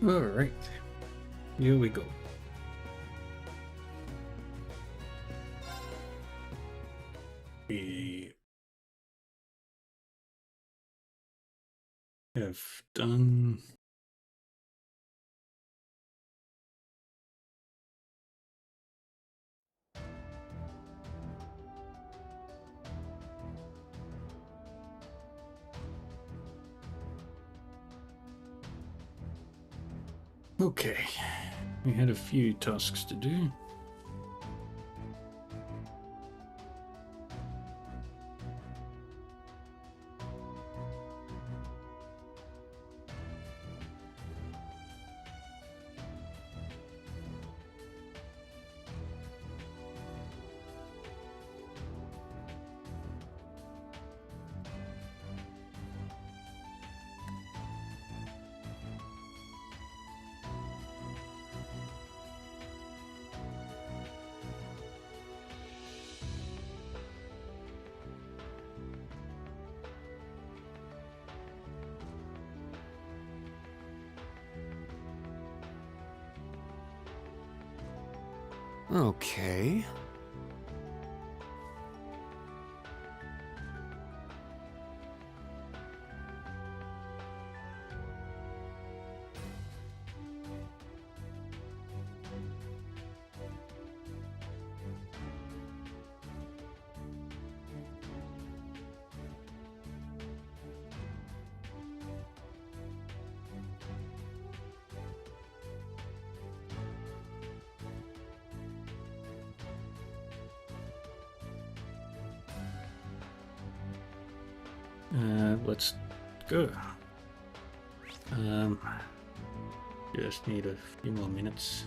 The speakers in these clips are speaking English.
All right, here we go. We have done okay. We had a few tasks to do. Okay. Let's go. Just need a few more minutes.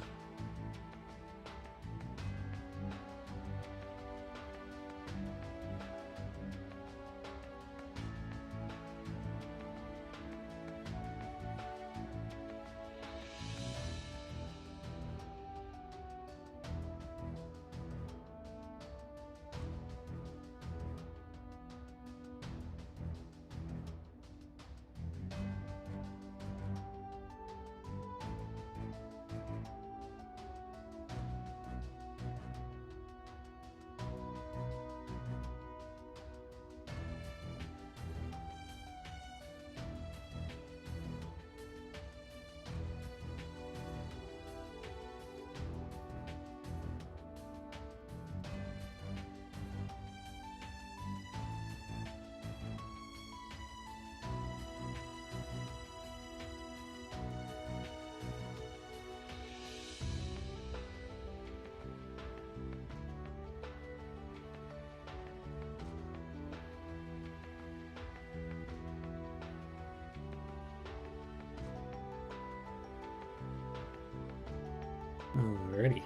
Alrighty.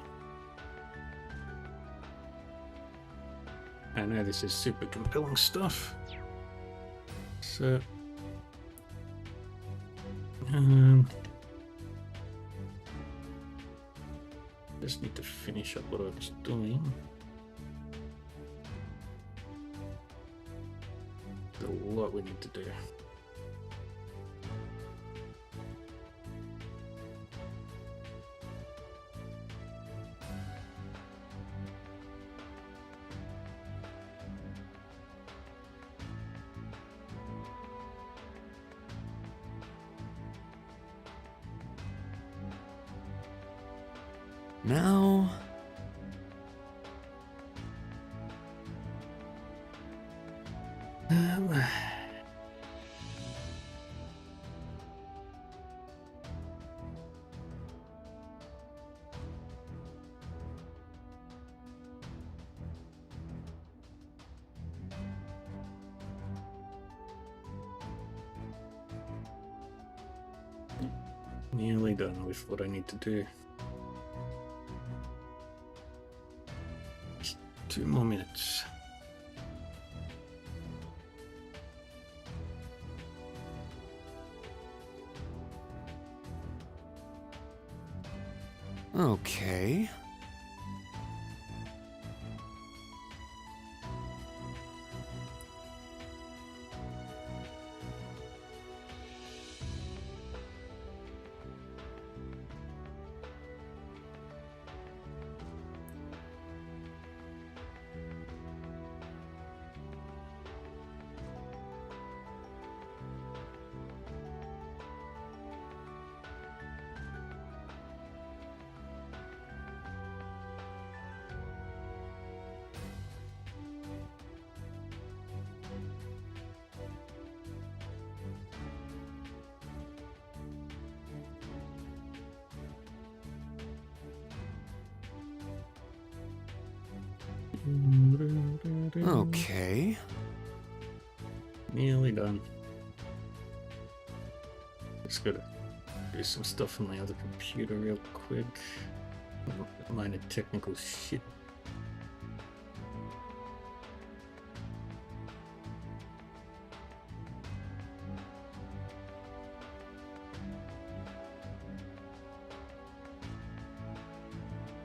I know this is super compelling stuff. So, just need to finish up what I was doing. There's a lot we need to do. Now... Nearly done with what I need to do. Just 2 more minutes. Okay. Okay. Nearly done. Just gotta do some stuff on my other computer real quick. Minor technical shit.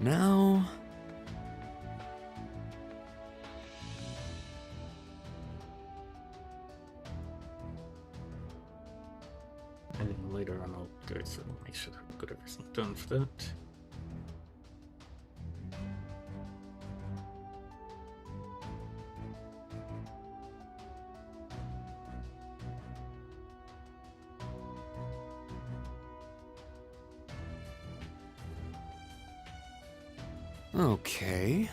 Now... And then later on I'll go through and make sure that I've got everything done for that. Okay.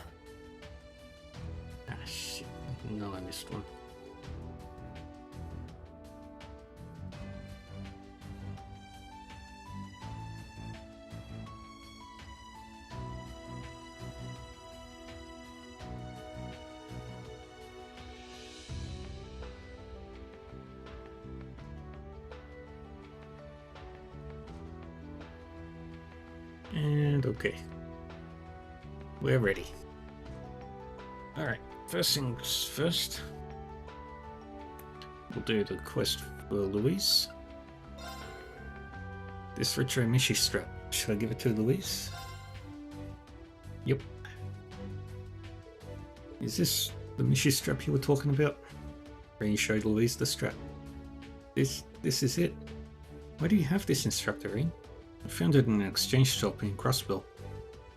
Ah, shit. No, I missed one. And okay. We're ready. Alright, first things first. We'll do the quest for Louise. This retro Mishi strap. Should I give it to Louise? Yep. Is this the Mishi strap you were talking about? Rain showed Louise the strap. This is it. Why do you have this, Instructor Rain? I found it in an exchange shop in Crossbell.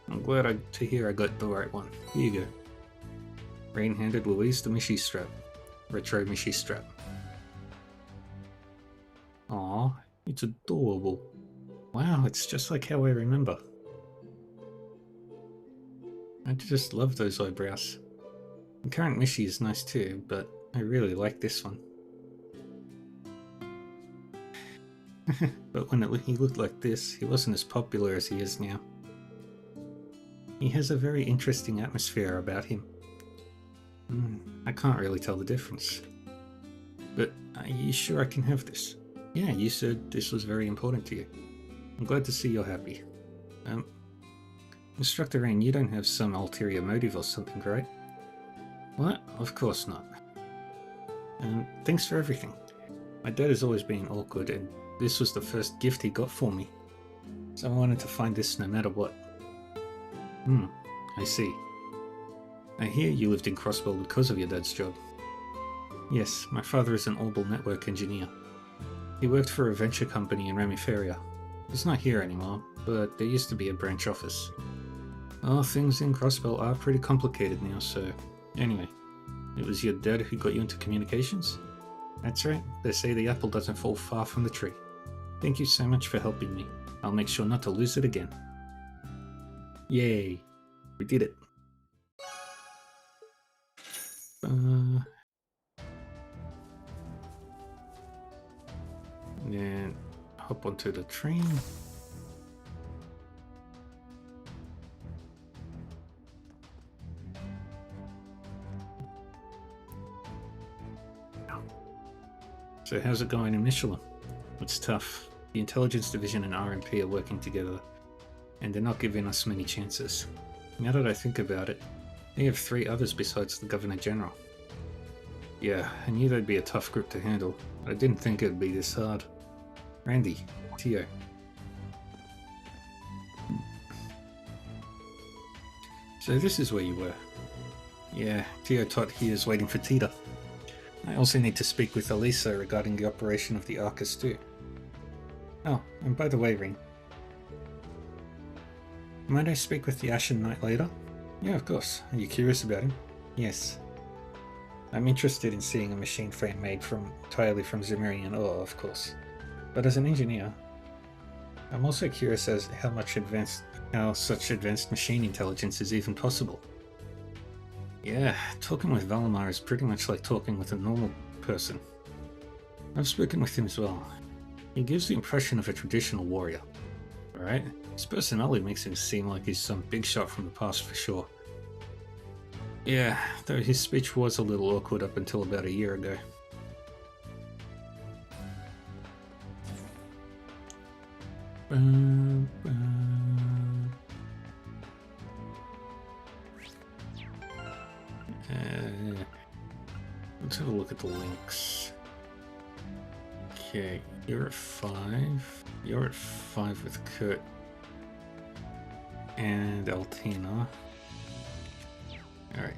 I'm glad to hear I got the right one. Here you go. Rain handed Louise the Mishi strap. Retro Mishi strap. Aw, it's adorable. Wow, it's just like how I remember. I just love those eyebrows. The current Mishi is nice too, but I really like this one. But when he looked like this, he wasn't as popular as he is now. He has a very interesting atmosphere about him. I can't really tell the difference. But are you sure I can have this? Yeah, you said this was very important to you. I'm glad to see you're happy. Instructor Rain, you don't have some ulterior motive or something, right? What? Of course not. Thanks for everything. My dad has always been awkward, and this was the first gift he got for me. So I wanted to find this no matter what. I see. I hear you lived in Crossbell because of your dad's job. Yes, my father is an Orbital network engineer. He worked for a venture company in Ramiferia. He's not here anymore, but there used to be a branch office. Well, things in Crossbell are pretty complicated now, so... Anyway, it was your dad who got you into communications? That's right, they say the apple doesn't fall far from the tree. Thank you so much for helping me. I'll make sure not to lose it again. Yay! We did it. And hop onto the train. So how's it going in Michelin? It's tough. The Intelligence Division and RMP are working together, and they're not giving us many chances. Now that I think about it, they have 3 others besides the Governor General. Yeah, I knew they'd be a tough group to handle, but I didn't think it'd be this hard. Randy, Tio. So this is where you were. Yeah, Tio Tot here is waiting for Tita. I also need to speak with Elisa regarding the operation of the Arcus too. Oh, and by the way, Ring. Might I speak with the Ashen Knight later? Yeah, of course. Are you curious about him? Yes. I'm interested in seeing a machine frame made entirely from Zemurian ore, of course. But as an engineer, I'm also curious as how such advanced machine intelligence is even possible. Yeah, talking with Valimar is pretty much like talking with a normal person. I've spoken with him as well. He gives the impression of a traditional warrior. Alright? His personality makes him seem like he's some big shot from the past for sure. Yeah, though his speech was a little awkward up until about a year ago. Let's have a look at the links. Okay, you're at 5. You're at 5 with Kurt and Altina. Alright.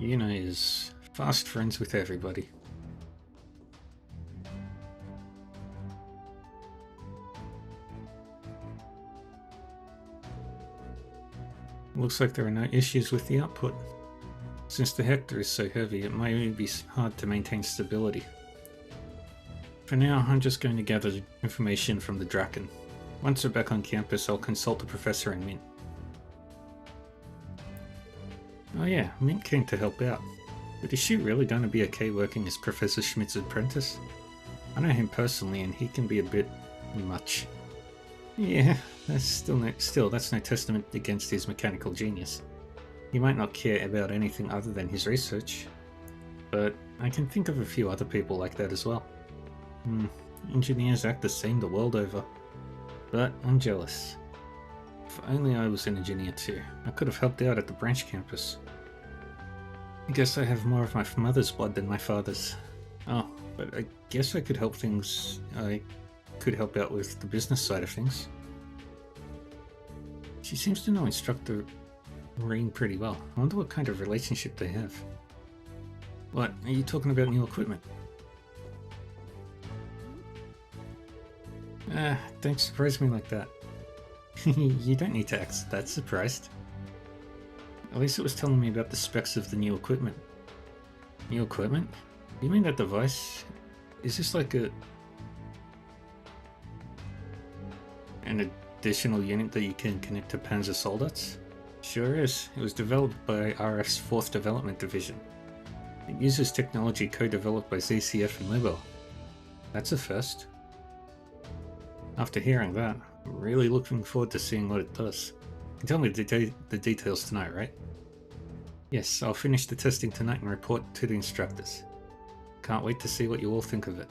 Yuna is fast friends with everybody. Looks like there are no issues with the output. Since the Hector is so heavy, it may be hard to maintain stability. For now, I'm just going to gather information from the Draken. Once we're back on campus, I'll consult the professor and Mint. Oh yeah, Mint came to help out. But is she really going to be okay working as Professor Schmidt's apprentice? I know him personally and he can be a bit much. Yeah, that's that's no testament against his mechanical genius. He might not care about anything other than his research. But I can think of a few other people like that as well. Engineers act the same the world over. But I'm jealous. If only I was an engineer too. I could have helped out at the branch campus. I guess I have more of my mother's blood than my father's. Oh, but I guess I could help out with the business side of things. She seems to know Instructor Rean pretty well. I wonder what kind of relationship they have. What, are you talking about new equipment? Don't surprise me like that. You don't need to act that surprised. At least it was telling me about the specs of the new equipment. New equipment? You mean that device? Is this like an additional unit that you can connect to Panzer Soldats? Sure is. It was developed by RF's 4th Development Division. It uses technology co-developed by ZCF and Lebo. That's a first. After hearing that, I'm really looking forward to seeing what it does. You can tell me the details tonight, right? Yes, I'll finish the testing tonight and report to the instructors. Can't wait to see what you all think of it.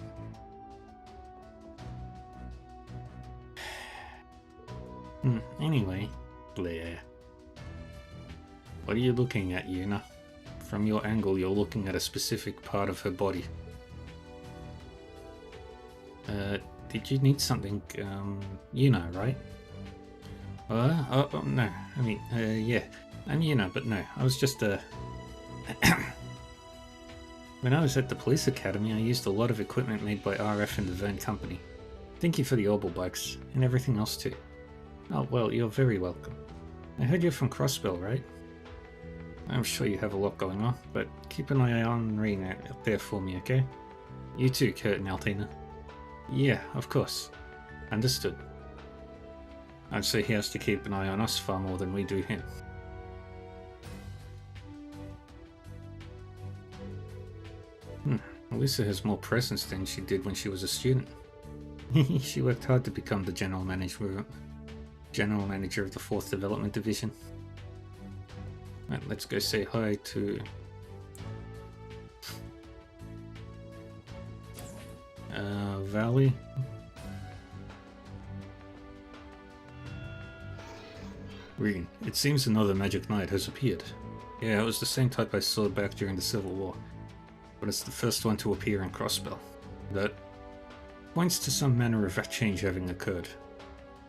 Anyway, Blair. What are you looking at, Yuna? From your angle, you're looking at a specific part of her body. Did you need something, Yuna, right? No, I mean, yeah, I'm Yuna, but no, I was just, When I was at the police academy, I used a lot of equipment made by RF and the Verne Company. Thank you for the Orbital bikes, and everything else too. Oh, well, you're very welcome. I heard you're from Crossbell, right? I'm sure you have a lot going on, but keep an eye on Rean out there for me, okay? You too, Kurt and Altina. Yeah, of course. Understood. I'd say he has to keep an eye on us far more than we do him. Lisa has more presence than she did when she was a student. She worked hard to become the general manager of the 4th Development Division. Right, let's go say hi to Valley. Rean, it seems another Magic Knight has appeared. Yeah, it was the same type I saw back during the Civil War, but it's the first one to appear in Crossbell. That points to some manner of change having occurred.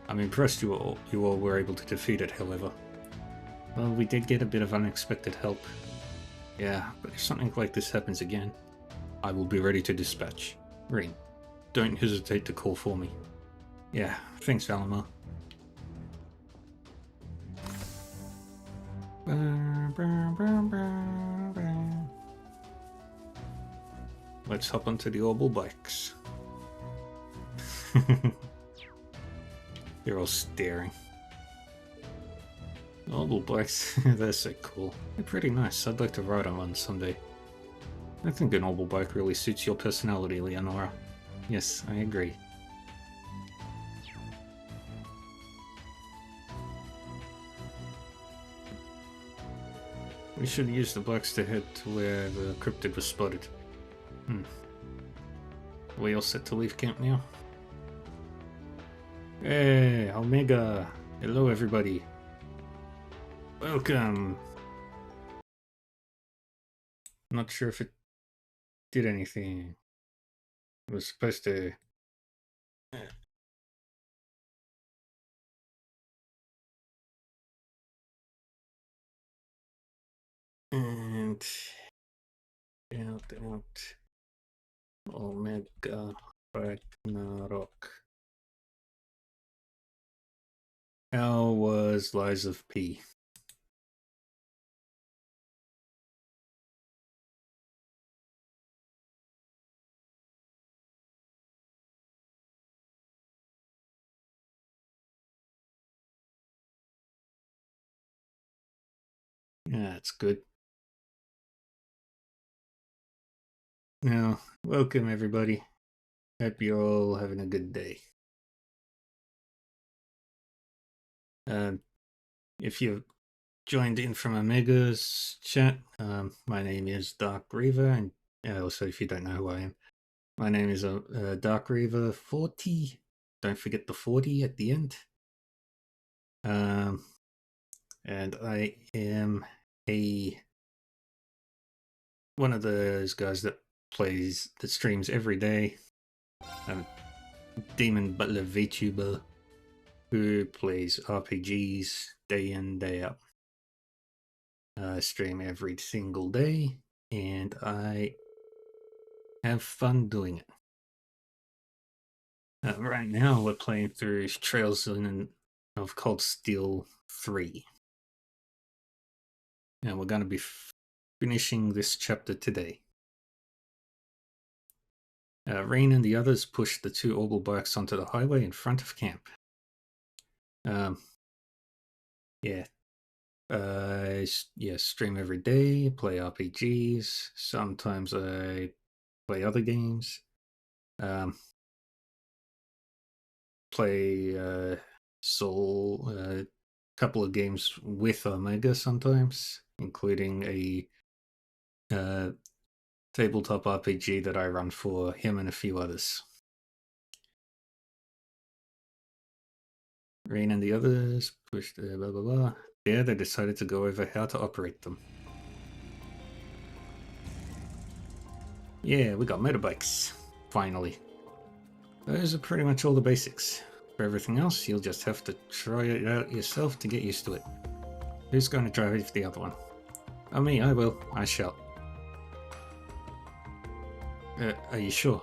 I'm impressed you all were able to defeat it, however. Well, we did get a bit of unexpected help. Yeah, but if something like this happens again, I will be ready to dispatch. Rean, don't hesitate to call for me. Yeah, thanks, Valimar. Let's hop onto the Orbital bikes. They're all staring. Orbital bikes, they're so cool. They're pretty nice. I'd like to ride on one someday. I think an Orbital bike really suits your personality, Leonora. Yes, I agree. We should use the blacks to head to where the cryptid was spotted. We all set to leave camp now? Hey, Omega! Hello everybody! Welcome! Not sure if it did anything. It was supposed to... And... out. Omega Ragnarok. How was Lies of P? Yeah, that's good. Now, welcome everybody. Hope you're all having a good day. If you've joined in from Omega's chat, my name is Dark Reaver, and also if you don't know who I am, my name is Dark Reaver 40. Don't forget the 40 at the end. And I am one of those guys that streams every day. Demon Butler VTuber who plays RPGs day in, day out. I stream every single day, and I have fun doing it. Right now, we're playing through Trails of Cold Steel 3. And we're going to be finishing this chapter today. Rain and the others pushed the 2 Orbital bikes onto the highway in front of camp. Stream every day, play RPGs. Sometimes I play other games. Play Soul, a couple of games with Omega sometimes, including a tabletop RPG that I run for him and a few others. Rain and the others pushed blah blah blah. Yeah, they decided to go over how to operate them. Yeah, we got motorbikes, finally. Those are pretty much all the basics. For everything else, you'll just have to try it out yourself to get used to it. Who's going to drive the other one? Oh, me, I will. I shall. Are you sure?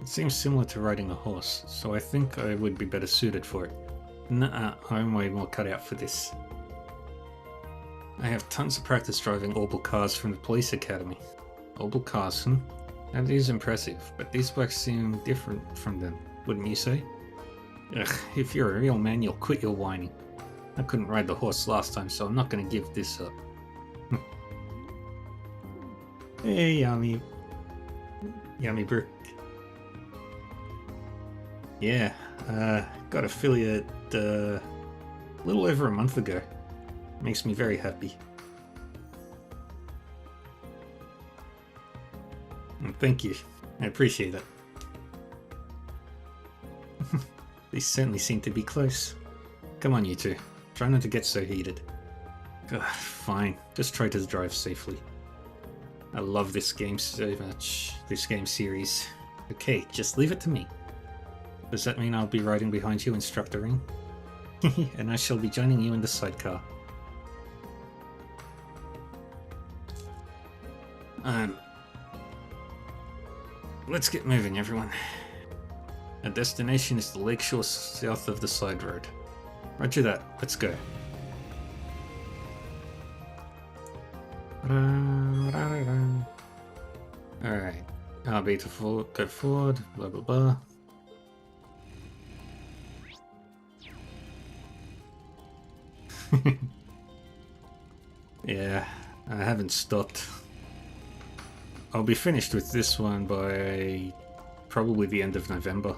It seems similar to riding a horse, so I think I would be better suited for it. Nuh-uh, I'm way more cut out for this. I have tons of practice driving Orbital cars from the police academy. Orbital cars, That is impressive, but these bikes seem different from them, wouldn't you say? Ugh, if you're a real man, you'll quit your whining. I couldn't ride the horse last time, so I'm not going to give this up. Hey, Yummy Brook. Yeah, got affiliate a little over a month ago. Makes me very happy. And thank you. I appreciate it. They certainly seem to be close. Come on, you two. Try not to get so heated. Ugh, fine. Just try to drive safely. I love this game so much. This game series. Okay, just leave it to me. Does that mean I'll be riding behind you, instructoring? And I shall be joining you in the sidecar. Let's get moving, everyone. Our destination is the lakeshore south of the side road. Roger that. Let's go. Alright. RB to go forward. Blah blah blah. Yeah, I haven't stopped. I'll be finished with this one by probably the end of November.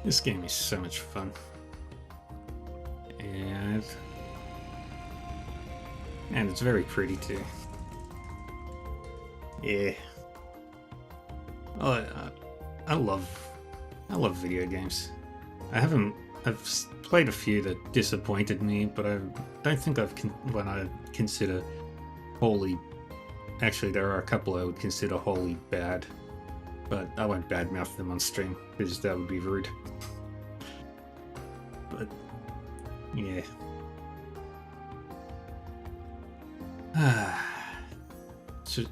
This game is so much fun. Yeah. And it's very pretty too. Yeah. Oh, I love video games. I've played a few that disappointed me, but I don't think when I consider wholly. Actually, there are a couple I would consider wholly bad, but I won't badmouth them on stream because that would be rude. But yeah.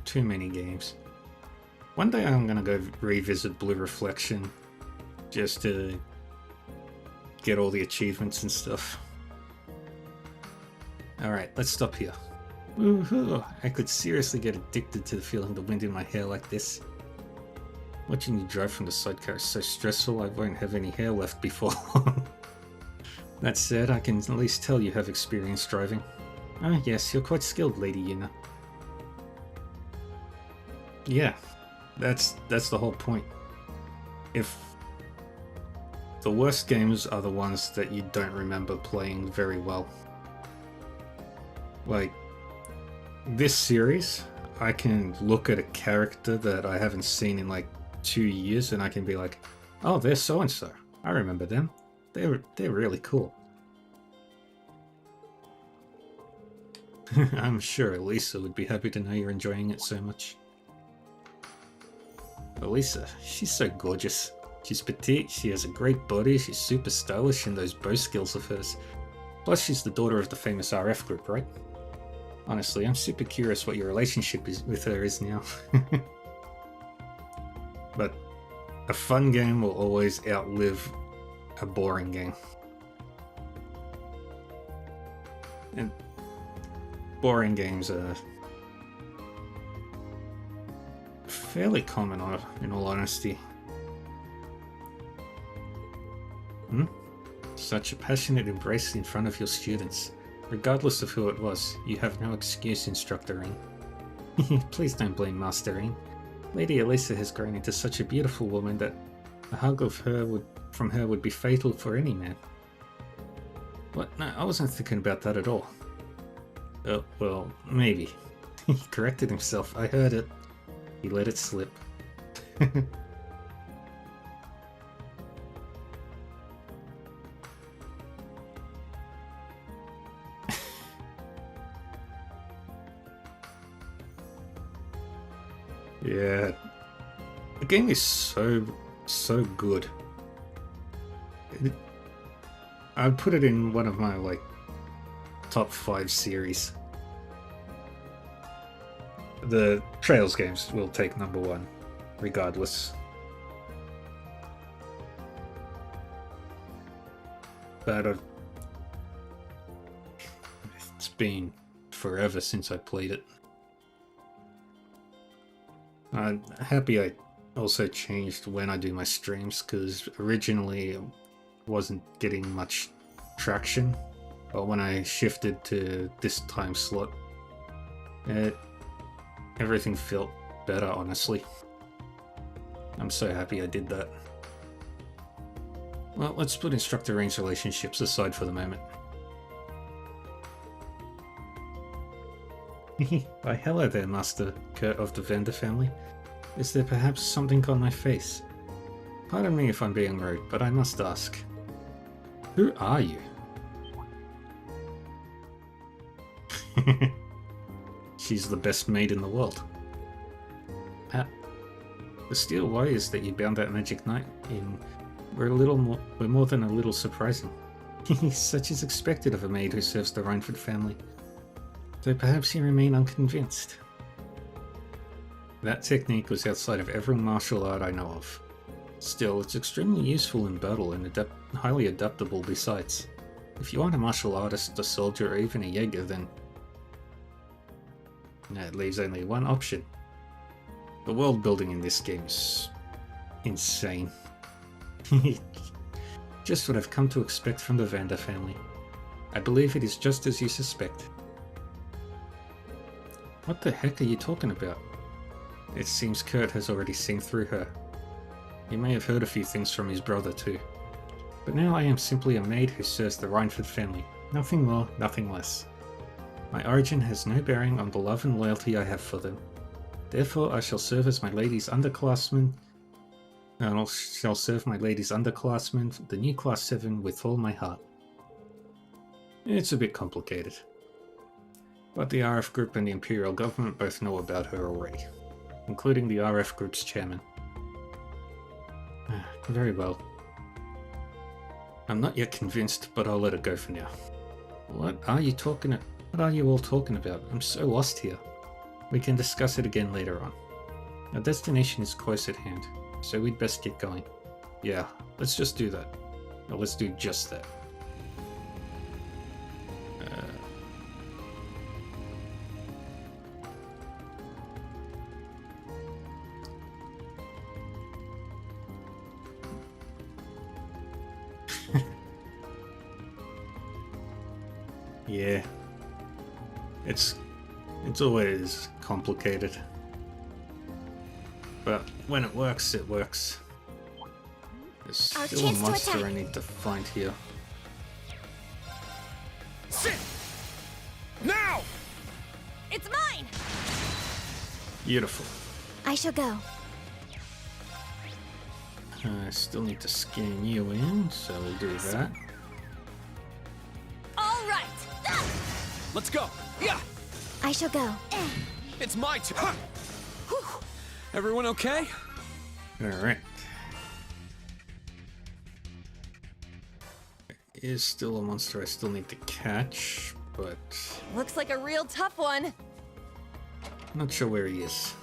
Too many games. One day I'm gonna go revisit Blue Reflection just to get all the achievements and stuff. Alright, let's stop here. Woohoo! I could seriously get addicted to the feeling the wind in my hair like this. Watching you drive from the sidecar is so stressful I won't have any hair left before long. That said, I can at least tell you have experience driving. Oh yes, you're quite skilled, Lady Yuna. Yeah, that's the whole point. If the worst games are the ones that you don't remember playing very well. Like, this series, I can look at a character that I haven't seen in like 2 years and I can be like, oh, they're so-and-so. I remember them. They're really cool. I'm sure Elisa would be happy to know you're enjoying it so much. Elisa, she's so gorgeous. She's petite, she has a great body, she's super stylish in those bow skills of hers. Plus she's the daughter of the famous RF group, right? Honestly, I'm super curious what your relationship with her is now. But a fun game will always outlive a boring game. And boring games are fairly common, in all honesty. Such a passionate embrace in front of your students. Regardless of who it was, you have no excuse, Instructor Ring. Please don't blame Master Ring. Lady Elisa has grown into such a beautiful woman that a hug of her from her would be fatal for any man. What? No, I wasn't thinking about that at all. Oh, well, maybe. He corrected himself. I heard it. He let it slip. Yeah, the game is so good. I'd put it in one of my like top 5 series. The Trails games will take number 1, regardless. But it's been forever since I played it. I'm happy I also changed when I do my streams, because originally I wasn't getting much traction, but when I shifted to this time slot, everything felt better, honestly. I'm so happy I did that. Well, let's put Instructor Ring's relationships aside for the moment. Why, hello there, Master Kurt of the Vander family. Is there perhaps something on my face? Pardon me if I'm being rude, but I must ask. Who are you? She's the best maid in the world. The Steel Warriors that you bound that magic knight in were more than a little surprising. Such is expected of a maid who serves the Reinford family. Though perhaps you remain unconvinced. That technique was outside of every martial art I know of. Still, it's extremely useful in battle and highly adaptable besides. If you aren't a martial artist, a soldier, or even a Jaeger, then it leaves only one option. The world building in this game is insane. Just what I've come to expect from the Vander family. I believe it is just as you suspect. What the heck are you talking about? It seems Kurt has already seen through her. He may have heard a few things from his brother too. But now I am simply a maid who serves the Reinford family. Nothing more, nothing less. My origin has no bearing on the love and loyalty I have for them. Therefore, I shall serve as my lady's underclassman. And I shall serve my lady's underclassman, the new Class 7, with all my heart. It's a bit complicated. But the RF Group and the Imperial Government both know about her already, including the RF Group's chairman. Very well. I'm not yet convinced, but I'll let it go for now. What are you all talking about? I'm so lost here. We can discuss it again later on. Our destination is close at hand, so we'd best get going. Yeah, let's just do that. Or let's do just that. Yeah. It's always complicated. But when it works, it works. There's still a monster I need to find here. Sit! Now! It's mine! Beautiful. I shall go. I still need to scan you in, so we'll do that. All right! Let's go! Yeah! I shall go. It's my turn! Everyone okay? Alright. There is still a monster I still need to catch, but Looks like a real tough one. I'm not sure where he is.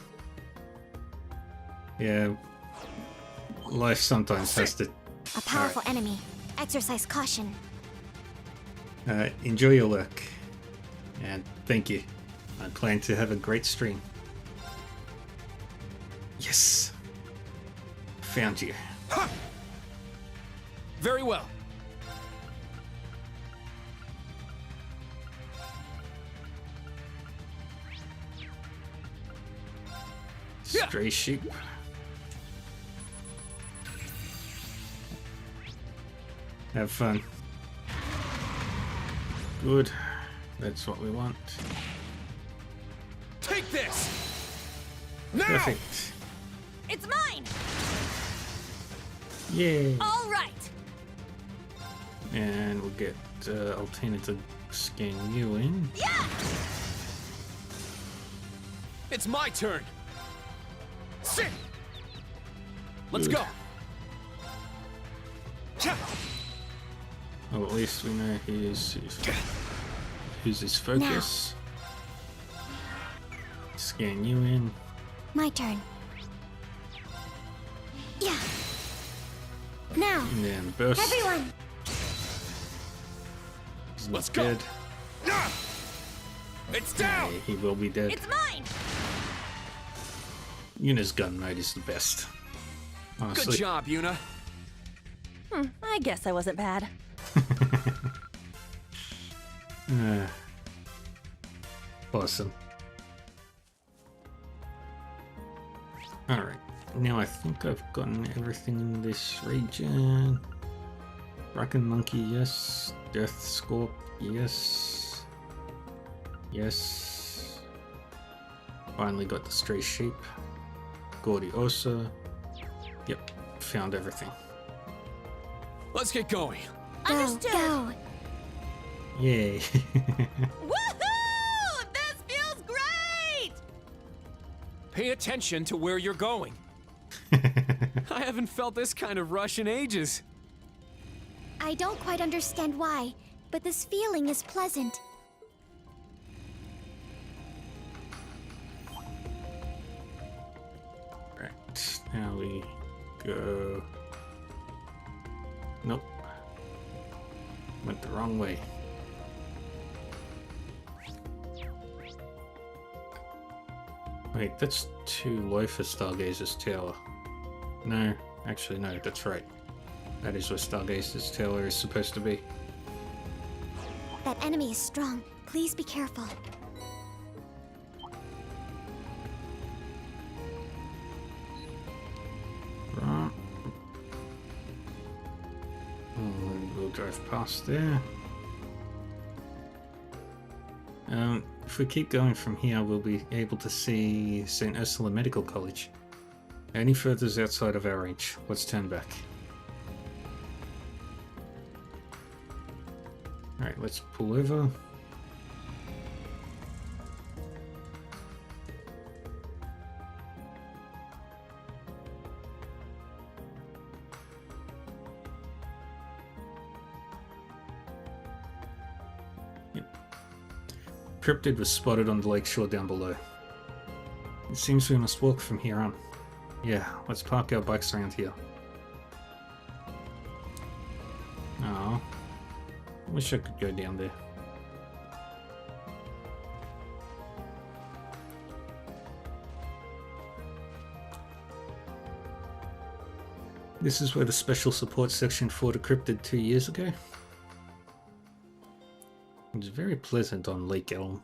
Yeah, life sometimes has to... A powerful enemy. Exercise caution. Enjoy your lurk. And thank you. I plan to have a great stream. Yes! Found you. Ha! Very well. Stray sheep. Have fun. Good. That's what we want. Take this! Now! Perfect. It's mine! Yay! All right! And we'll get Altena to scan you in. Yeah! It's my turn! Sit! Let's Good. go! Cha! Oh, at least we know who's his focus. Scan you in. My turn. Yeah. Now. And then burst. Everyone. He's not Let's go. dead. Ah! It's down! Yeah, he will be dead. It's mine! Yuna's gun mode is the best. Honestly. Good job, Yuna. I guess I wasn't bad. Awesome. Alright, now I think I've gotten everything in this region. Bracken Monkey, yes. Death Scorp, yes. Yes. Finally got the Stray Sheep. Gordy Osa. Yep, found everything. Let's get going. Understood. Go. Yay. Woohoo! This feels great! Pay attention to where you're going. I haven't felt this kind of rush in ages. I don't quite understand why, but this feeling is pleasant. Right, now we go... Nope. Went the wrong way. Wait, that's too low for Stargazer's Tower. No, actually no, that's right. That is where Stargazer's Tower is supposed to be. That enemy is strong. Please be careful. Right. Oh, we'll drive past there. If we keep going from here, we'll be able to see St. Ursula Medical College. Any furthers outside of our range, let's turn back. Alright, let's pull over. Cryptid was spotted on the lakeshore down below. It seems we must walk from here on. Yeah, let's park our bikes around here. Oh, wish I could go down there. This is where the special support section fought a cryptid 2 years ago. It was very pleasant on Lake Elm.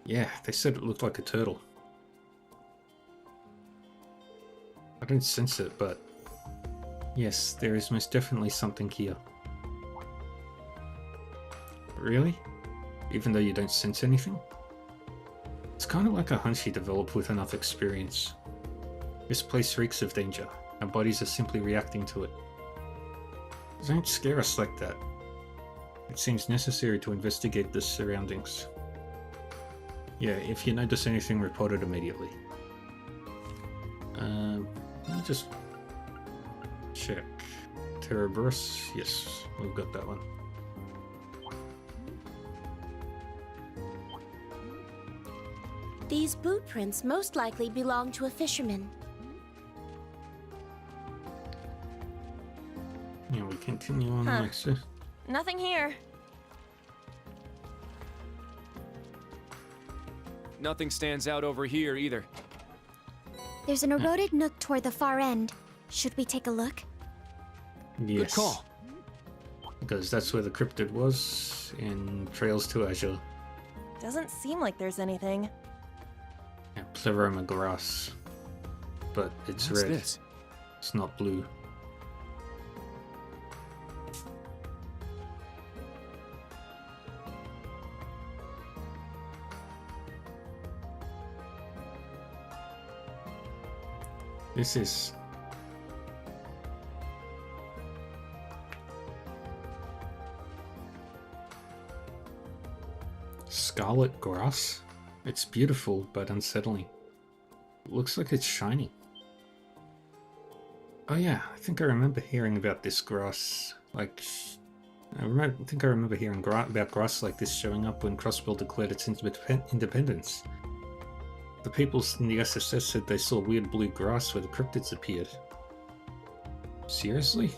Yeah, they said it looked like a turtle. I don't sense it, but yes, there is most definitely something here. Really? Even though you don't sense anything? It's kind of like a hunch you develop with enough experience. This place reeks of danger. Our bodies are simply reacting to it. Don't scare us like that. It seems necessary to investigate the surroundings. Yeah, if you notice anything, report it immediately. Let me just check. Terrorburst? Yes, we've got that one. These boot prints most likely belong to a fisherman. Yeah, we continue on like this. Nothing here. Nothing stands out over here either. There's an eroded nook toward the far end. Should we take a look? Yes. Good call. Because that's where the cryptid was in Trails to Azure. Doesn't seem like there's anything. Yeah, Pleroma grass. But it's What's red. this? It's not blue. This is scarlet grass. It's beautiful but unsettling. It looks like it's shiny. Oh yeah, I think I remember hearing about this grass. I think I remember hearing about grass like this showing up when Crossbell declared its independence. The people in the SSS said they saw weird blue grass where the cryptids appeared. Seriously?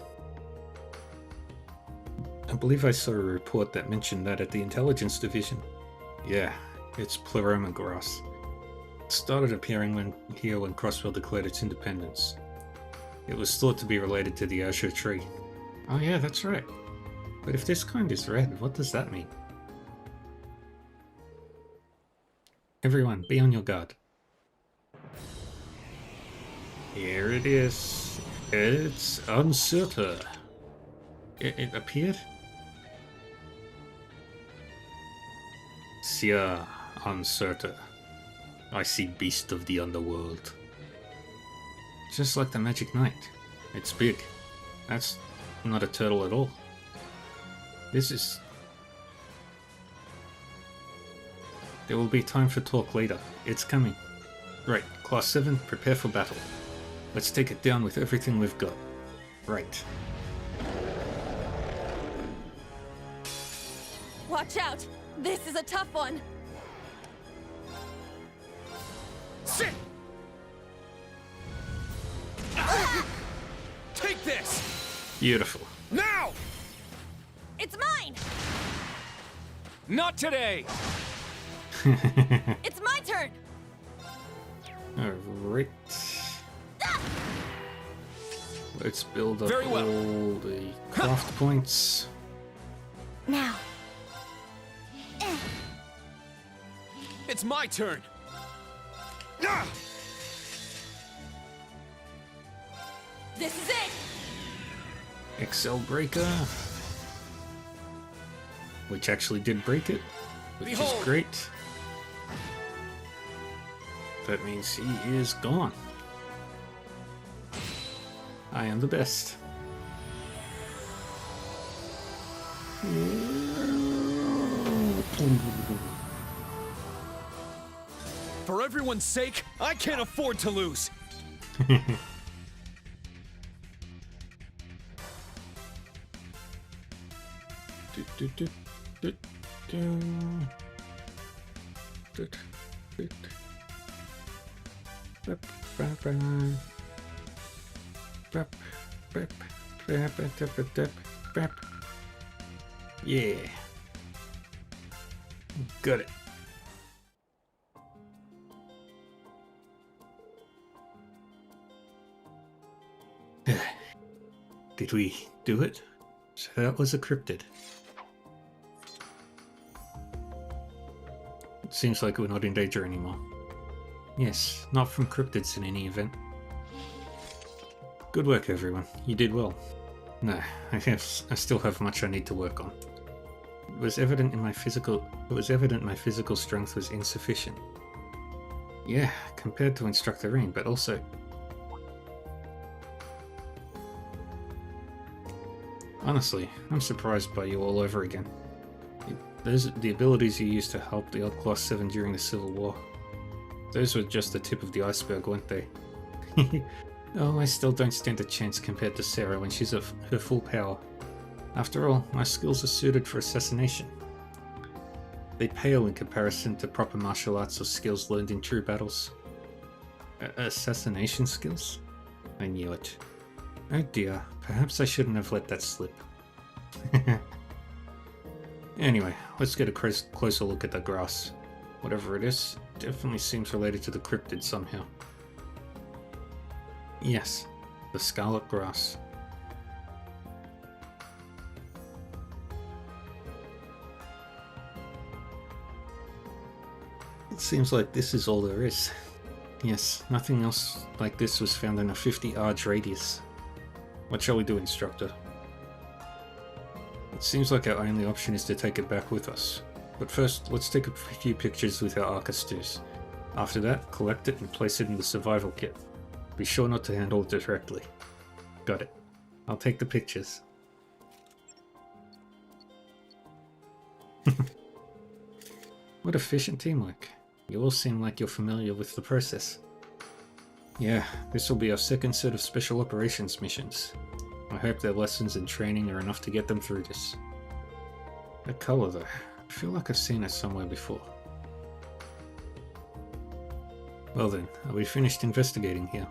I believe I saw a report that mentioned that at the Intelligence Division. Yeah, it's Pleroma grass. It started appearing here when Crossbell declared its independence. It was thought to be related to the Azure tree. Oh yeah, that's right. But if this kind is red, what does that mean? Everyone, be on your guard. Here it is. It's uncertain. It appeared? Sia uncertain. I see beast of the underworld. Just like the Magic Knight. It's big. That's not a turtle at all. This is... There will be time for talk later. It's coming. Right, Class 7, prepare for battle. Let's take it down with everything we've got. Right. Watch out! This is a tough one! Sit! Take this! Beautiful. Now! It's mine! Not today! It's my turn! Alright. Let's build up Very well. all the craft points. Now. It's my turn! This is it! Excel Breaker. which actually did break it, which Behold. is great. That means he is gone. I am the best. For everyone's sake, I can't afford to lose. Yeah. Got it. Did we do it? So that was a cryptid. It seems like we're not in danger anymore. Yes, not from cryptids in any event. Good work, everyone. You did well. No, I still have much I need to work on. It was evident my physical strength was insufficient. Yeah, compared to Instructor Rean, but also... Honestly, I'm surprised by you all over again. The abilities you used to help the Outclass 7 during the Civil War. Those were just the tip of the iceberg, weren't they? Oh, I still don't stand a chance compared to Sarah when she's at her full power. After all, my skills are suited for assassination. They pale in comparison to proper martial arts or skills learned in true battles. Assassination skills? I knew it. Oh dear, perhaps I shouldn't have let that slip. Anyway, let's get a closer look at the grass. Whatever it is, definitely seems related to the cryptid somehow. Yes, the scarlet grass. It seems like this is all there is. Yes, nothing else like this was found in a 50-arge radius. What shall we do, Instructor? It seems like our only option is to take it back with us. But first, let's take a few pictures with our Arcastus. After that, collect it and place it in the survival kit. Be sure not to handle it directly. Got it. I'll take the pictures. What efficient teamwork. You all seem like you're familiar with the process. Yeah, this will be our second set of special operations missions. I hope their lessons and training are enough to get them through this. That color though, I feel like I've seen it somewhere before. Well then, are we finished investigating here?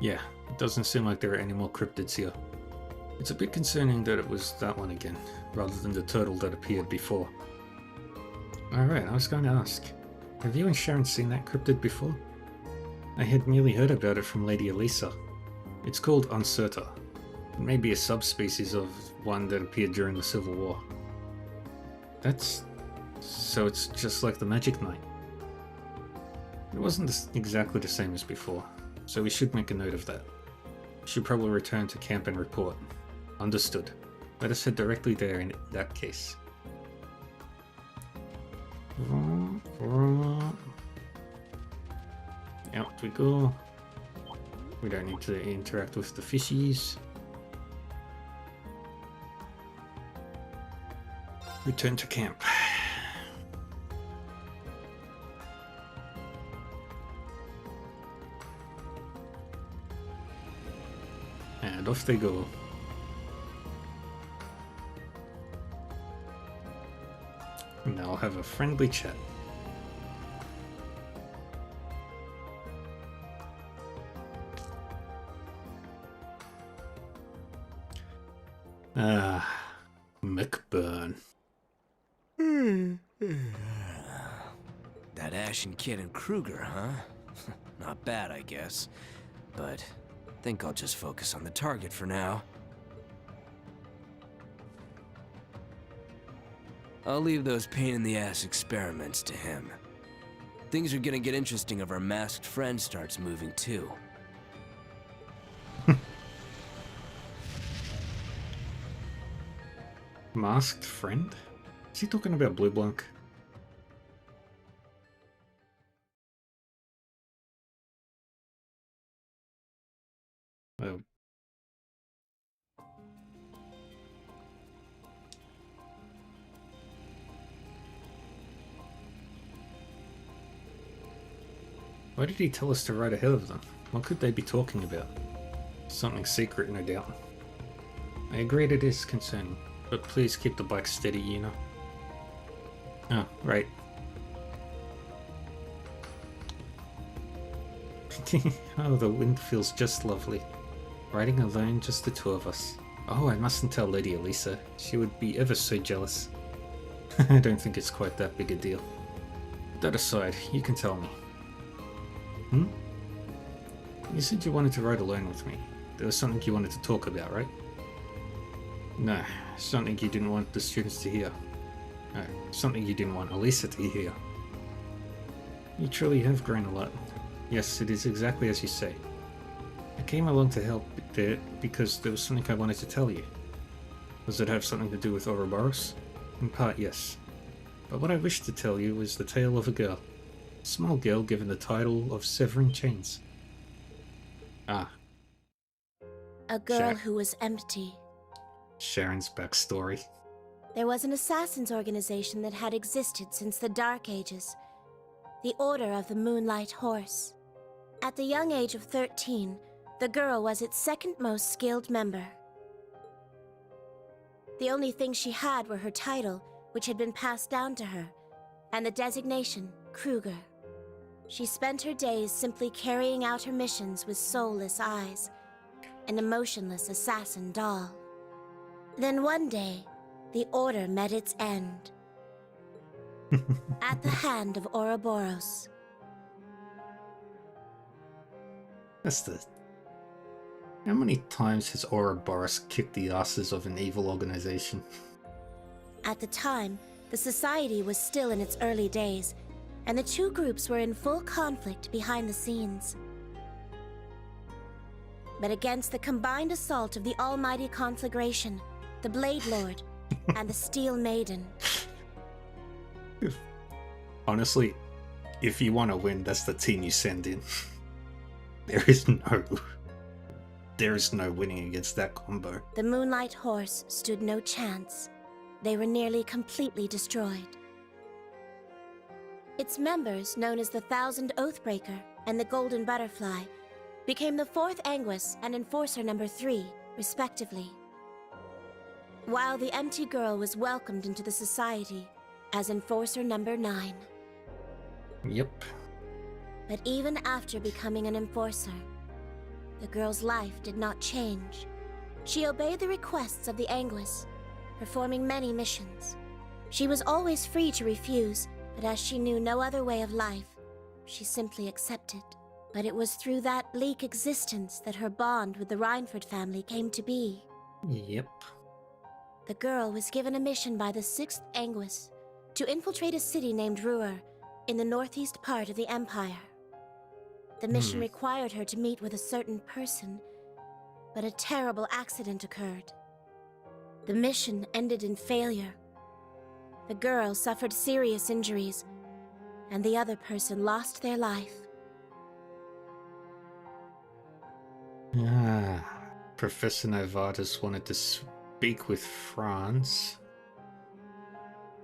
Yeah, it doesn't seem like there are any more cryptids here. It's a bit concerning that it was that one again, rather than the turtle that appeared before. Alright, I was going to ask, have you and Sharon seen that cryptid before? I had merely heard about it from Lady Elisa. It's called Uncerta. It may be a subspecies of one that appeared during the Civil War. So it's just like the Magic Knight. It wasn't exactly the same as before, so we should make a note of that. We should probably return to camp and report. Understood. Let us head directly there in that case. Out we go. We don't need to interact with the fishies. Return to camp. And off they go. And they'll have a friendly chat. McBurn. That Ashen Kid and Kruger, huh? Not bad, I guess. But I think I'll just focus on the target for now. I'll leave those pain-in-the-ass experiments to him. Things are gonna get interesting if our masked friend starts moving too. Masked friend? Is he talking about Blue Blanc? Oh. Why did he tell us to ride ahead of them? What could they be talking about? Something secret, no doubt. I agree it is concerning, but please keep the bike steady, Yuna. Oh, right. Oh, the wind feels just lovely. Riding alone, just the two of us. Oh, I mustn't tell Lady Elisa. She would be ever so jealous. I don't think it's quite that big a deal. That aside, you can tell me. Hmm? You said you wanted to ride alone with me. There was something you wanted to talk about, right? No, something you didn't want the students to hear. No, something you didn't want Elisa to hear. You truly have grown a lot. Yes, it is exactly as you say. I came along to help there because there was something I wanted to tell you. Does it have something to do with Ouroboros? In part, yes. But what I wished to tell you was the tale of a girl. A small girl given the title of Severing Chains. Ah. A girl who was empty. Sharon's backstory. There was an assassins' organization that had existed since the Dark Ages. The Order of the Moonlight Horse. At the young age of 13, the girl was its second most skilled member. The only thing she had were her title, which had been passed down to her, and the designation, Kruger. She spent her days simply carrying out her missions with soulless eyes, an emotionless assassin doll. Then one day, the Order met its end. At the hand of Ouroboros. That's the... How many times has Ouroboros kicked the asses of an evil organization? At the time, the society was still in its early days, and the two groups were in full conflict behind the scenes. But against the combined assault of the almighty conflagration, the Blade Lord, and the Steel Maiden. Honestly, if you want to win, that's the team you send in. There is no winning against that combo. The Moonlight Horse stood no chance. They were nearly completely destroyed. Its members, known as the Thousand Oathbreaker and the Golden Butterfly, became the 4th Anguis and Enforcer number 3, respectively. While the empty girl was welcomed into the society as Enforcer number 9. Yep. But even after becoming an Enforcer, the girl's life did not change. She obeyed the requests of the Anguis, performing many missions. She was always free to refuse, but as she knew no other way of life, she simply accepted. But it was through that bleak existence that her bond with the Reinford family came to be. Yep. The girl was given a mission by the 6th Anguis to infiltrate a city named Ruhr in the northeast part of the Empire. The mission required her to meet with a certain person, but a terrible accident occurred. The mission ended in failure. The girl suffered serious injuries, and the other person lost their life. Ah, Professor Novartis wanted to speak with Franz.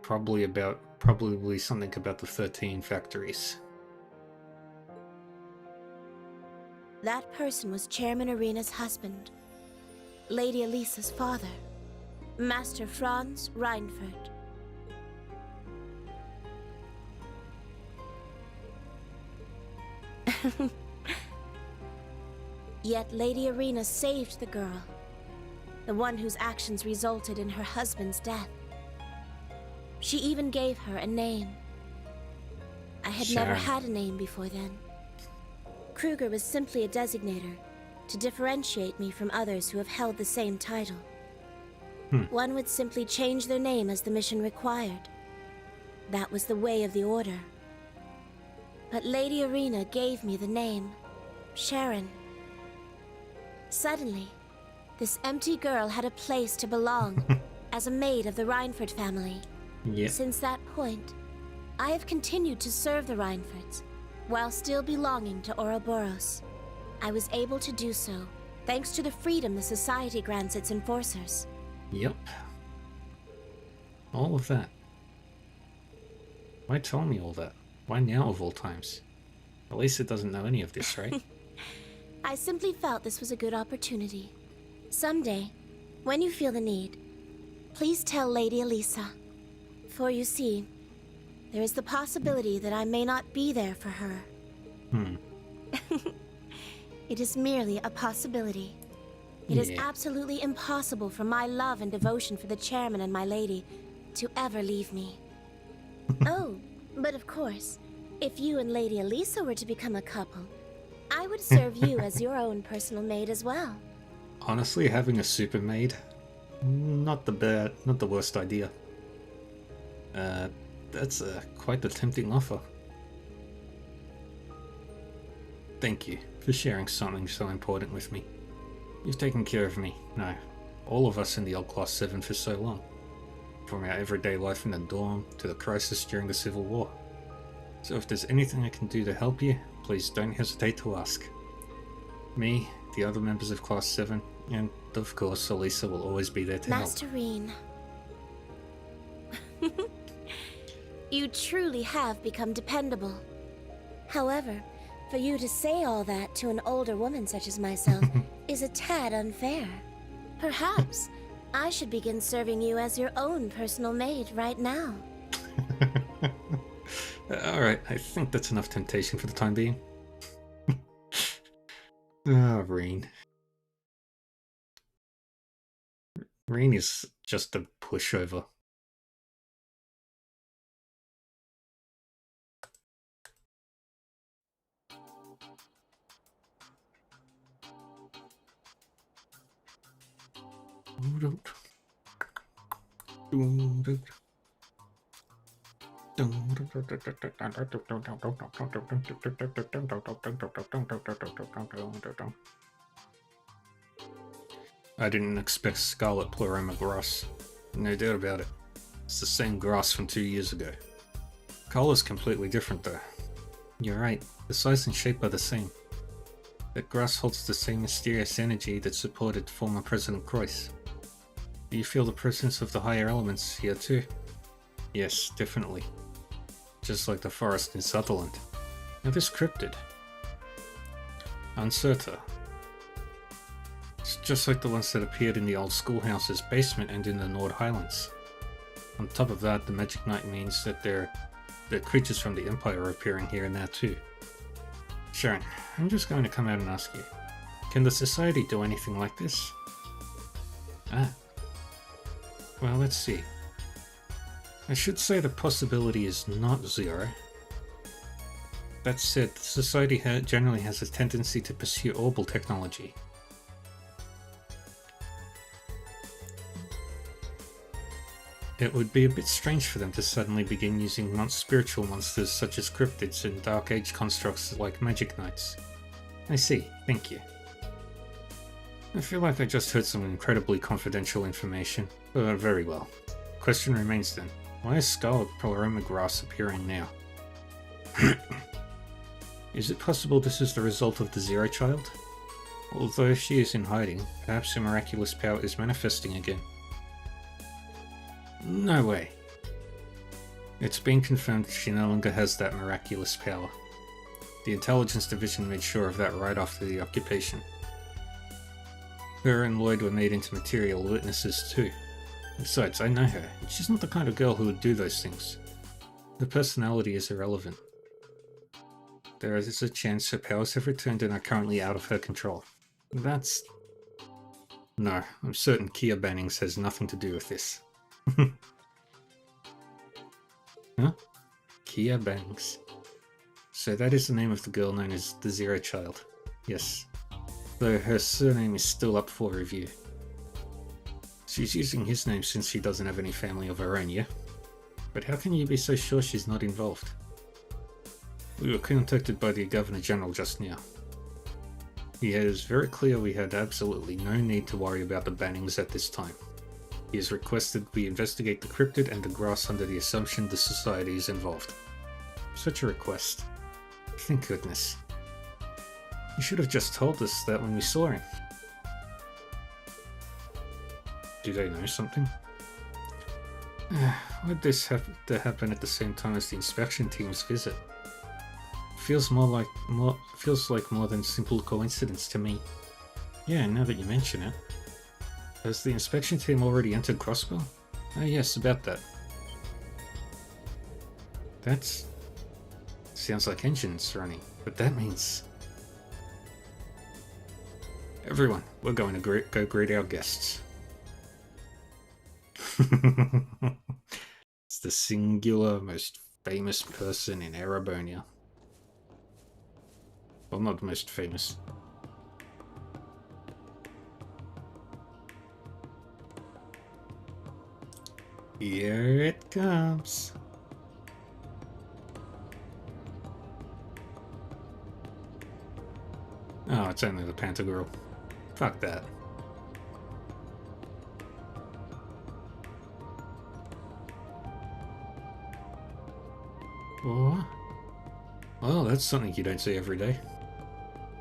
Probably something about the 13 factories. That person was Chairman Irina's husband, Lady Elisa's father, Master Franz Reinford. Yet Lady Irina saved the girl, the one whose actions resulted in her husband's death. She even gave her a name. I had never had a name before then. Kruger was simply a designator to differentiate me from others who have held the same title. One would simply change their name as the mission required. That was the way of the Order. But Lady Irina gave me the name, Sharon. Suddenly, this empty girl had a place to belong, as a maid of the Reinford family. Yep. Since that point, I have continued to serve the Reinfords, while still belonging to Ouroboros. I was able to do so thanks to the freedom the Society grants its enforcers. Yep. All of that. Why tell me all that? Why now of all times? Elisa doesn't know any of this, right? I simply felt this was a good opportunity. Someday, when you feel the need, please tell Lady Elisa. For you see, there is the possibility that I may not be there for her. It is merely a possibility. It is absolutely impossible for my love and devotion for the chairman and my lady to ever leave me. Oh, but of course, if you and Lady Elisa were to become a couple, I would serve you as your own personal maid as well. Honestly, having a super maid, not the worst idea. That's quite a tempting offer. Thank you for sharing something so important with me. You've taken care of me, no, all of us in the old Class 7 for so long. From our everyday life in the dorm to the crisis during the Civil War. So if there's anything I can do to help you, please don't hesitate to ask. Me, the other members of Class 7, and of course Elisa will always be there to help. Master Rean. You truly have become dependable. However, for you to say all that to an older woman such as myself is a tad unfair. Perhaps I should begin serving you as your own personal maid right now. Alright, I think that's enough temptation for the time being. Ah, Rean. Rean is just a pushover. I didn't expect scarlet Pleroma grass. No doubt about it. It's the same grass from 2 years ago. Color's completely different though. You're right, the size and shape are the same. That grass holds the same mysterious energy that supported former President Croix. Do you feel the presence of the higher elements here too? Yes, definitely. Just like the forest in Sutherland. Now this cryptid. Uncerta. It's just like the ones that appeared in the old schoolhouse's basement and in the Nord Highlands. On top of that, the Magic Knight means that the creatures from the Empire are appearing here and there too. Sharon, I'm just going to come out and ask you. Can the Society do anything like this? Ah. Well, let's see. I should say the possibility is not zero. That said, the Society generally has a tendency to pursue orbital technology. It would be a bit strange for them to suddenly begin using spiritual monsters such as cryptids and Dark Age constructs like Magic Knights. I see, thank you. I feel like I just heard some incredibly confidential information, but very well. Question remains then, why is Scarlet Pleroma grass appearing now? Is it possible this is the result of the Zero Child? Although if she is in hiding, perhaps her miraculous power is manifesting again. No way. It's been confirmed that she no longer has that miraculous power. The Intelligence Division made sure of that right after the occupation. Her and Lloyd were made into material witnesses too. Besides, I know her, and she's not the kind of girl who would do those things. Her personality is irrelevant. There is a chance her powers have returned and are currently out of her control. That's... No, I'm certain Kia Bannings has nothing to do with this. Huh? Kia Bannings. So that is the name of the girl known as the Zero Child. Yes. Though her surname is still up for review. She's using his name since she doesn't have any family of her own, yeah? But how can you be so sure she's not involved? We were contacted by the Governor General just now. He is very clear we had absolutely no need to worry about the Bannings at this time. He has requested we investigate the cryptid and the grass under the assumption the society is involved. Such a request. Thank goodness. You should have just told us that when we saw him. Do they know something? Why'd this have to happen at the same time as the inspection team's visit? Feels like more than simple coincidence to me. Yeah, now that you mention it. Has the inspection team already entered Crossbell? Oh yes, about that. That's... sounds like engines running, but that means... Everyone, we're going to go greet our guests. It's the singular most famous person in Erebonia. Well, not the most famous. Here it comes. Oh, it's only the Panther Girl. Fuck that. Oh. Well, that's something you don't see every day.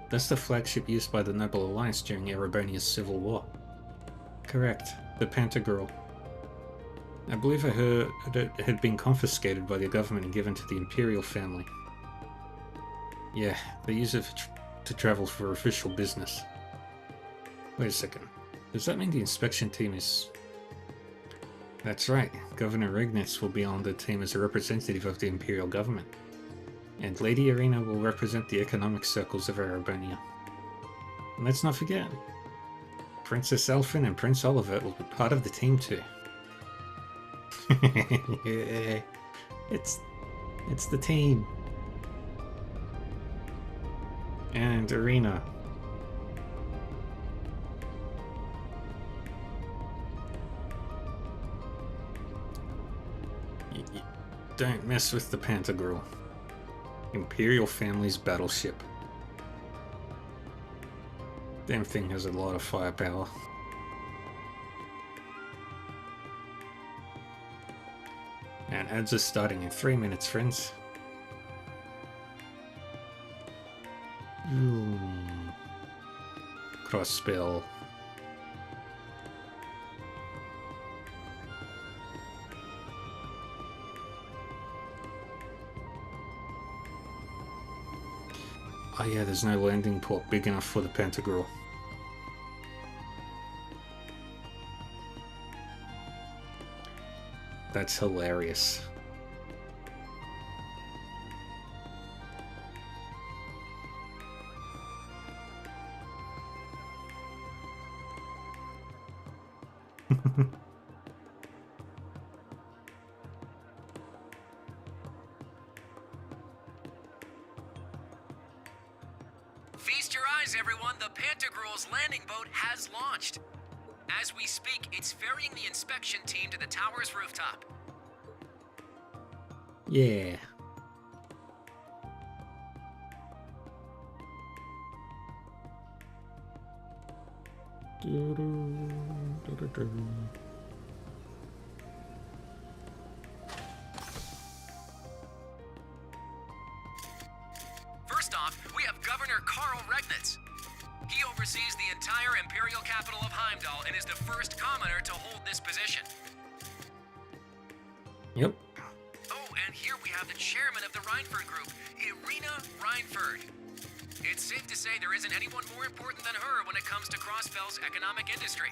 That's the flagship used by the Noble Alliance during Erebonia's civil war. Correct. The Panther Girl. I believe I heard it had been confiscated by the government and given to the Imperial family. Yeah, they use it to travel for official business. Wait a second. Does that mean the inspection team is... That's right. Governor Regnitz will be on the team as a representative of the Imperial government. And Lady Irina will represent the economic circles of Erebonia. And let's not forget, Princess Elfin and Prince Oliver will be part of the team too. Yeah, it's the team. And Irina. Don't mess with the Panther Girl. Imperial family's battleship. Damn thing has a lot of firepower. And ads are starting in 3 minutes, friends. Crossbell. Oh yeah, there's no landing port big enough for the Panther Girl. That's hilarious. Feast your eyes, everyone. The Panther Girl's landing boat has launched. As we speak, it's ferrying the inspection team to the tower's rooftop. Yeah. First off, we have Governor Karl Regnitz. He oversees the entire imperial capital of Heimdall and is the first commoner to hold this position. Yep. Oh, and here we have the chairman of the Reinford Group, Irina Reinford. It's safe to say there isn't anyone more important than her when it comes to Crossfell's economic industry.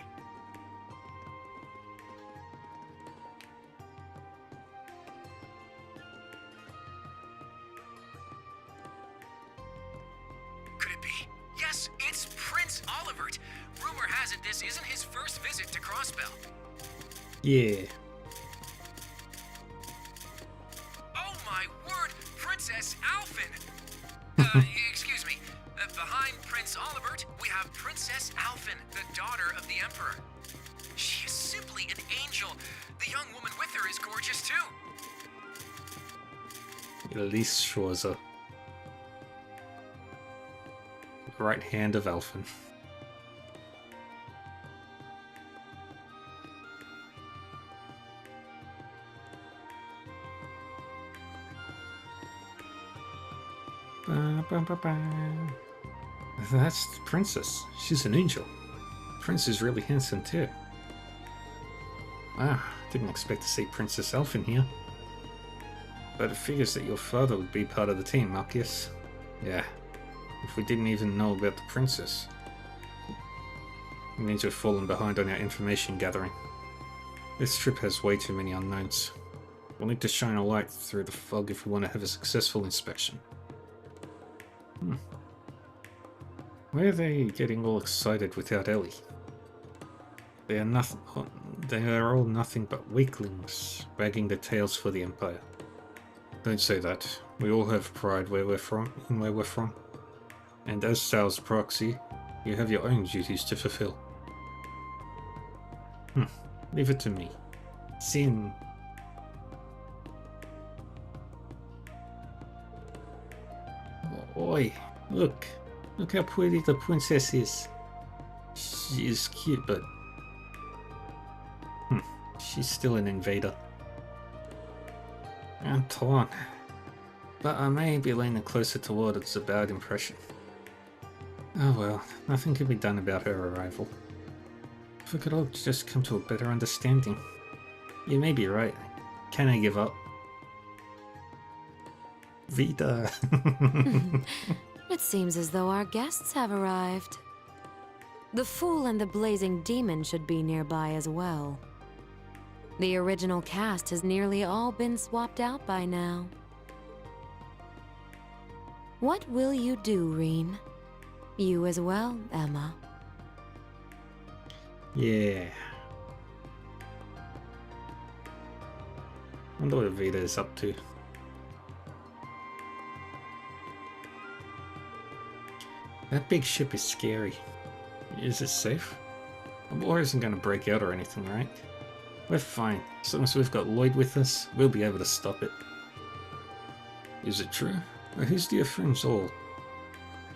Could it be? Yes, it's Prince Olivert. Rumor has it this isn't his first visit to Crossbell. Yeah. Oh my word, Princess Alphin! Excuse me. Behind Prince Olivert, we have Princess Alphin, the daughter of the Emperor. She is simply an angel. The young woman with her is gorgeous too. Elise Schwarzer. Right hand of Elfin. Ba, ba, ba, ba. That's the princess. She's an angel. Prince is really handsome too. Wow, didn't expect to see Princess Elfin here. But it figures that your father would be part of the team, Marcus. Yeah, if we didn't even know about the princess. It means we've fallen behind on our information gathering. This trip has way too many unknowns. We'll need to shine a light through the fog if we want to have a successful inspection. Why are they getting all excited without Ellie? They are nothing. They are all nothing but weaklings, wagging their tails for the Empire. Don't say that. We all have pride where we're from, and as Sal's proxy, you have your own duties to fulfill. Leave it to me. Sin. Oi, look how pretty the princess is. She is cute, but she's still an invader. I'm torn, but I may be leaning closer towards a bad impression. Oh well, nothing can be done about her arrival. If we could all just come to a better understanding. You may be right. Can I give up? Vida. It seems as though our guests have arrived. The Fool and the Blazing Demon should be nearby as well. The original cast has nearly all been swapped out by now. What will you do, Reen? You as well, Emma. Yeah. Wonder what Vida is up to. That big ship is scary. Is it safe? The war isn't going to break out or anything, right? We're fine. As long as we've got Lloyd with us, we'll be able to stop it. Is it true? Or who's dear friends all?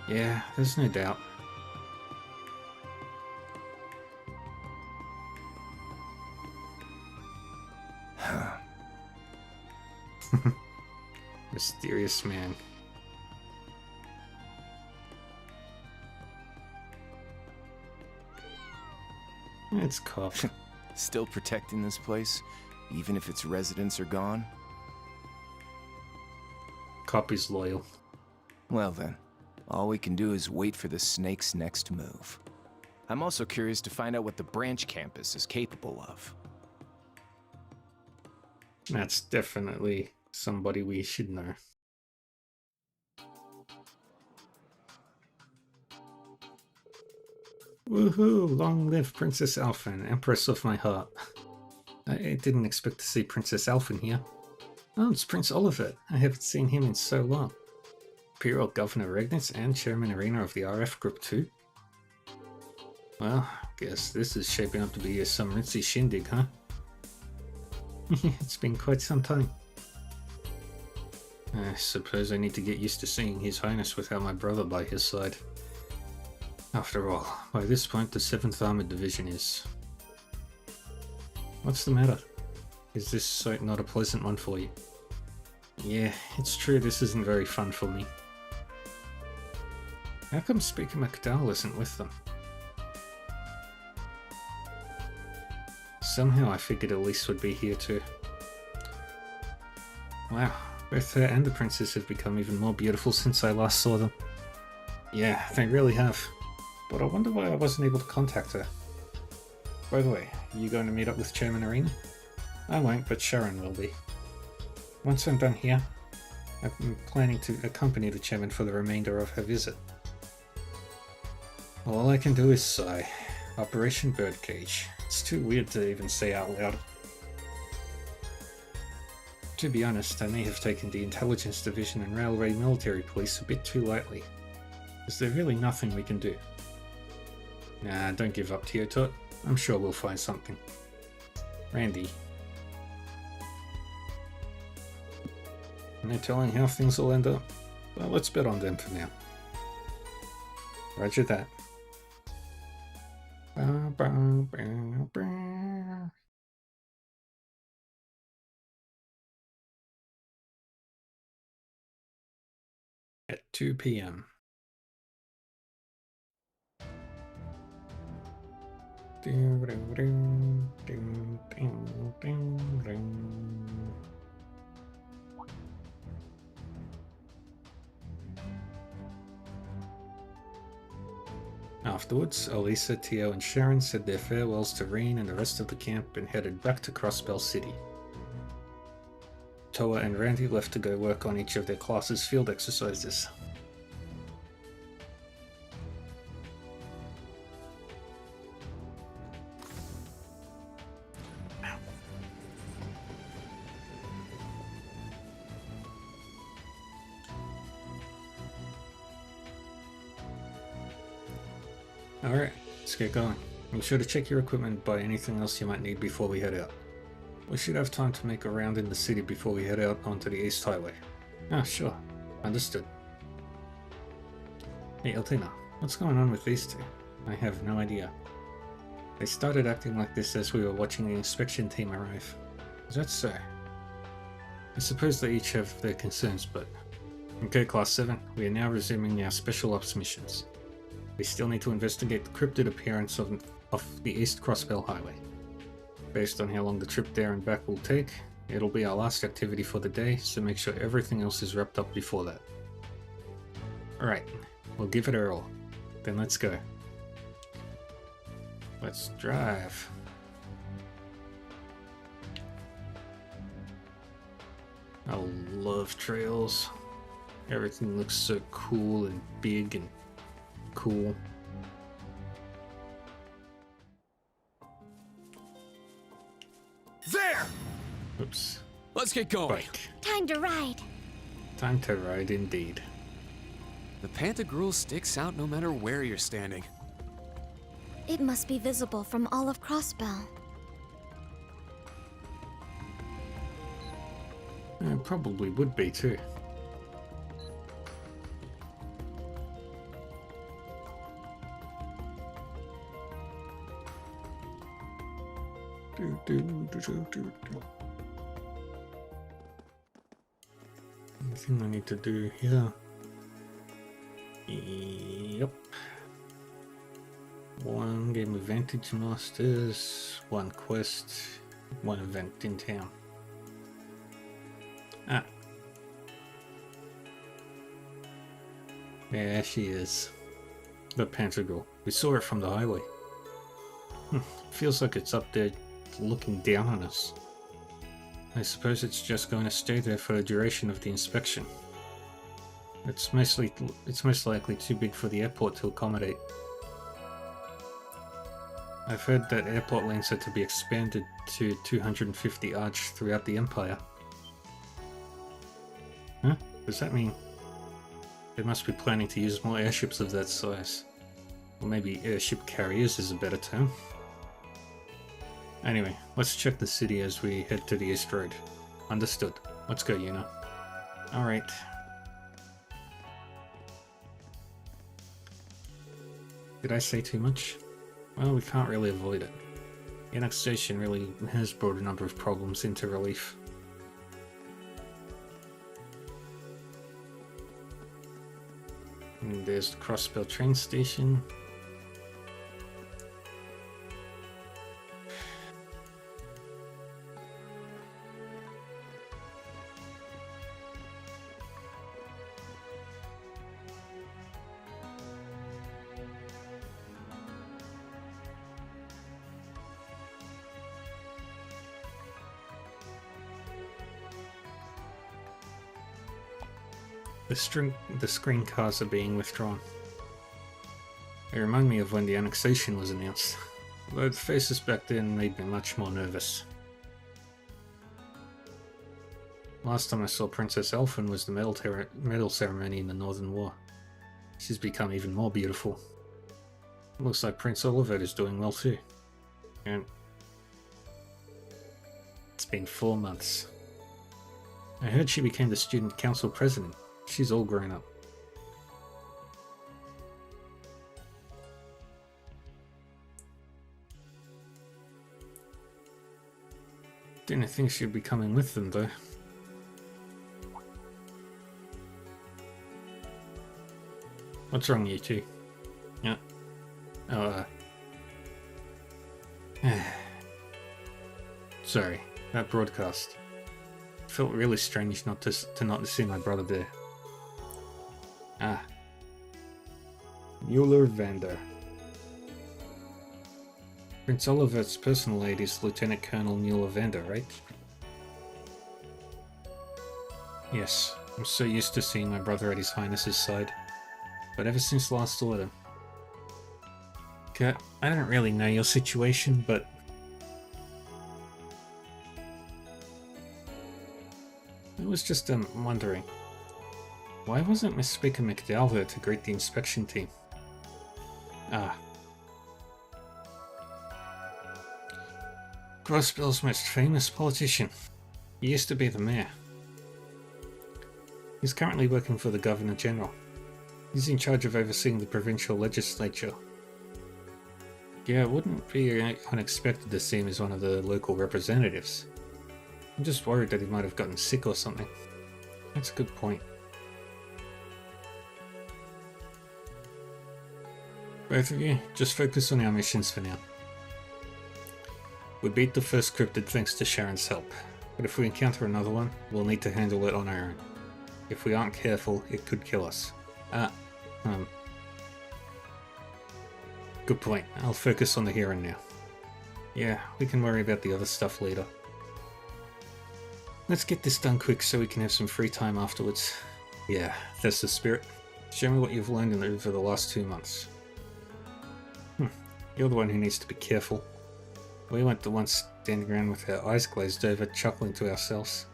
Yeah, there's no doubt. Mysterious man. It's Cop. Still protecting this place, even if its residents are gone? Cop is loyal. Well then, all we can do is wait for the snake's next move. I'm also curious to find out what the branch campus is capable of. That's definitely somebody we should know. Woohoo! Long live Princess Alphen, Empress of my heart. I didn't expect to see Princess Alphen here. Oh, it's Prince Oliver. I haven't seen him in so long. Imperial Governor Regnitz and Chairman Arena of the RF Group too. Well, guess this is shaping up to be some ritzy shindig, huh? It's been quite some time. I suppose I need to get used to seeing His Highness without my brother by his side. After all, by this point the 7th Armored Division is... What's the matter? Is this sight not a pleasant one for you? Yeah, it's true this isn't very fun for me. How come Speaker McDowell isn't with them? Somehow I figured Elise would be here too. Wow, both her and the princess have become even more beautiful since I last saw them. Yeah, they really have. But I wonder why I wasn't able to contact her. By the way, are you going to meet up with Chairman Arena? I won't, but Sharon will be. Once I'm done here, I'm planning to accompany the Chairman for the remainder of her visit. All I can do is sigh. Operation Birdcage. It's too weird to even say out loud. To be honest, I may have taken the Intelligence Division and Railway Military Police a bit too lightly. Is there really nothing we can do? Nah, don't give up, Teotot. I'm sure we'll find something. Randy. No telling how things will end up. Well, let's bet on them for now. Roger that. Bow, bow, bow, bow. at 2 p.m. Afterwards, Elisa, Tio, and Sharon said their farewells to Reen and the rest of the camp and headed back to Crossbell City. Toa and Randy left to go work on each of their classes' field exercises. Alright, let's get going. Be sure to check your equipment and buy anything else you might need before we head out. We should have time to make a round in the city before we head out onto the East Highway. Ah, sure. Understood. Hey, Eltina, what's going on with these two? I have no idea. They started acting like this as we were watching the inspection team arrive. Is that so? I suppose they each have their concerns, but... Okay, Class 7, we are now resuming our Special Ops missions. We still need to investigate the cryptid appearance of the East Crossbell Highway. Based on how long the trip there and back will take, it'll be our last activity for the day, so make sure everything else is wrapped up before that. Alright, we'll give it our all. Then let's go. Let's drive. I love trails. Everything looks so cool and big and cool. There! Oops. Let's get going. Bike. Time to ride. Time to ride indeed. The Pantagruel sticks out no matter where you're standing. It must be visible from all of Crossbell. It probably would be too. Anything I need to do here? Yep. One game of Vantage Masters, one quest, one event in town. Ah. There she is. The Pantagruel. We saw her from the highway. Feels like it's up there looking down on us. I suppose it's just going to stay there for the duration of the inspection. It's most likely too big for the airport to accommodate. I've heard that airport lanes are to be expanded to 250 arch throughout the Empire. Huh? Does that mean they must be planning to use more airships of that size? Or maybe airship carriers is a better term. Anyway, let's check the city as we head to the East Road. Understood. Let's go, Yuna. Alright. Did I say too much? Well, we can't really avoid it. The annexation really has brought a number of problems into relief. And there's the Crossbell train station. The screen cars are being withdrawn. They remind me of when the annexation was announced, although the faces back then made me much more nervous. Last time I saw Princess Elfin was the medal ceremony in the Northern War. She's become even more beautiful. It looks like Prince Oliver is doing well too. And it's been 4 months. I heard she became the student council president. She's all grown up. Didn't think she'd be coming with them though. What's wrong, you two? Yeah. Oh, sorry, that broadcast. It felt really strange not to see my brother there. Ah. Mueller Vander. Prince Oliver's personal aide is Lieutenant Colonel Mueller Vander, right? Yes, I'm so used to seeing my brother at His Highness's side. But ever since last order... Kurt, I don't really know your situation, but... I was just wondering, why wasn't Miss Speaker McDowell there to greet the inspection team? Ah. Crossbell's most famous politician. He used to be the mayor. He's currently working for the Governor General. He's in charge of overseeing the provincial legislature. Yeah, it wouldn't be unexpected to see him as one of the local representatives. I'm just worried that he might have gotten sick or something. That's a good point. Both of you, just focus on our missions for now. We beat the first cryptid thanks to Sharon's help, but if we encounter another one, we'll need to handle it on our own. If we aren't careful, it could kill us. Good point. I'll focus on the here and now. Yeah, we can worry about the other stuff later. Let's get this done quick so we can have some free time afterwards. Yeah, that's the spirit. Show me what you've learned over the last 2 months. You're the one who needs to be careful. We weren't the ones standing around with our eyes glazed over, chuckling to ourselves.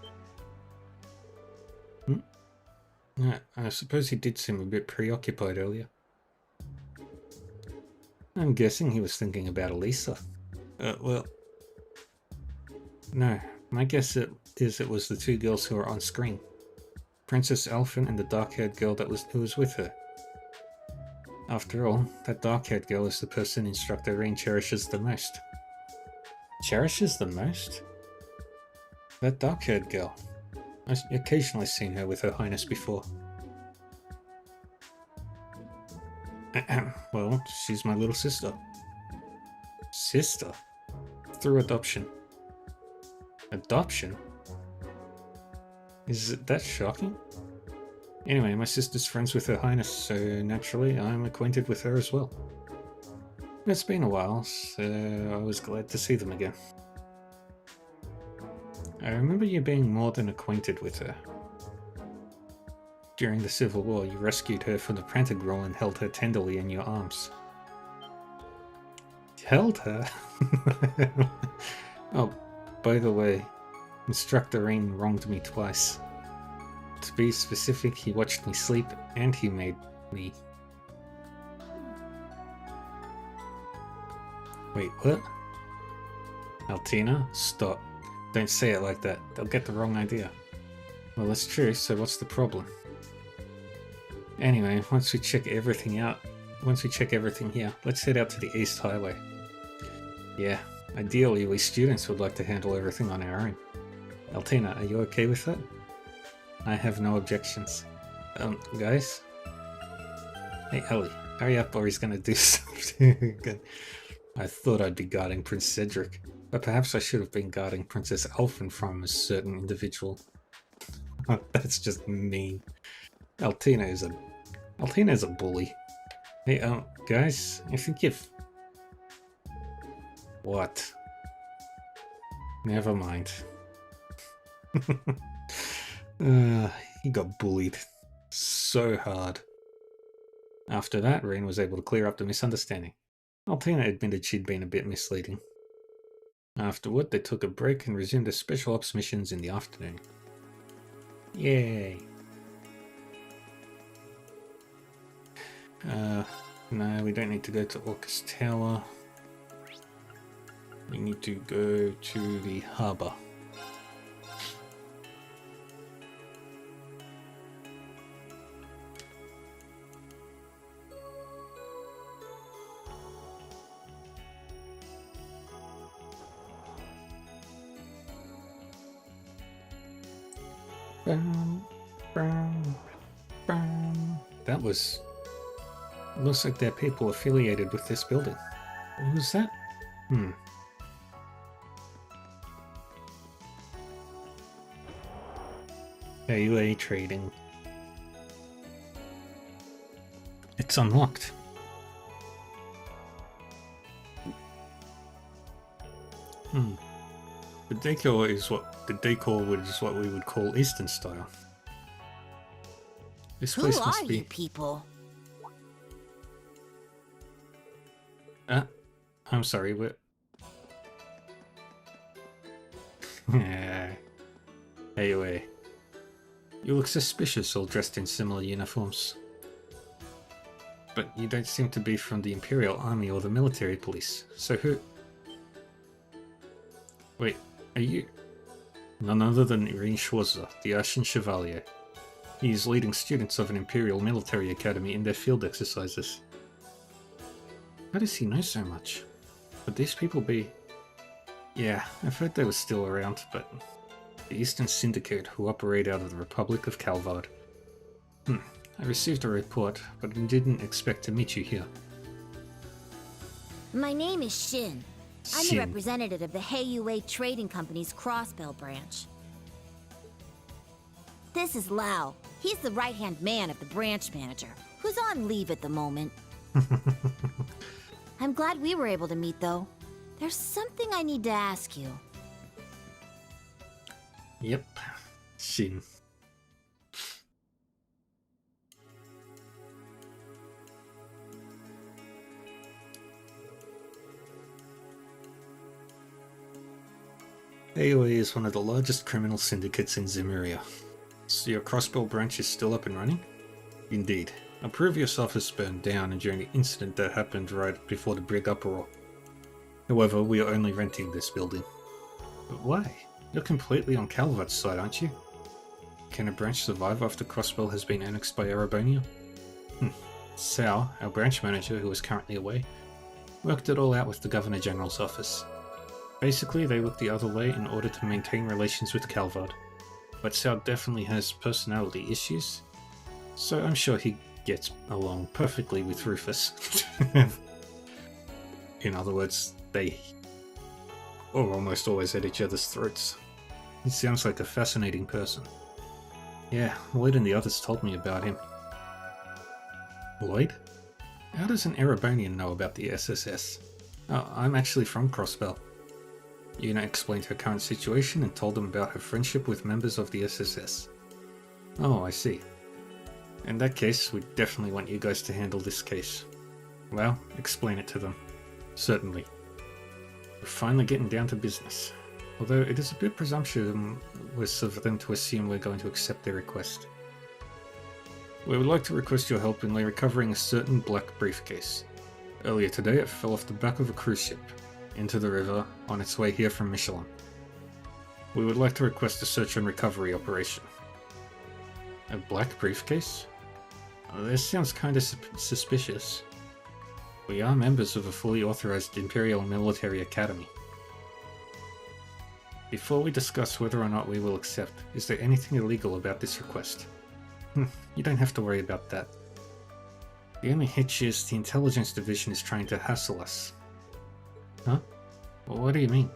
Yeah, I suppose he did seem a bit preoccupied earlier. I'm guessing he was thinking about Elisa. Well... No, my guess is it was the two girls who were on screen. Princess Alphen and the dark-haired girl who was with her. After all, that dark-haired girl is the person Instructor Rean cherishes the most. Cherishes the most? That dark-haired girl. I've occasionally seen her with Her Highness before. Well, she's my little sister. Sister? Through adoption. Adoption? Is it that shocking? Anyway, my sister's friends with Her Highness, so naturally I'm acquainted with her as well. It's been a while, so I was glad to see them again. I remember you being more than acquainted with her. During the Civil War, you rescued her from the Pantagruel and held her tenderly in your arms. Held her? Oh, by the way, Instructor Rean wronged me twice. To be specific, he watched me sleep and he made me... Wait, what? Altina? Stop. Don't say it like that. They'll get the wrong idea. Well, that's true, so what's the problem? Anyway, once we check everything here, let's head out to the East Highway. Yeah, ideally we students would like to handle everything on our own. Altina, are you okay with that? I have no objections. Guys? Hey, Ellie, hurry up or he's gonna do something. I thought I'd be guarding Prince Cedric, but perhaps I should have been guarding Princess Alphen from a certain individual. That's just mean. Altina is a bully. Hey, guys, I think you've... What? Never mind. He got bullied so hard. After that, Rean was able to clear up the misunderstanding. Altina admitted she'd been a bit misleading. Afterward, they took a break and resumed their special ops missions in the afternoon. Yay! No, we don't need to go to Orcus Tower. We need to go to the harbour. That was Looks like they're people affiliated with this building. What was that? AUA trading. It's unlocked. The decor is what we would call Eastern style. This place Who must are be. you people? I'm sorry, what? AOA. You look suspicious all dressed in similar uniforms. But you don't seem to be from the Imperial Army or the military police, so who... Wait, are you... None other than Irene Schwarzer, the Ashen Chevalier. He is leading students of an Imperial military academy in their field exercises. How does he know so much? Would these people be... Yeah, I've heard they were still around, but... The Eastern Syndicate, who operate out of the Republic of Calvard. I received a report, but I didn't expect to meet you here. My name is Shin. I'm the Shin. representative of the Heiyue Trading Company's Crossbell branch. This is Lau. He's the right-hand man of the branch manager, who's on leave at the moment. I'm glad we were able to meet, though. There's something I need to ask you. Yep. Shin. AOA is one of the largest criminal syndicates in Zemuria. So your Crossbell branch is still up and running? Indeed. Our previous office burned down during the incident that happened right before the Brig uproar. However, we are only renting this building. But why? You're completely on Calvard's side, aren't you? Can a branch survive after Crossbell has been annexed by Erebania? Sao, our branch manager, who is currently away, worked it all out with the Governor General's office. Basically, they look the other way in order to maintain relations with Calvard. But Sao definitely has personality issues, so I'm sure he gets along perfectly with Rufus. In other words, they are almost always at each other's throats. He sounds like a fascinating person. Yeah, Lloyd and the others told me about him. Lloyd? How does an Erebonian know about the SSS? Oh, I'm actually from Crossbell. Yuna explained her current situation and told them about her friendship with members of the SSS. Oh, I see. In that case, we definitely want you guys to handle this case. Well, explain it to them. Certainly. We're finally getting down to business. Although it is a bit presumptuous of them to assume we're going to accept their request. We would like to request your help in recovering a certain black briefcase. Earlier today it fell off the back of a cruise ship, into the river, on its way here from Michelin. We would like to request a search and recovery operation. A black briefcase? This sounds kinda suspicious. We are members of a fully authorized Imperial Military Academy. Before we discuss whether or not we will accept, is there anything illegal about this request? You don't have to worry about that. The only hitch is the Intelligence Division is trying to hassle us. Huh? Well, what do you mean?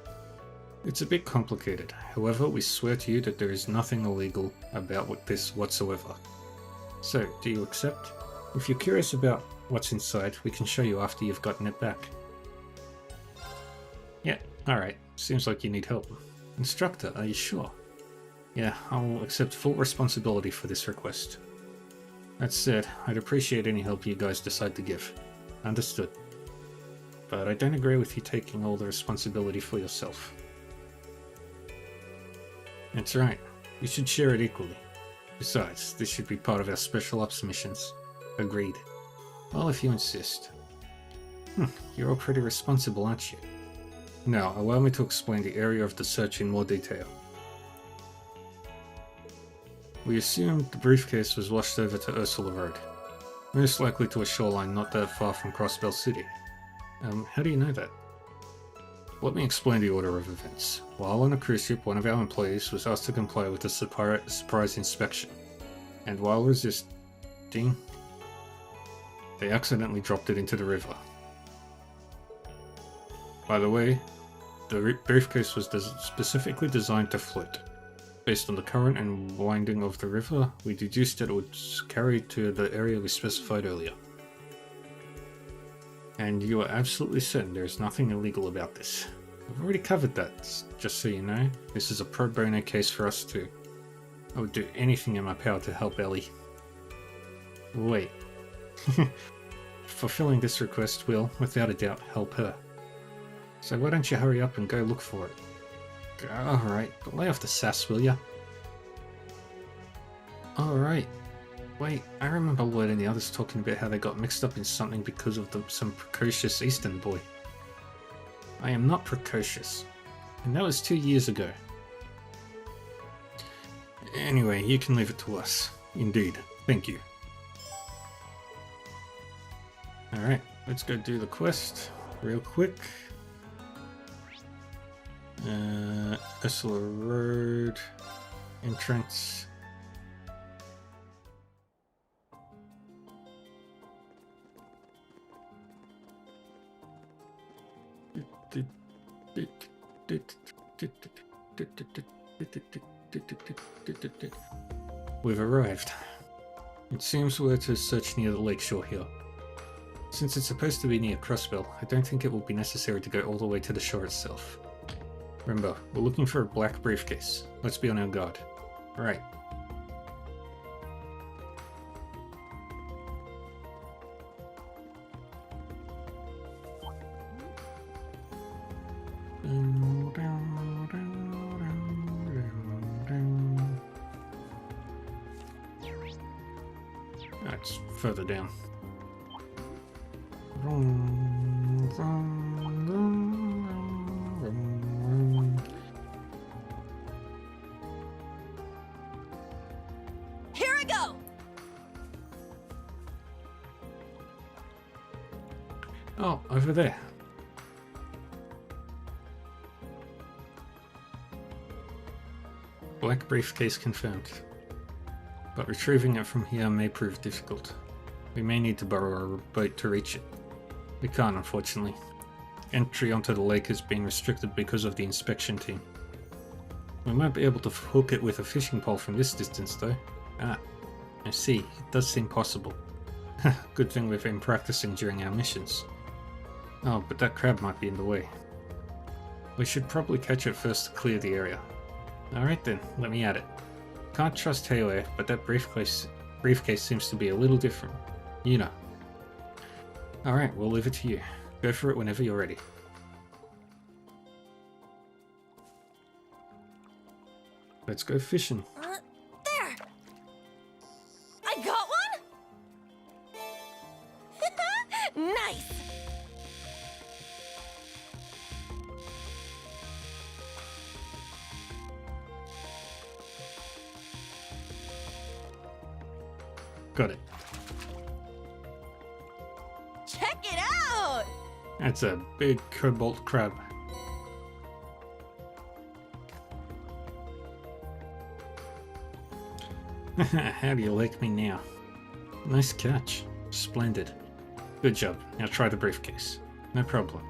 It's a bit complicated. However, we swear to you that there is nothing illegal about this whatsoever. So, do you accept? If you're curious about what's inside, we can show you after you've gotten it back. Yeah, alright. Seems like you need help. Instructor, are you sure? Yeah, I'll accept full responsibility for this request. That said, I'd appreciate any help you guys decide to give. Understood. But I don't agree with you taking all the responsibility for yourself. That's right. We should share it equally. Besides, this should be part of our special ops missions. Agreed. Well, if you insist. You're all pretty responsible, aren't you? Now, allow me to explain the area of the search in more detail. We assumed the briefcase was washed over to Ursula Road, most likely to a shoreline not that far from Crossbell City. How do you know that? Let me explain the order of events. While on a cruise ship, one of our employees was asked to comply with a surprise inspection, and while resisting, They accidentally dropped it into the river. By the way, the briefcase was specifically designed to float. Based on the current and winding of the river, we deduced that it would carry to the area we specified earlier. And you are absolutely certain there is nothing illegal about this. We've already covered that, just so you know. This is a pro bono case for us too. I would do anything in my power to help Ellie. Wait. Fulfilling this request will, without a doubt, help her. So why don't you hurry up and go look for it? Alright, but lay off the sass, will ya? Alright. Wait, I remember Lloyd and the others talking about how they got mixed up in something because of some precocious Eastern boy. I am not precocious. And that was 2 years ago. Anyway, you can leave it to us. Indeed. Thank you. Alright, let's go do the quest real quick. Ursula Road entrance. We've arrived. It seems we're to search near the lakeshore here. Since it's supposed to be near Crossbell, I don't think it will be necessary to go all the way to the shore itself. Remember, we're looking for a black briefcase. Let's be on our guard. Right. That's further down. Here I go! Oh, over there. Black briefcase confirmed. But retrieving it from here may prove difficult. We may need to borrow a boat to reach it. We can't, unfortunately. Entry onto the lake has been restricted because of the inspection team. We might be able to hook it with a fishing pole from this distance, though. Ah, I see. It does seem possible. Good thing we've been practicing during our missions. Oh, but that crab might be in the way. We should probably catch it first to clear the area. Alright then, let me at it. Can't trust Hayway, but that briefcase seems to be a little different. You know. Alright, we'll leave it to you. Go for it whenever you're ready. Let's go fishing. There! I got one? Nice! Got it. Check it out! That's a big cobalt crab. How do you like me now? Nice catch. Splendid. Good job. Now try the briefcase. No problem.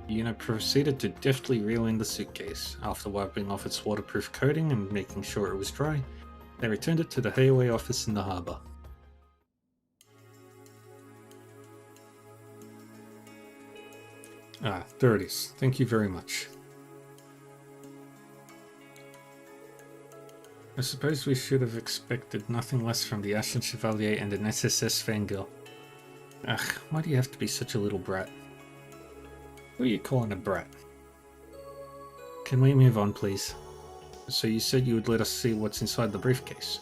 Yuna proceeded to deftly reel in the suitcase. After wiping off its waterproof coating and making sure it was dry, they returned it to the Hayway office in the harbour. Ah, there it is. Thank you very much. I suppose we should have expected nothing less from the Ashen Chevalier and an SSS fangirl. Ugh, why do you have to be such a little brat? Who are you calling a brat? Can we move on, please? So you said you would let us see what's inside the briefcase.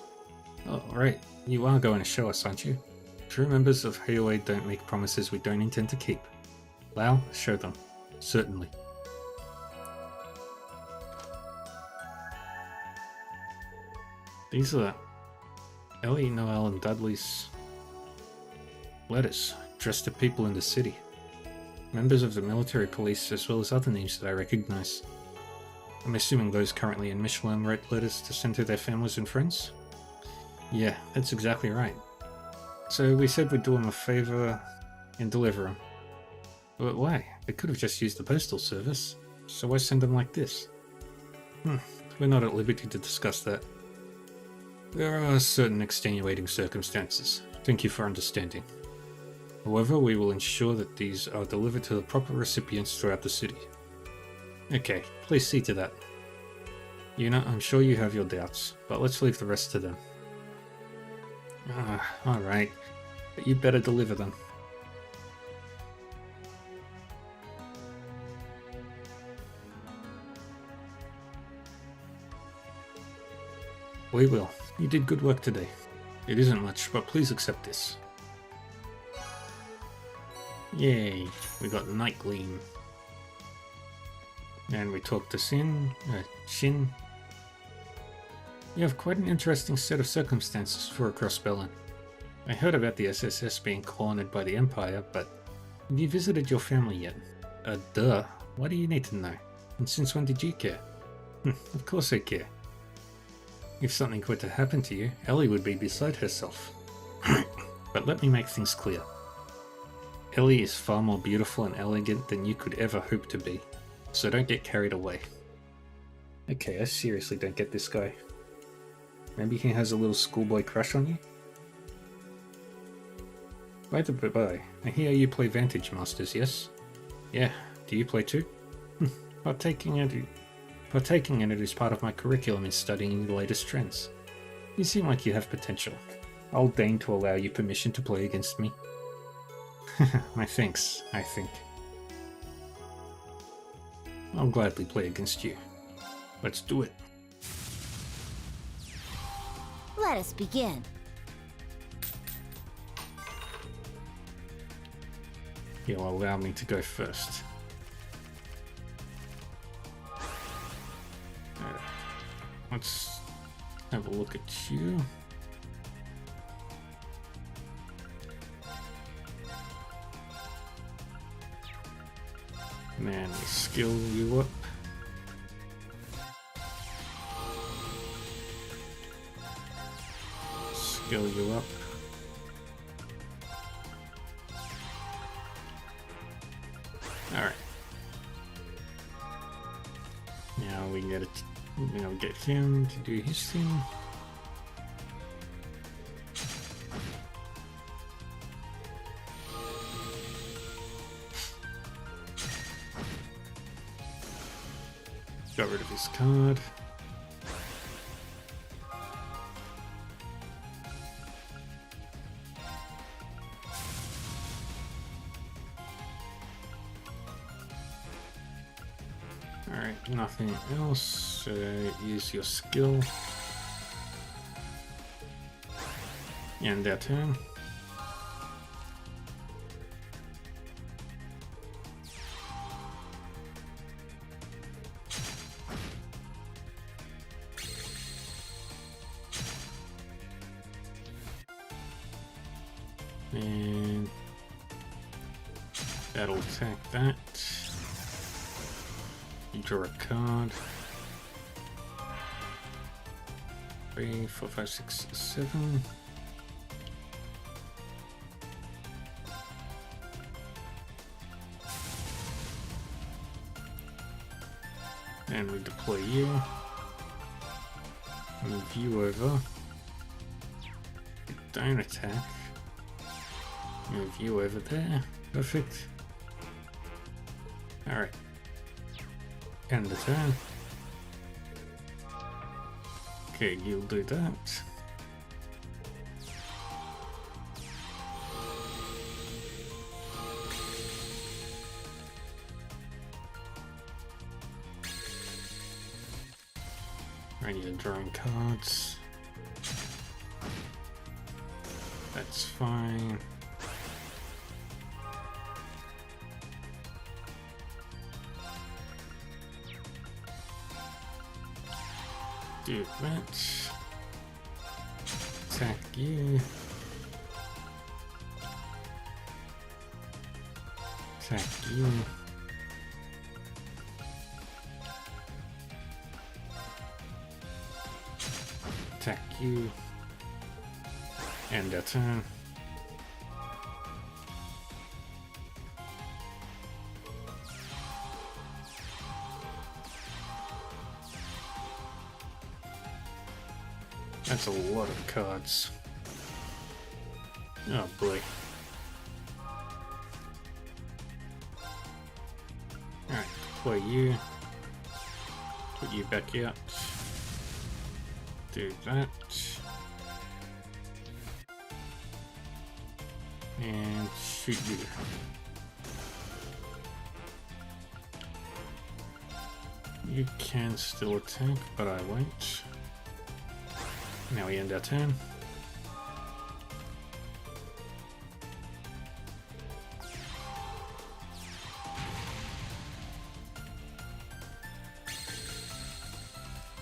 Oh, right. You are going to show us, aren't you? True members of Hayway don't make promises we don't intend to keep. Lau, show them. Certainly. These are Ellie, Noel, and Dudley's letters addressed to people in the city. members of the military police, as well as other names that I recognize. I'm assuming those currently in Michelin wrote letters to send to their families and friends? Yeah, that's exactly right. So we said we'd do them a favor and deliver them. But why? They could have just used the postal service, so why send them like this? We're not at liberty to discuss that. There are certain extenuating circumstances. Thank you for understanding. However, we will ensure that these are delivered to the proper recipients throughout the city. Okay, please see to that. Yuna, I'm sure you have your doubts, but let's leave the rest to them. Alright. But you better deliver them. We will. You did good work today. It isn't much, but please accept this. Yay, we got Night Gleam. And we talked to Shin. You have quite an interesting set of circumstances for a Crossbellin. I heard about the SSS being cornered by the Empire, but have you visited your family yet? Duh. Why do you need to know? And since when did you care? Of course I care. If something were to happen to you, Ellie would be beside herself. But let me make things clear. Ellie is far more beautiful and elegant than you could ever hope to be, so don't get carried away. Okay, I seriously don't get this guy. Maybe he has a little schoolboy crush on you? By the by, I hear you play Vantage Masters, yes? Yeah, do you play too? Partaking in it is part of my curriculum in studying the latest trends. You seem like you have potential. I'll deign to allow you permission to play against me. My thanks, I think. I'll gladly play against you. Let's do it. Let us begin. He'll allow me to go first. Let's have a look at you. Man, we skill you up. Skill you up. Alright. Now we get it. Now get him to do his thing. Got rid of his card. Alright, nothing else. Use your skill. End their turn. And that'll attack that. You draw a card. 3, 4, 5, 6, 7. And we deploy you. Move you over. Don't attack. Move you over there. Perfect. Alright. End the turn. Okay, you'll do that. Right, you're drawing cards. That's fine. Do that. Attack you. Attack you. Attack you. End their turn. That's a lot of cards. Oh boy. Alright, deploy you. Put you back out. Do that. And shoot you. You can still attack, but I won't. Now we end our turn.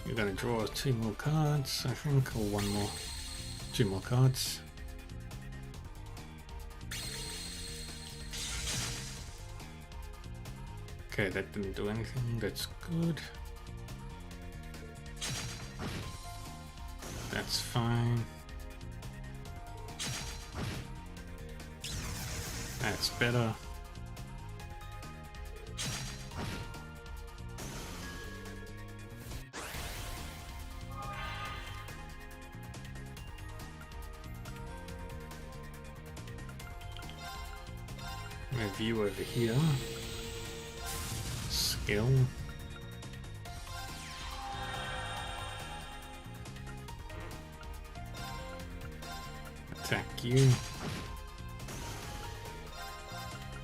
You're gonna draw 2 more cards, I think, or 1 more. 2 more cards. Okay, that didn't do anything, that's good. That's fine. That's better. Move you over here. Skill. Attack you.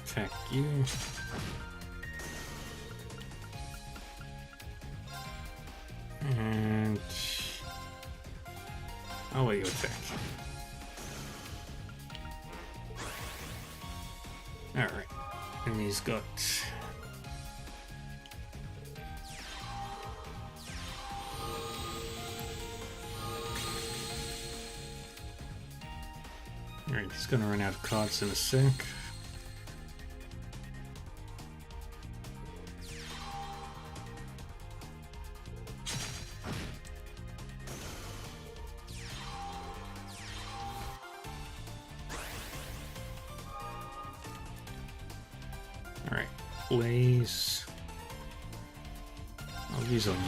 Attack you. And I'll let you attack. Alright. And he's got Alright, he's gonna run out of cards in a sec. Alright, Blaze. I'll use on you.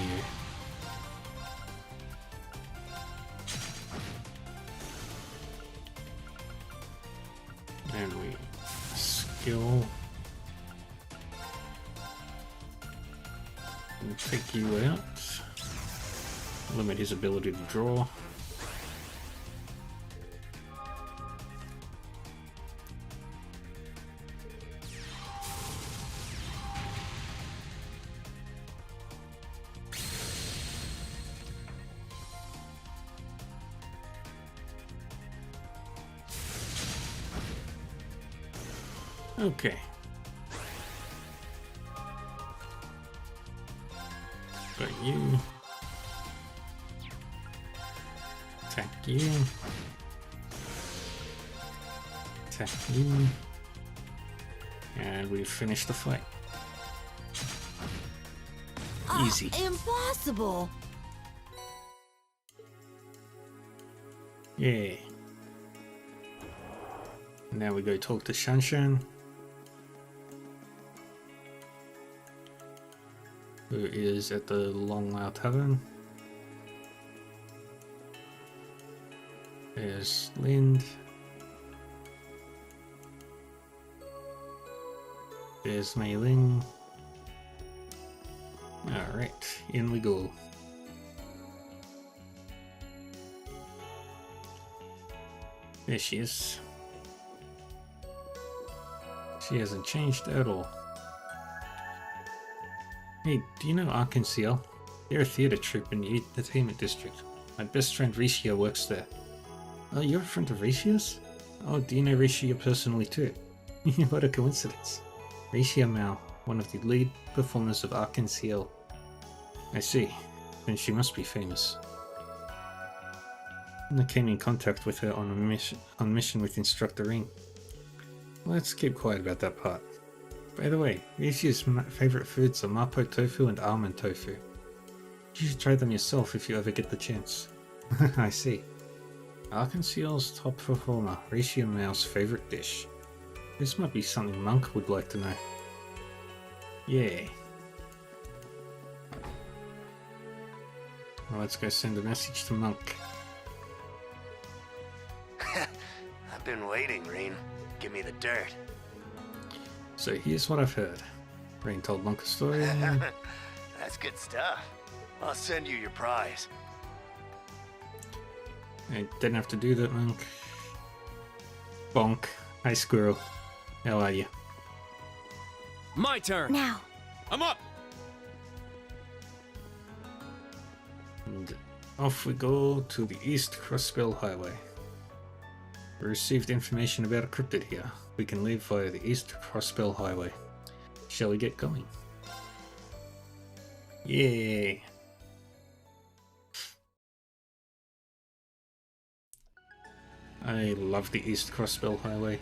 And we skill. We'll take you out. Limit his ability to draw. Okay. Got you. Attack you. Attack you. And we finish the fight. Easy. Impossible! Yeah. Now we go talk to Shanshan, who is at the Long Lao Tavern. There's Lind. There's Mei Ling. Alright, in we go. There she is. She hasn't changed at all. Hey, do you know Arkansas? They're a theatre troupe in the entertainment district. My best friend Ricia works there. Oh, you're a friend of Ricia's? Oh, do you know Ricia personally too? What a coincidence. Ricia Mao, one of the lead performers of Arkansas. I see. Then she must be famous. I came in contact with her on mission with Instructor Ring. Let's keep quiet about that part. By the way, Rishi's favorite foods are mapo tofu and almond tofu. You should try them yourself if you ever get the chance. I see. Arkansas's top performer, Rishi and Mao's favorite dish. This might be something Monk would like to know. Yay. Well, let's go send a message to Monk. I've been waiting, Reen. Give me the dirt. So here's what I've heard. Rain told Monk a story. That's good stuff. I'll send you your prize. I didn't have to do that, Monk. Bonk. Hi, Squirrel. How are you? My turn. Now. I'm up. And off we go to the East Crossbell Highway. We received information about a cryptid here. We can leave via the East Crossbell Highway. Shall we get going? Yay! I love the East Crossbell Highway.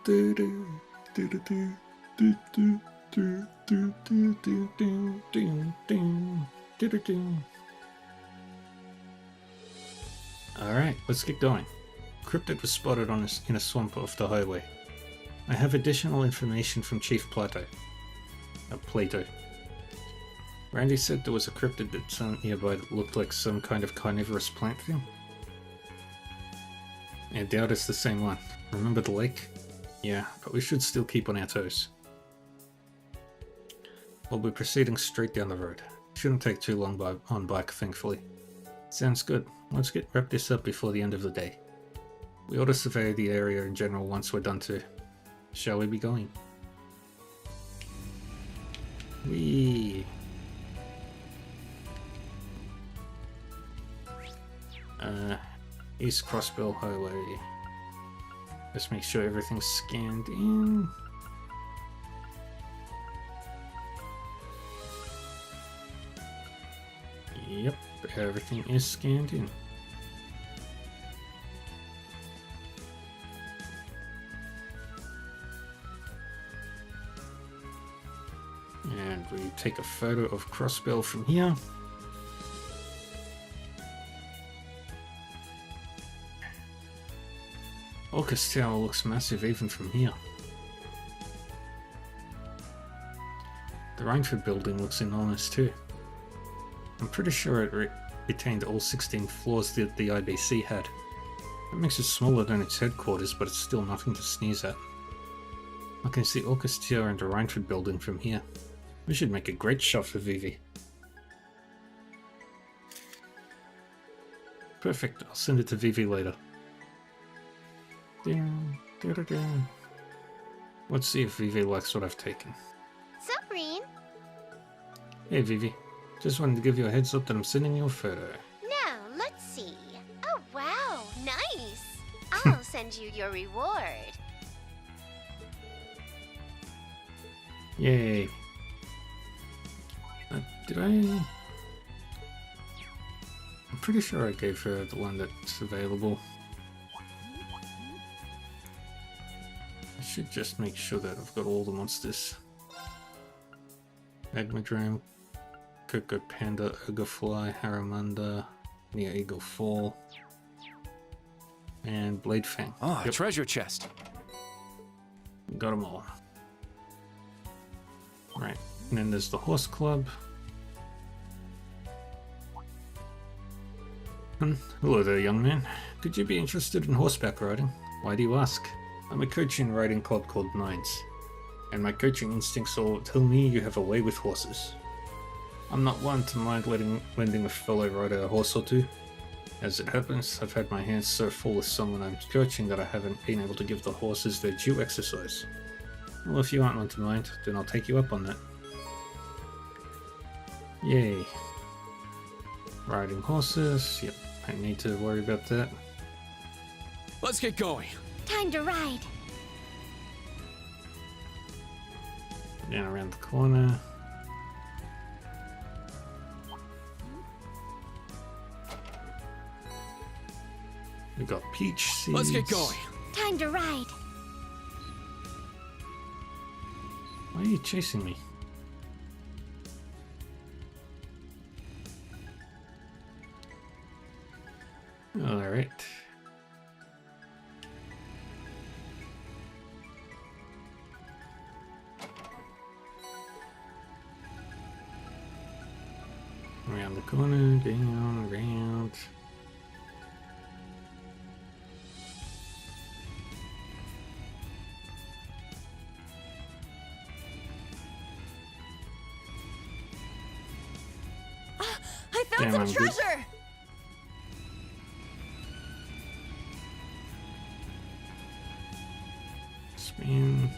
Do do do do do do do do do do do do do do do. Alright, let's get going. Cryptid was spotted in a swamp off the highway. I have additional information from Chief Plato. Plato. Randy said there was a cryptid that's nearby that looked like some kind of carnivorous plant thing. I doubt it's the same one. Remember the lake? Yeah, but we should still keep on our toes. We'll be proceeding straight down the road. Shouldn't take too long on bike, thankfully. Sounds good. Let's wrap this up before the end of the day. We ought to survey the area in general once we're done too. Shall we be going? Whee! East Crossbell Highway. Let's make sure everything's scanned in. Yep, everything is scanned in. And we take a photo of Crossbell from here. Orcus Tower looks massive even from here. The Rainford building looks enormous too. I'm pretty sure it retained all 16 floors that the IBC had. That makes it smaller than its headquarters, but it's still nothing to sneeze at. I can see Orcus Tower and the Rainford building from here. We should make a great shot for Vivi. Perfect, I'll send it to Vivi later. Let's see if Vivi likes what I've taken. Sup, Reen? Hey Vivi, just wanted to give you a heads up that I'm sending you a photo. Now, let's see. Oh, wow, nice. I'll send you your reward. Yay. Did I... I'm pretty sure I gave her the one that's available. I should just make sure that I've got all the monsters. Magmadram, Coco Panda, Ogrefly, Haramunda, Neo Eagle Fall, and Blade Fang. Oh, a treasure chest. Got them all. Right, and then there's the Horse Club. Hello there, young man. Could you be interested in horseback riding? Why do you ask? I'm a coach in a riding club called Nines, and my coaching instincts all tell me you have a way with horses. I'm not one to mind lending a fellow rider a horse or two. As it happens, I've had my hands so full with someone I'm coaching that I haven't been able to give the horses their due exercise. Well, if you aren't one to mind, then I'll take you up on that. Yay. Riding horses, yep, I don't need to worry about that. Let's get going. Time to ride. Down around the corner. We got peach seeds. Let's get going. Time to ride. Why are you chasing me? Alright. Around the corner, down, around. I found Damn, some I'm good. treasure! Spin.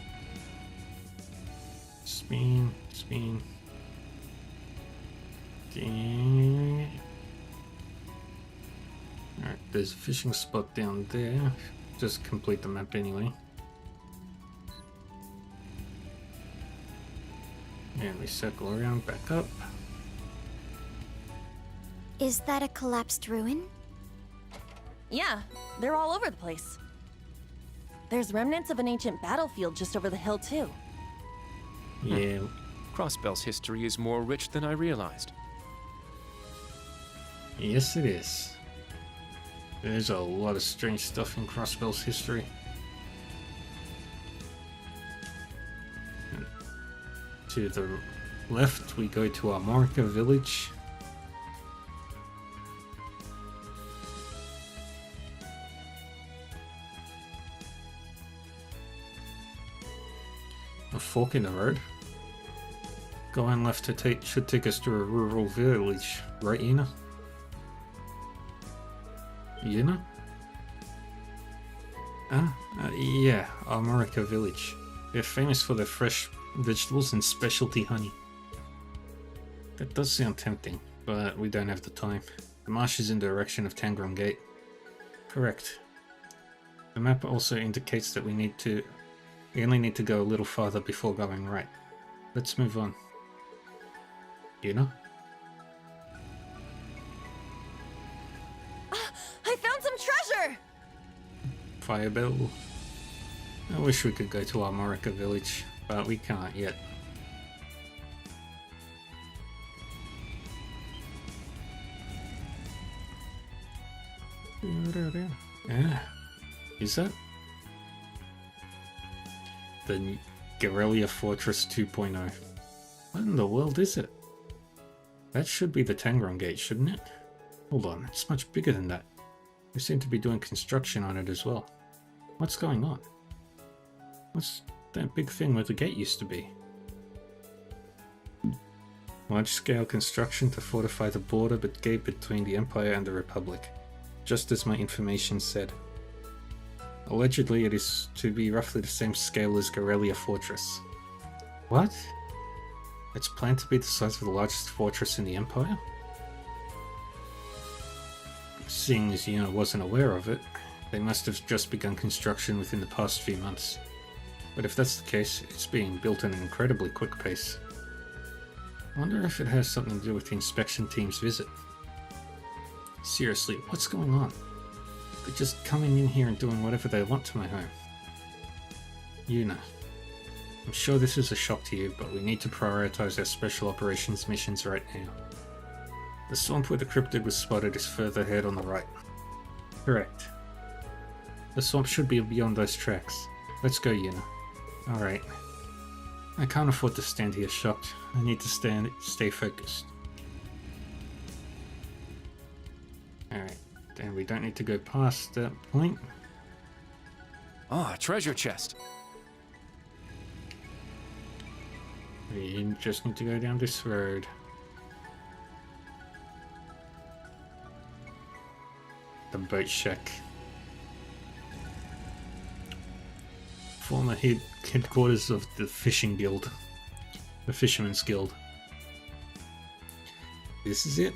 Spin. Spin. Alright, there's a fishing spot down there. Just complete the map anyway. And we circle around back up. Is that a collapsed ruin? Yeah, they're all over the place. There's remnants of an ancient battlefield just over the hill, too. Yeah, Crossbell's history is more rich than I realized. yes it is. There's a lot of strange stuff in Crossbell's history. And to the left we go to Armorica village. A fork in the road. Going left to should take us to a rural village, right, Ina? Ina? Yeah, Armorica village. They're famous for their fresh vegetables and specialty honey. That does sound tempting, but we don't have the time. The marsh is in the direction of Tangram Gate. Correct. The map also indicates that we only need to go a little farther before going right. Let's move on. You know? I found some treasure! Firebell. I wish we could go to Armorica village, but we can't yet. Yeah. Is that? The Garrelia Fortress 2.0. What in the world is it? That should be the Tangram Gate, shouldn't it? Hold on, it's much bigger than that. They seem to be doing construction on it as well. What's going on? What's that big thing where the gate used to be? Large-scale construction to fortify the border gate between the Empire and the Republic, just as my information said. Allegedly, it is to be roughly the same scale as Garrelia Fortress. What? It's planned to be the size of the largest fortress in the Empire? Seeing as Yuna wasn't aware of it, they must have just begun construction within the past few months. But if that's the case, it's being built at an incredibly quick pace. I wonder if it has something to do with the inspection team's visit. Seriously, what's going on? They're just coming in here and doing whatever they want to my home. Yuna, I'm sure this is a shock to you, but we need to prioritize our special operations missions right now. The swamp where the cryptid was spotted is further ahead on the right. Correct. The swamp should be beyond those tracks. Let's go, Yuna. Alright. I can't afford to stand here shocked. I need to stay focused. Alright. Then we don't need to go past that point. Ah, treasure chest. We just need to go down this road. The boat shack. Former headquarters of the fishing guild. The Fisherman's Guild. This is it.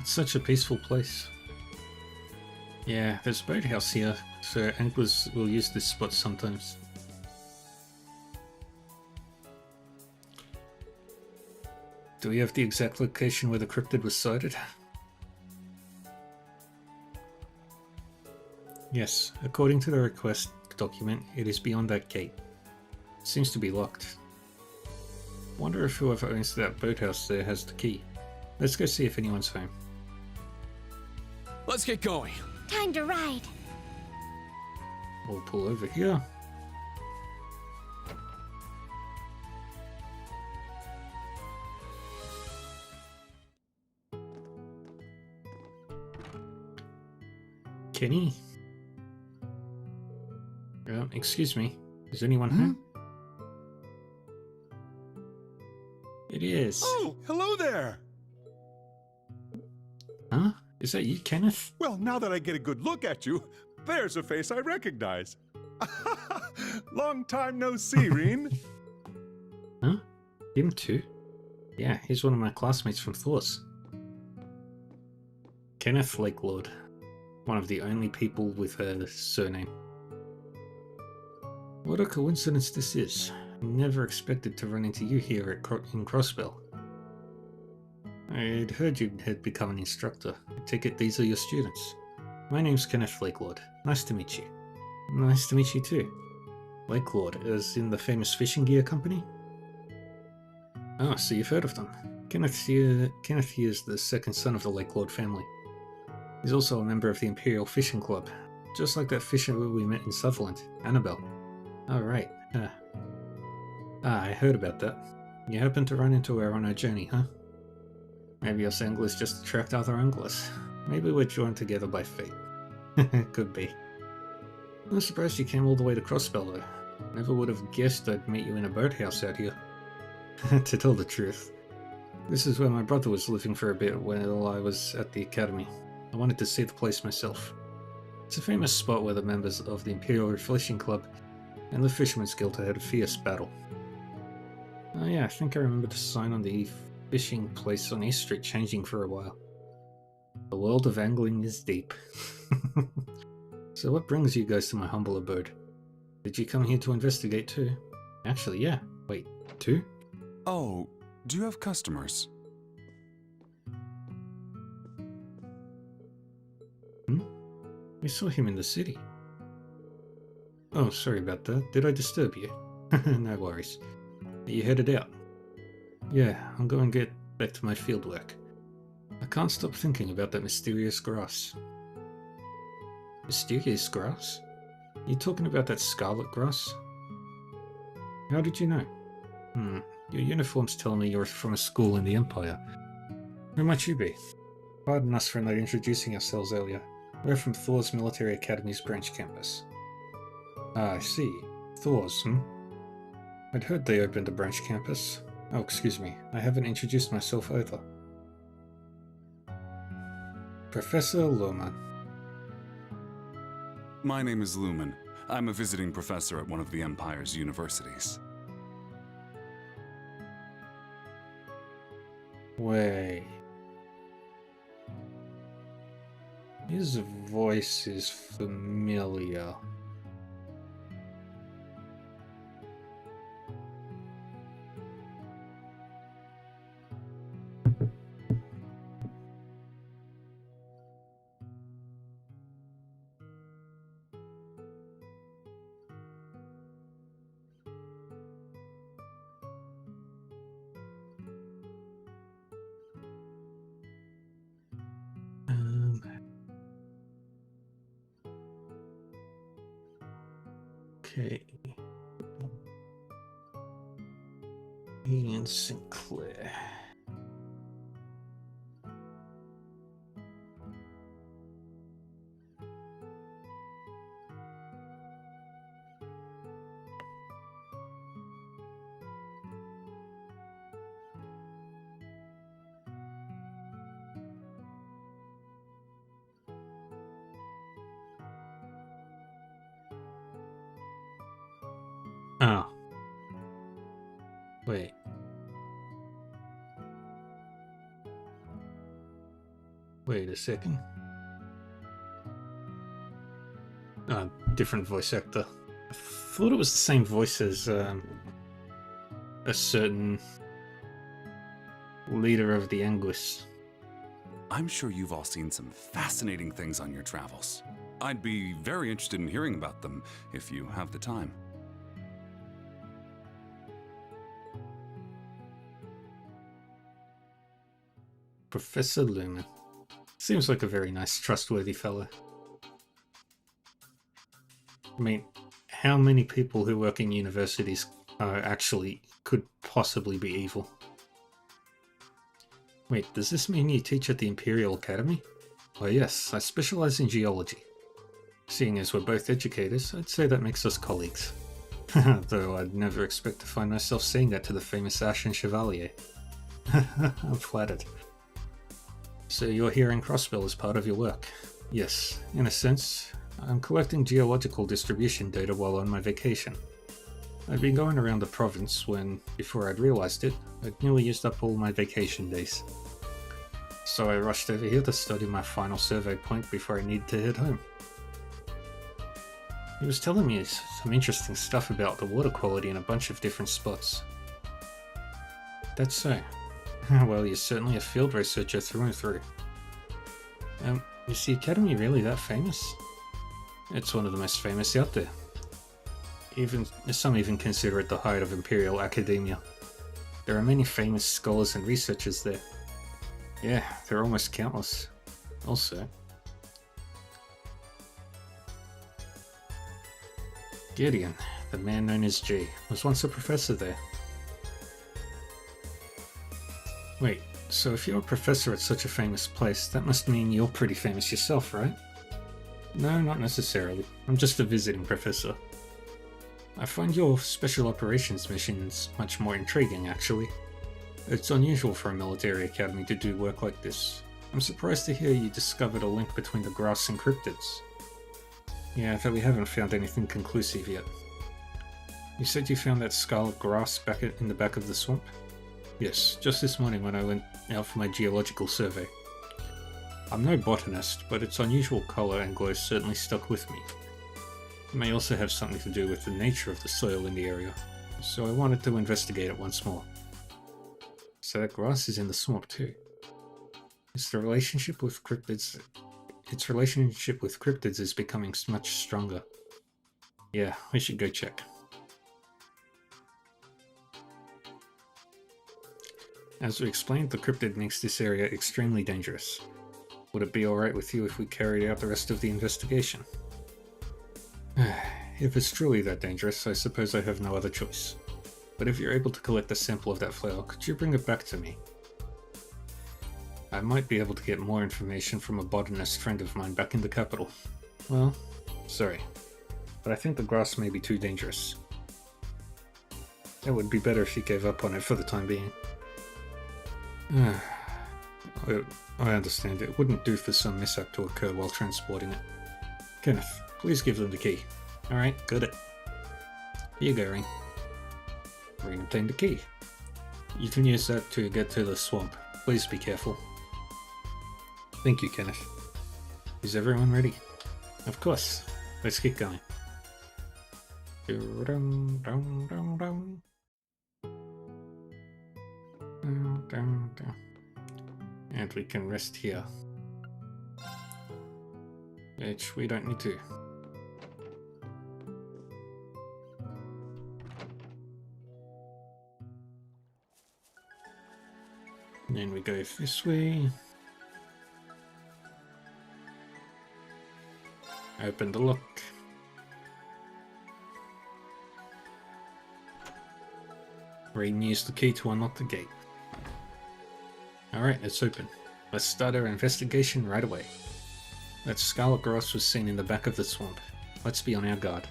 It's such a peaceful place. Yeah, there's a boathouse here, so anglers will use this spot sometimes. Do we have the exact location where the cryptid was sighted? Yes, according to the request document, it is beyond that gate. It seems to be locked. Wonder if whoever owns that boathouse there has the key. Let's go see if anyone's home. Let's get going. Time to ride. We'll pull over here. Kenny? Excuse me. Is anyone home? It is. Oh, hello there. Huh? Is that you, Kenneth? Well, now that I get a good look at you, there's a face I recognize. Long time no see, Reen. Huh? Him too? Yeah, he's one of my classmates from Thors. Kenneth Lakelord. One of the only people with her surname. What a coincidence this is. Never expected to run into you here in Crossbell. I'd heard you had become an instructor. I take it these are your students. My name's Kenneth Lakelord. Nice to meet you. Nice to meet you too. Lakelord, as in the famous fishing gear company? Ah, so you've heard of them. Kenneth here is the second son of the Lakelord family. He's also a member of the Imperial Fishing Club, just like that fisher we met in Sutherland, Annabelle. Oh, right. I heard about that. You happened to run into her on our journey, huh? Maybe us anglers just attract other anglers. Maybe we're joined together by fate. Could be. I'm surprised you came all the way to Crossbell though. Never would have guessed I'd meet you in a birdhouse out here. To tell the truth, this is where my brother was living for a bit while I was at the academy. I wanted to see the place myself. It's a famous spot where the members of the Imperial Fishing Club and the Fisherman's Guild had a fierce battle. Oh yeah, I think I remember the sign on the fishing place on East Street changing for a while. The world of angling is deep. So what brings you guys to my humble abode? Did you come here to investigate too? Actually, yeah. Wait, too? Oh, do you have customers? I saw him in the city. Oh, sorry about that. Did I disturb you? No worries. Are you headed out? Yeah, I'm going to get back to my fieldwork. I can't stop thinking about that mysterious grass. Mysterious grass? You talking about that scarlet grass? How did you know? Your uniform's telling me you're from a school in the Empire. Who might you be? Pardon us for not introducing ourselves earlier. We're from Thors Military Academy's branch campus. Ah, I see. Thors, I'd heard they opened a branch campus. Oh, excuse me. I haven't introduced myself either. Professor Lohmann. My name is Lumen. I'm a visiting professor at one of the Empire's universities. Wait. His voice is familiar. Okay. Ian Sinclair. Oh. Wait. Wait a second. Different voice actor. I thought it was the same voice as a certain leader of the Anguis. I'm sure you've all seen some fascinating things on your travels. I'd be very interested in hearing about them if you have the time. Professor Lumen. Seems like a very nice, trustworthy fellow. I mean, how many people who work in universities actually could possibly be evil? Wait, does this mean you teach at the Imperial Academy? Why yes, I specialize in geology. Seeing as we're both educators, I'd say that makes us colleagues. Though I'd never expect to find myself saying that to the famous Ashen Chevalier. I'm flattered. So you're here in Crossbell as part of your work? Yes, in a sense. I'm collecting geological distribution data while on my vacation. I'd been going around the province when, before I'd realized it, I'd nearly used up all my vacation days. So I rushed over here to study my final survey point before I needed to head home. He was telling me some interesting stuff about the water quality in a bunch of different spots. That's so. Well, you're certainly a field researcher through and through. Is the Academy really that famous? It's one of the most famous out there. Some even consider it the height of Imperial Academia. There are many famous scholars and researchers there. Yeah, they're almost countless. Also, Gideon, the man known as G, was once a professor there. Wait, so if you're a professor at such a famous place, that must mean you're pretty famous yourself, right? No, not necessarily. I'm just a visiting professor. I find your special operations missions much more intriguing, actually. It's unusual for a military academy to do work like this. I'm surprised to hear you discovered a link between the grass and cryptids. Yeah, though we haven't found anything conclusive yet. You said you found that scarlet grass in the back of the swamp? Yes, just this morning when I went out for my geological survey. I'm no botanist, but its unusual colour and glow certainly stuck with me. It may also have something to do with the nature of the soil in the area, so I wanted to investigate it once more. So that grass is in the swamp too. Its relationship with cryptids is becoming much stronger. Yeah, we should go check. As we explained, the cryptid makes this area extremely dangerous. Would it be alright with you if we carried out the rest of the investigation? If it's truly that dangerous, I suppose I have no other choice. But if you're able to collect a sample of that flower, could you bring it back to me? I might be able to get more information from a botanist friend of mine back in the capital. Well, sorry, but I think the grass may be too dangerous. It would be better if you gave up on it for the time being. I understand. It wouldn't do for some mishap to occur while transporting it. Kenneth, please give them the key. Alright, got it. Here you go, Ring. Ring obtained the key. You can use that to get to the swamp. Please be careful. Thank you, Kenneth. Is everyone ready? Of course. Let's get going. And we can rest here. Which we don't need to. And then we go this way. Open the lock. Raiden used the key to unlock the gate. Alright, it's open. Let's start our investigation right away. That scarlet grass was seen in the back of the swamp. Let's be on our guard.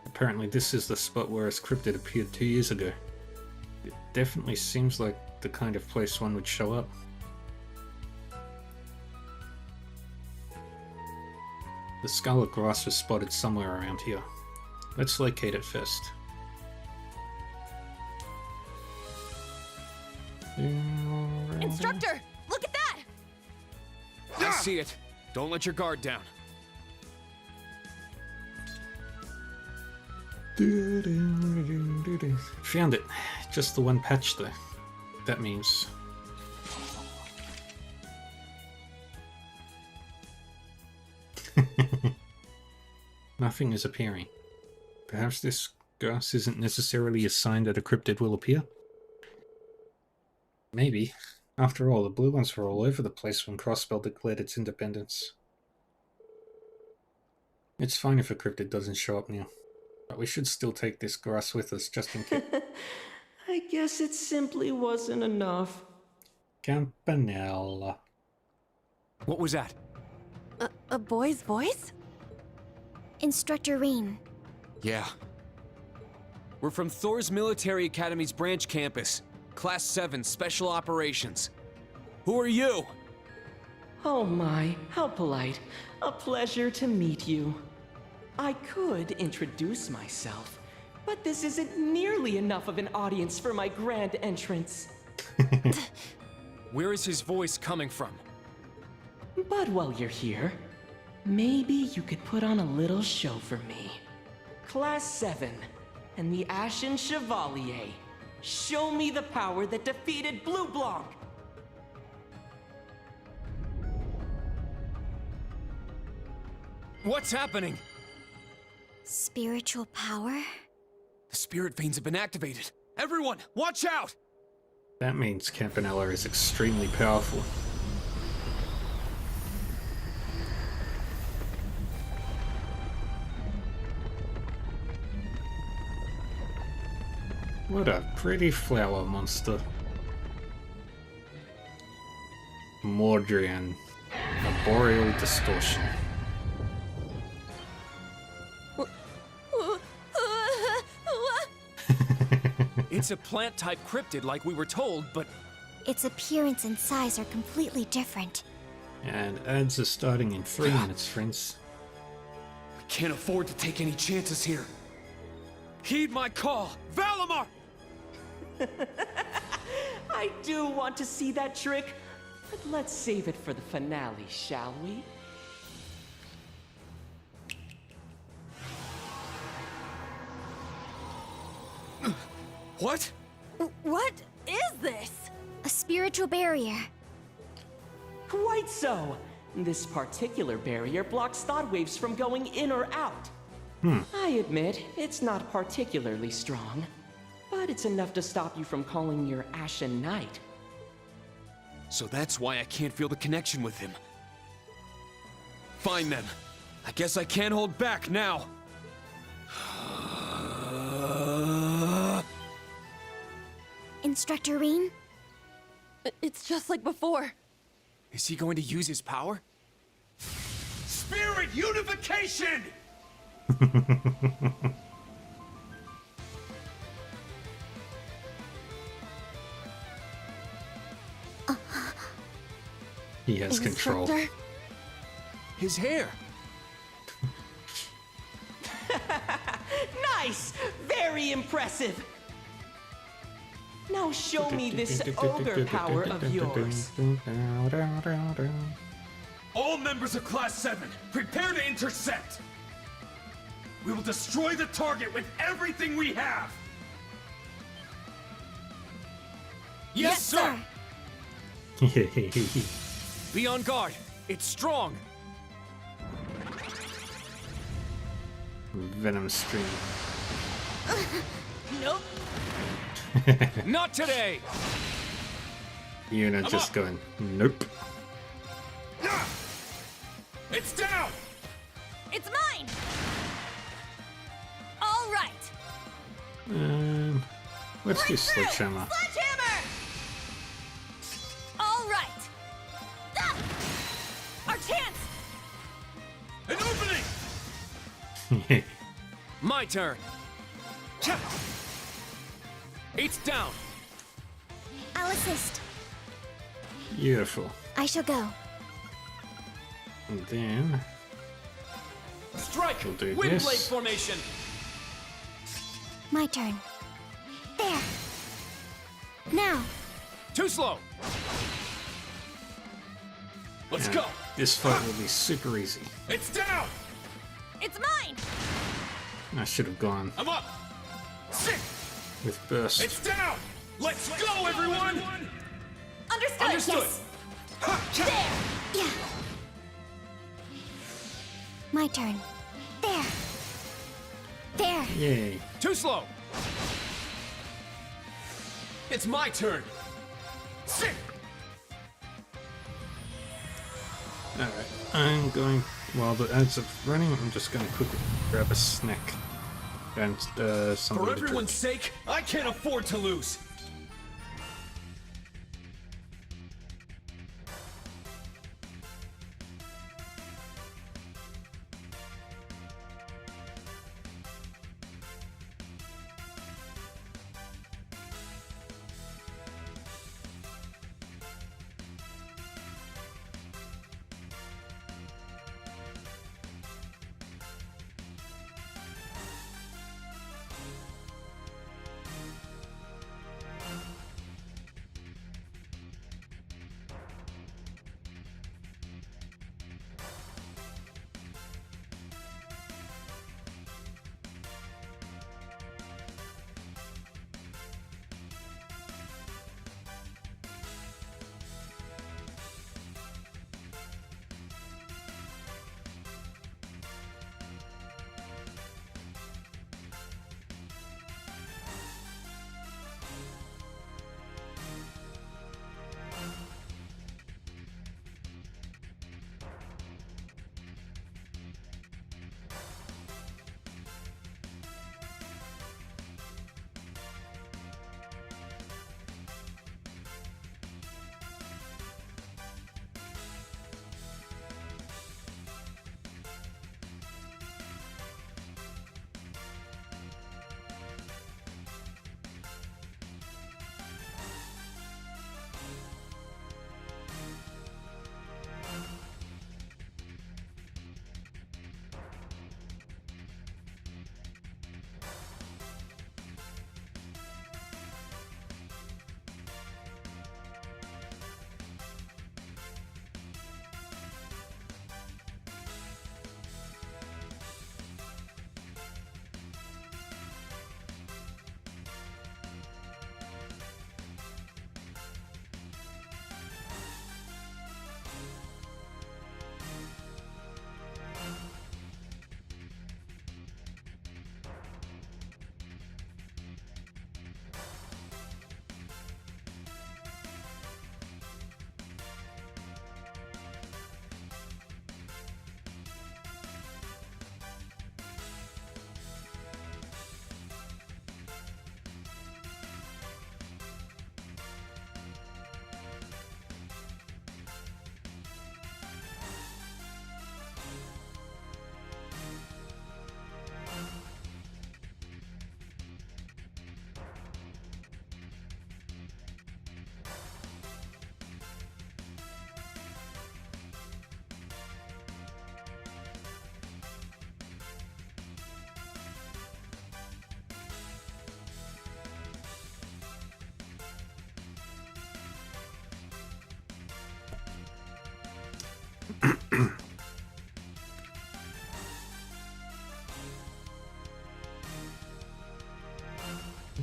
Apparently this is the spot where its cryptid appeared 2 years ago. It definitely seems like the kind of place one would show up. The scarlet grass was spotted somewhere around here. Let's locate it first. Instructor, look at that! I see it. Don't let your guard down. Found it. Just the one patch though. That means... nothing is appearing. Perhaps this grass isn't necessarily a sign that a cryptid will appear? Maybe. After all, the blue ones were all over the place when Crossbell declared its independence. It's fine if a cryptid doesn't show up now, but we should still take this grass with us just in case. I guess it simply wasn't enough. Campanella. What was that? A boy's voice? Instructor Rean. Yeah. We're from Thor's Military Academy's branch campus. Class 7, Special Operations. Who are you? Oh my, how polite. A pleasure to meet you. I could introduce myself, but this isn't nearly enough of an audience for my grand entrance. Where is his voice coming from? But while you're here, maybe you could put on a little show for me. Class 7 and the Ashen Chevalier. Show me the power that defeated Blue Blanc! What's happening? Spiritual power? The spirit veins have been activated. Everyone, watch out! That means Campanella is extremely powerful. What a pretty flower monster. Mordrian, a boreal distortion. It's a plant-type cryptid like we were told, but... Its appearance and size are completely different. And ads are starting in 3 minutes, friends. We can't afford to take any chances here. Heed my call! Valimar! I do want to see that trick, but let's save it for the finale, shall we? What? What is this? A spiritual barrier. Quite so. This particular barrier blocks thought waves from going in or out. I admit, it's not particularly strong, but it's enough to stop you from calling your Ashen Knight. So that's why I can't feel the connection with him. Fine then. I guess I can't hold back now. Instructor Rean? It's just like before. Is he going to use his power? Spirit unification! He has control. His hair. Nice! Very impressive! Now show me this ogre power of yours. All members of Class 7, prepare to intercept! We will destroy the target with everything we have! Yes, sir! Be on guard. It's strong. Venom stream. Nope. Not today! Yuna just going, nope. It's down! It's mine! All right. Let's do Sledgehammer. Sledgehammer! All right. Ah! Our chance! An opening! My turn. It's down. I'll assist. Beautiful. I shall go. And then Strike! we'll do Wind this. blade formation! My turn. There. Now. Too slow! Let's And go! this fight will be super easy. It's down! It's mine! I should have gone I'm up! Sit! with burst. It's down! Let's go, everyone! Understood! Understood! There! Yeah. My turn. There. There. Yay. Too slow! It's my turn! Sit! Alright, I'm going, while the ads are running, I'm just going to quickly grab a snack and something For to everyone's drink. sake, I can't afford to lose!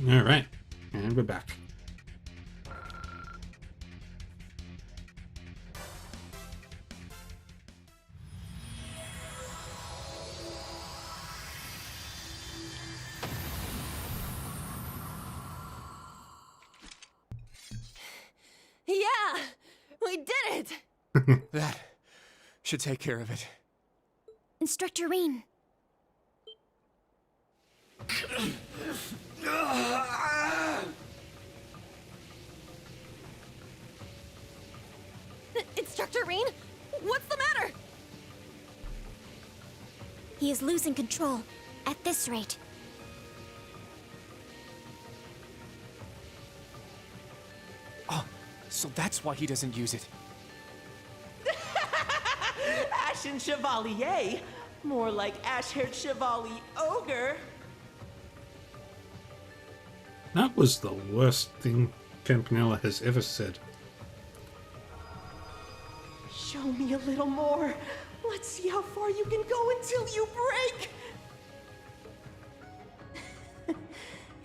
Alright, and we're back. Yeah! We did it! That should take care of it. Instructor Reen. Instructor Reen? What's the matter? He is losing control. At this rate. So that's why he doesn't use it. Ashen Chevalier? More like ash-haired Chevalier Ogre. That was the worst thing Campanella has ever said. Show me a little more. Let's see how far you can go until you break.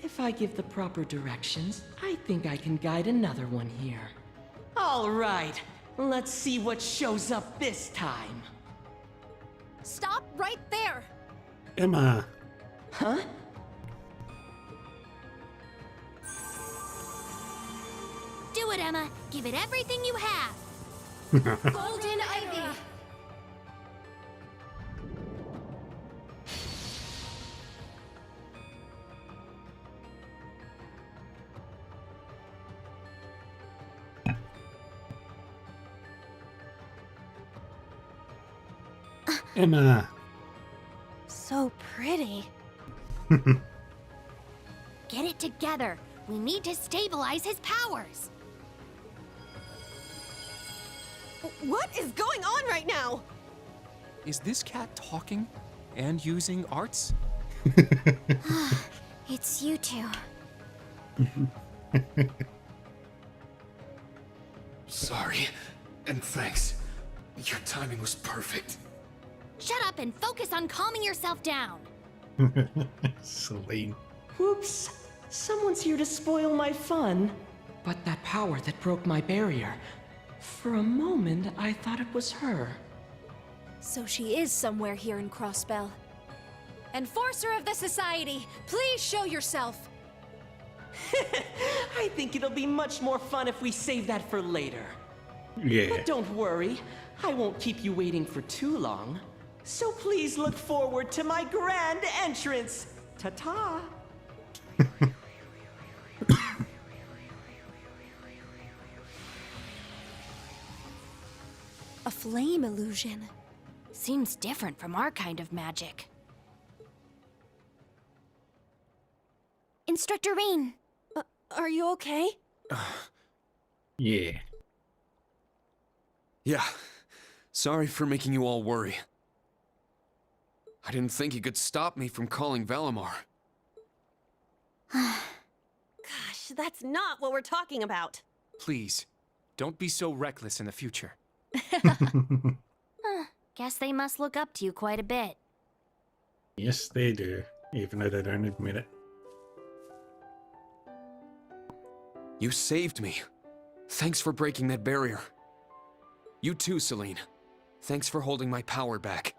If I give the proper directions, I think I can guide another one here. All right, let's see what shows up this time. Stop right there! Emma! Huh? Do it, Emma. Give it everything you have. Golden Ivy. Emma! So pretty. Get it together. We need to stabilize his powers. What is going on right now? Is this cat talking and using arts? It's you two. Sorry, and thanks. Your timing was perfect. Shut up and focus on calming yourself down. Celine. Whoops. Someone's here to spoil my fun. But that power that broke my barrier, for a moment I thought it was her. So she is somewhere here in Crossbell. Enforcer of the Society, please show yourself. I think it'll be much more fun if we save that for later. Yeah. But don't worry, I won't keep you waiting for too long. So please look forward to my grand entrance. Ta-ta! A flame illusion. Seems different from our kind of magic. Instructor Rain. Are you okay? Yeah. Yeah. Sorry for making you all worry. I didn't think you could stop me from calling Valimar. Gosh, that's not what we're talking about. Please, don't be so reckless in the future. Guess they must look up to you quite a bit. Yes, they do, even though they don't admit it. You saved me. Thanks for breaking that barrier. You too, Celine. Thanks for holding my power back.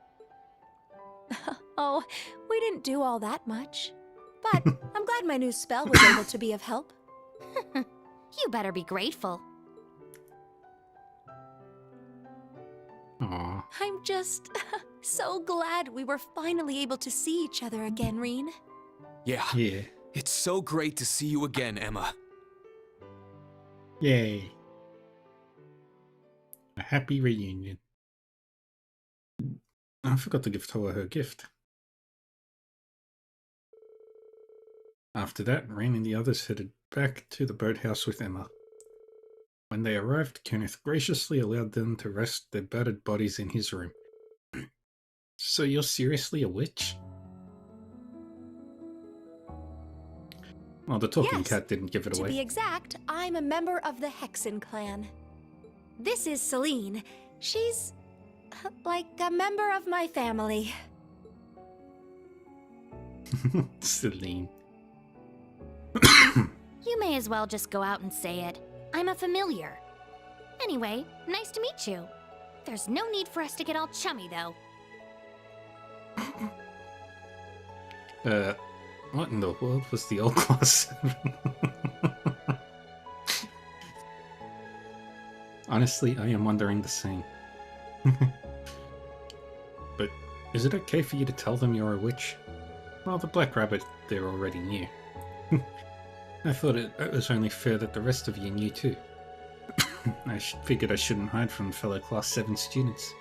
Oh, we didn't do all that much. But I'm glad my new spell was able to be of help. You better be grateful. Aww. I'm just so glad we were finally able to see each other again, Reen. Yeah. It's so great to see you again, Emma. Yay. A happy reunion. I forgot to give Toa her gift. After that, Rain and the others headed back to the boathouse with Emma. When they arrived, Kenneth graciously allowed them to rest their battered bodies in his room. So you're seriously a witch? Well, the talking cat didn't give it To away. be exact, I'm a member of the Hexen clan. This is Celine. She's like a member of my family. Celine. You may as well just go out and say it. I'm a familiar. Anyway, nice to meet you. There's no need for us to get all chummy, though. What in the world was the old class 7? Honestly, I am wondering the same. But is it okay for you to tell them you're a witch? Well, the Black Rabbit there already knew. I thought it was only fair that the rest of you knew too. I figured I shouldn't hide from fellow Class 7 students.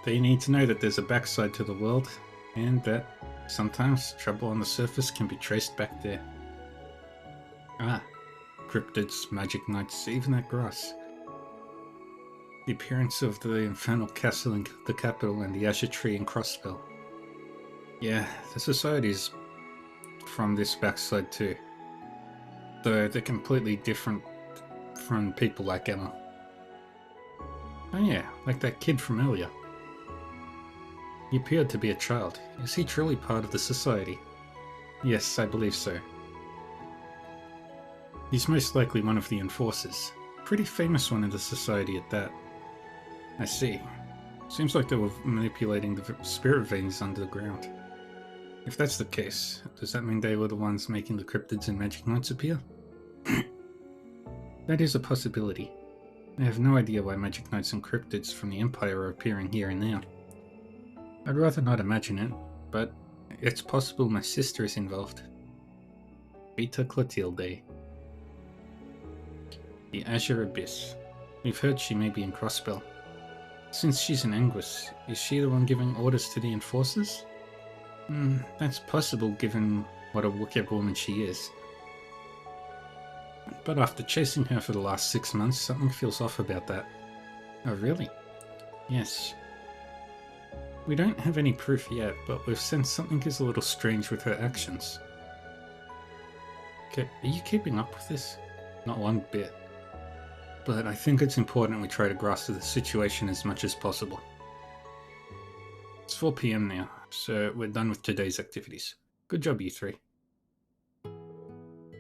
They need to know that there's a backside to the world, and that sometimes trouble on the surface can be traced back there. Ah, cryptids, magic knights, even that grass. The appearance of the infernal castle in the capital and the Azure Tree in Crossbell. Yeah, the society's from this backside too. Though they're completely different from people like Emma. Oh yeah, like that kid from earlier. He appeared to be a child. Is he truly part of the society? Yes, I believe so. He's most likely one of the enforcers. Pretty famous one in the society at that. I see. Seems like they were manipulating the spirit veins underground. If that's the case, does that mean they were the ones making the cryptids and magic knights appear? That is a possibility. I have no idea why magic knights and cryptids from the Empire are appearing here and now. I'd rather not imagine it, but it's possible my sister is involved. Beta Clotilde. The Azure Abyss. We've heard she may be in Crossbell. Since she's in Anguis, is she the one giving orders to the enforcers? That's possible given what a wicked woman she is. But after chasing her for the last 6 months, something feels off about that. Oh really? Yes. We don't have any proof yet, but we've sensed something is a little strange with her actions. Okay, are you keeping up with this? Not one bit. But I think it's important we try to grasp the situation as much as possible. It's 4 PM now, so we're done with today's activities. Good job, you three.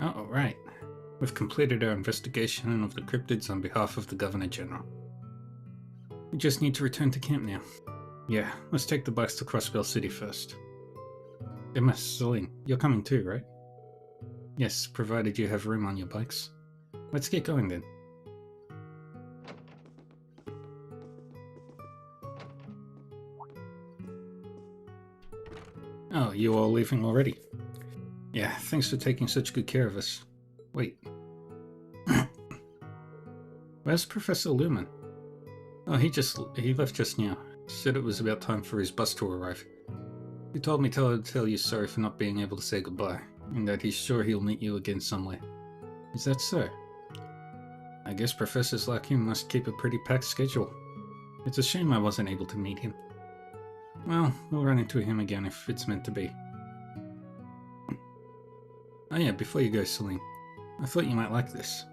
Oh, right. We've completed our investigation of the cryptids on behalf of the Governor General. We just need to return to camp now. Yeah, let's take the bikes to Crossbell City first. Emma, Celine, you're coming too, right? Yes, provided you have room on your bikes. Let's get going then. Oh, you all leaving already? Yeah, thanks for taking such good care of us. Wait. Where's Professor Lumen? Oh, he left just now. Said it was about time for his bus to arrive. He told me to tell you sorry for not being able to say goodbye, and that he's sure he'll meet you again somewhere. Is that so? I guess professors like him must keep a pretty packed schedule. It's a shame I wasn't able to meet him. Well, we'll run into him again if it's meant to be. Oh yeah, before you go, Celine, I thought you might like this.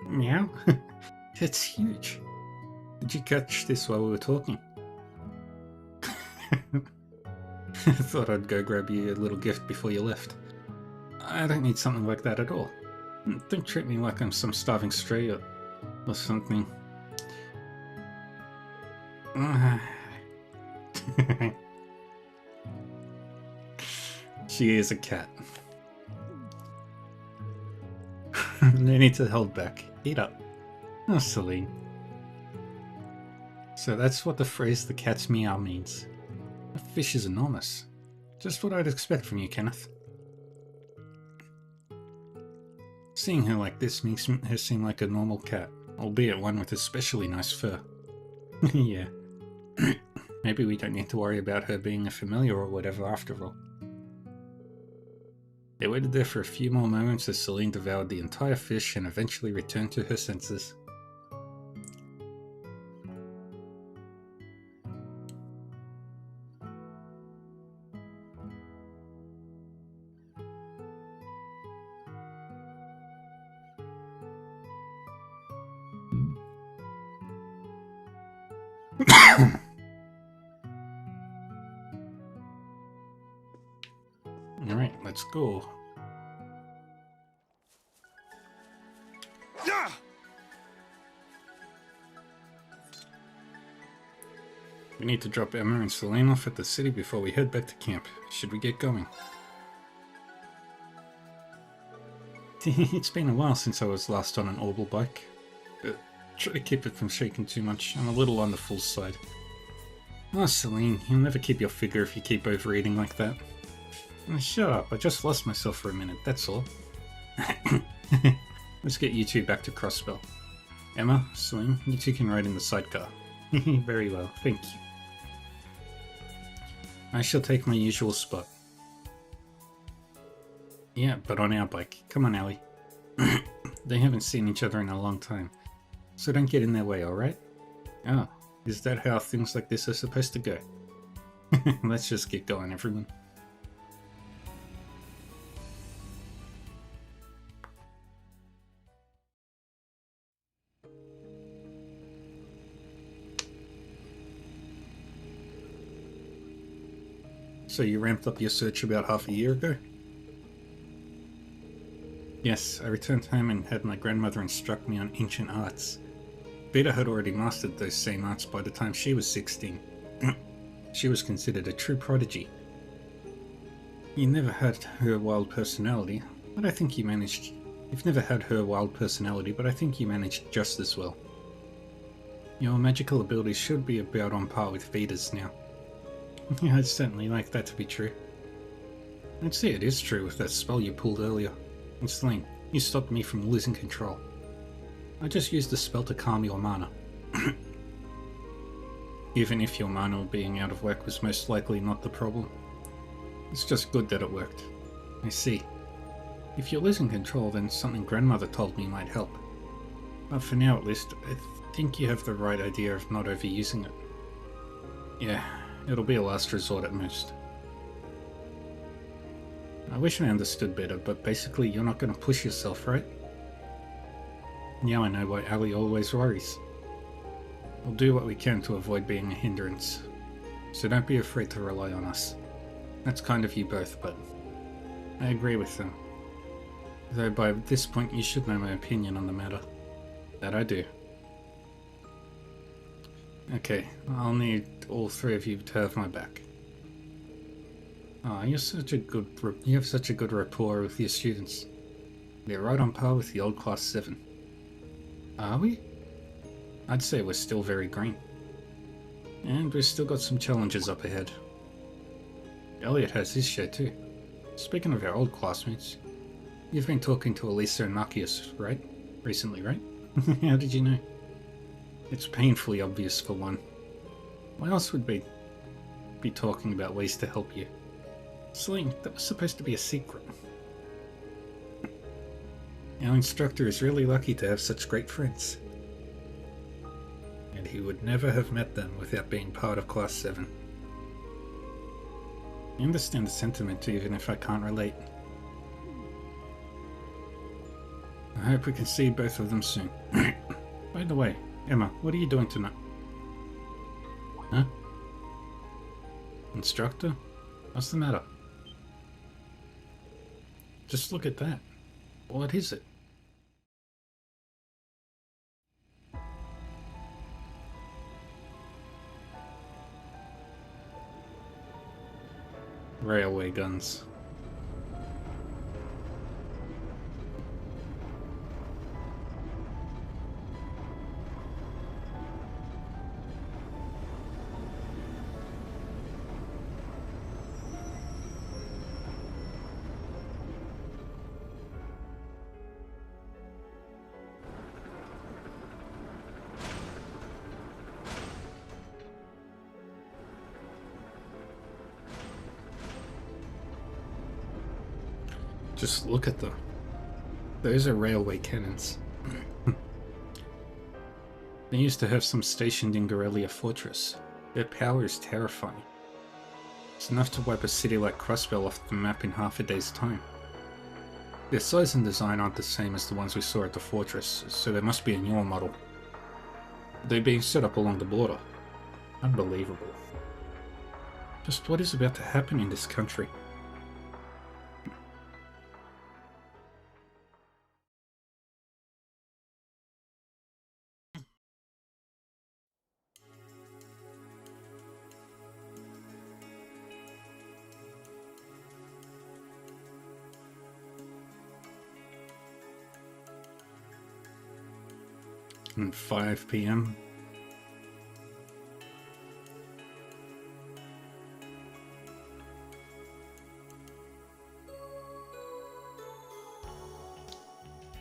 Meow? It's huge. Did you catch this while we were talking? I thought I'd go grab you a little gift before you left. I don't need something like that at all. Don't treat me like I'm some starving stray or something. She is a cat. No need to hold back. Eat up. Oh, Celine. So that's what the phrase "the cat's meow" means. The fish is enormous. Just what I'd expect from you, Kenneth. Seeing her like this makes her seem like a normal cat, albeit one with especially nice fur. Yeah. Maybe we don't need to worry about her being a familiar or whatever after all. They waited there for a few more moments as Celine devoured the entire fish and eventually returned to her senses. Alright, let's go. We need to drop Emma and Celine off at the city before we head back to camp. Should we get going? It's been a while since I was last on an Orbital bike. Try to keep it from shaking too much. I'm a little on the full side. Oh, Celine, you'll never keep your figure if you keep overeating like that. Shut up, I just lost myself for a minute, that's all. Let's get you two back to Crossbell. Emma, Celine, you two can ride in the sidecar. Very well, thank you. I shall take my usual spot. Yeah, but on our bike. Come on, Ellie. They haven't seen each other in a long time, so don't get in their way, alright? Oh, is that how things like this are supposed to go? Let's just get going, everyone. So you ramped up your search about half a year ago? Yes, I returned home and had my grandmother instruct me on ancient arts. Vita had already mastered those same arts by the time she was 16. She was considered a true prodigy. You never had her wild personality, but I think you managed... You've never had her wild personality, but I think you managed just as well. Your magical abilities should be about on par with Vita's now. Yeah, I'd certainly like that to be true. I'd say it is true with that spell you pulled earlier. And Celine, you stopped me from losing control. I just used the spell to calm your mana. Even if your mana being out of whack was most likely not the problem. It's just good that it worked. I see. If you're losing control, then something grandmother told me might help. But for now at least, I think you have the right idea of not overusing it. Yeah, it'll be a last resort at most. I wish I understood better, but basically you're not going to push yourself, right? Now I know why Ali always worries. We'll do what we can to avoid being a hindrance. So don't be afraid to rely on us. That's kind of you both, but I agree with them. Though by this point you should know my opinion on the matter. That I do. Okay, I'll need all three of you to have my back. Ah, you have such a good rapport with your students. We're right on par with the old Class 7. Are we? I'd say we're still very green. And we've still got some challenges up ahead. Elliot has his share too. Speaking of our old classmates, you've been talking to Elisa and Marcius, right? Recently, right? How did you know? It's painfully obvious for one. Why else would we be talking about ways to help you? Celine, that was supposed to be a secret. Our instructor is really lucky to have such great friends. And he would never have met them without being part of Class 7. I understand the sentiment even if I can't relate. I hope we can see both of them soon. By the way, Emma, what are you doing tonight? Huh? Instructor? What's the matter? Just look at that. What is it? Railway guns. Just look at them. Those are railway cannons. They used to have some stationed in Garrelia Fortress. Their power is terrifying. It's enough to wipe a city like Crossbell off the map in half a day's time. Their size and design aren't the same as the ones we saw at the fortress, so there must be a newer model. They're being set up along the border. Unbelievable. Just what is about to happen in this country? And 5 PM.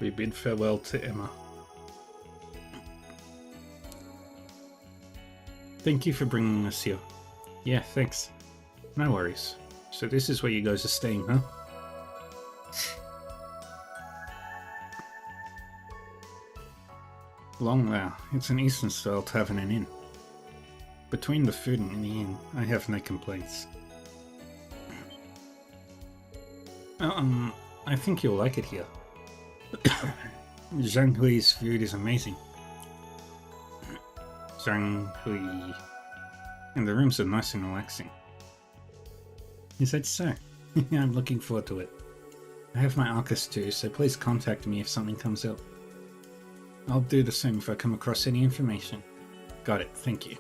We bid farewell to Emma. Thank you for bringing us here. Yeah, thanks. No worries. So this is where you guys are staying, huh? Long Lao. It's an Eastern-style tavern and inn. Between the food and the inn, I have no complaints. I think you'll like it here. Zhang Hui's food is amazing. Zhang Hui... And the rooms are nice and relaxing. Is that so? I'm looking forward to it. I have my Arcus too, so please contact me if something comes up. I'll do the same if I come across any information. Got it, thank you.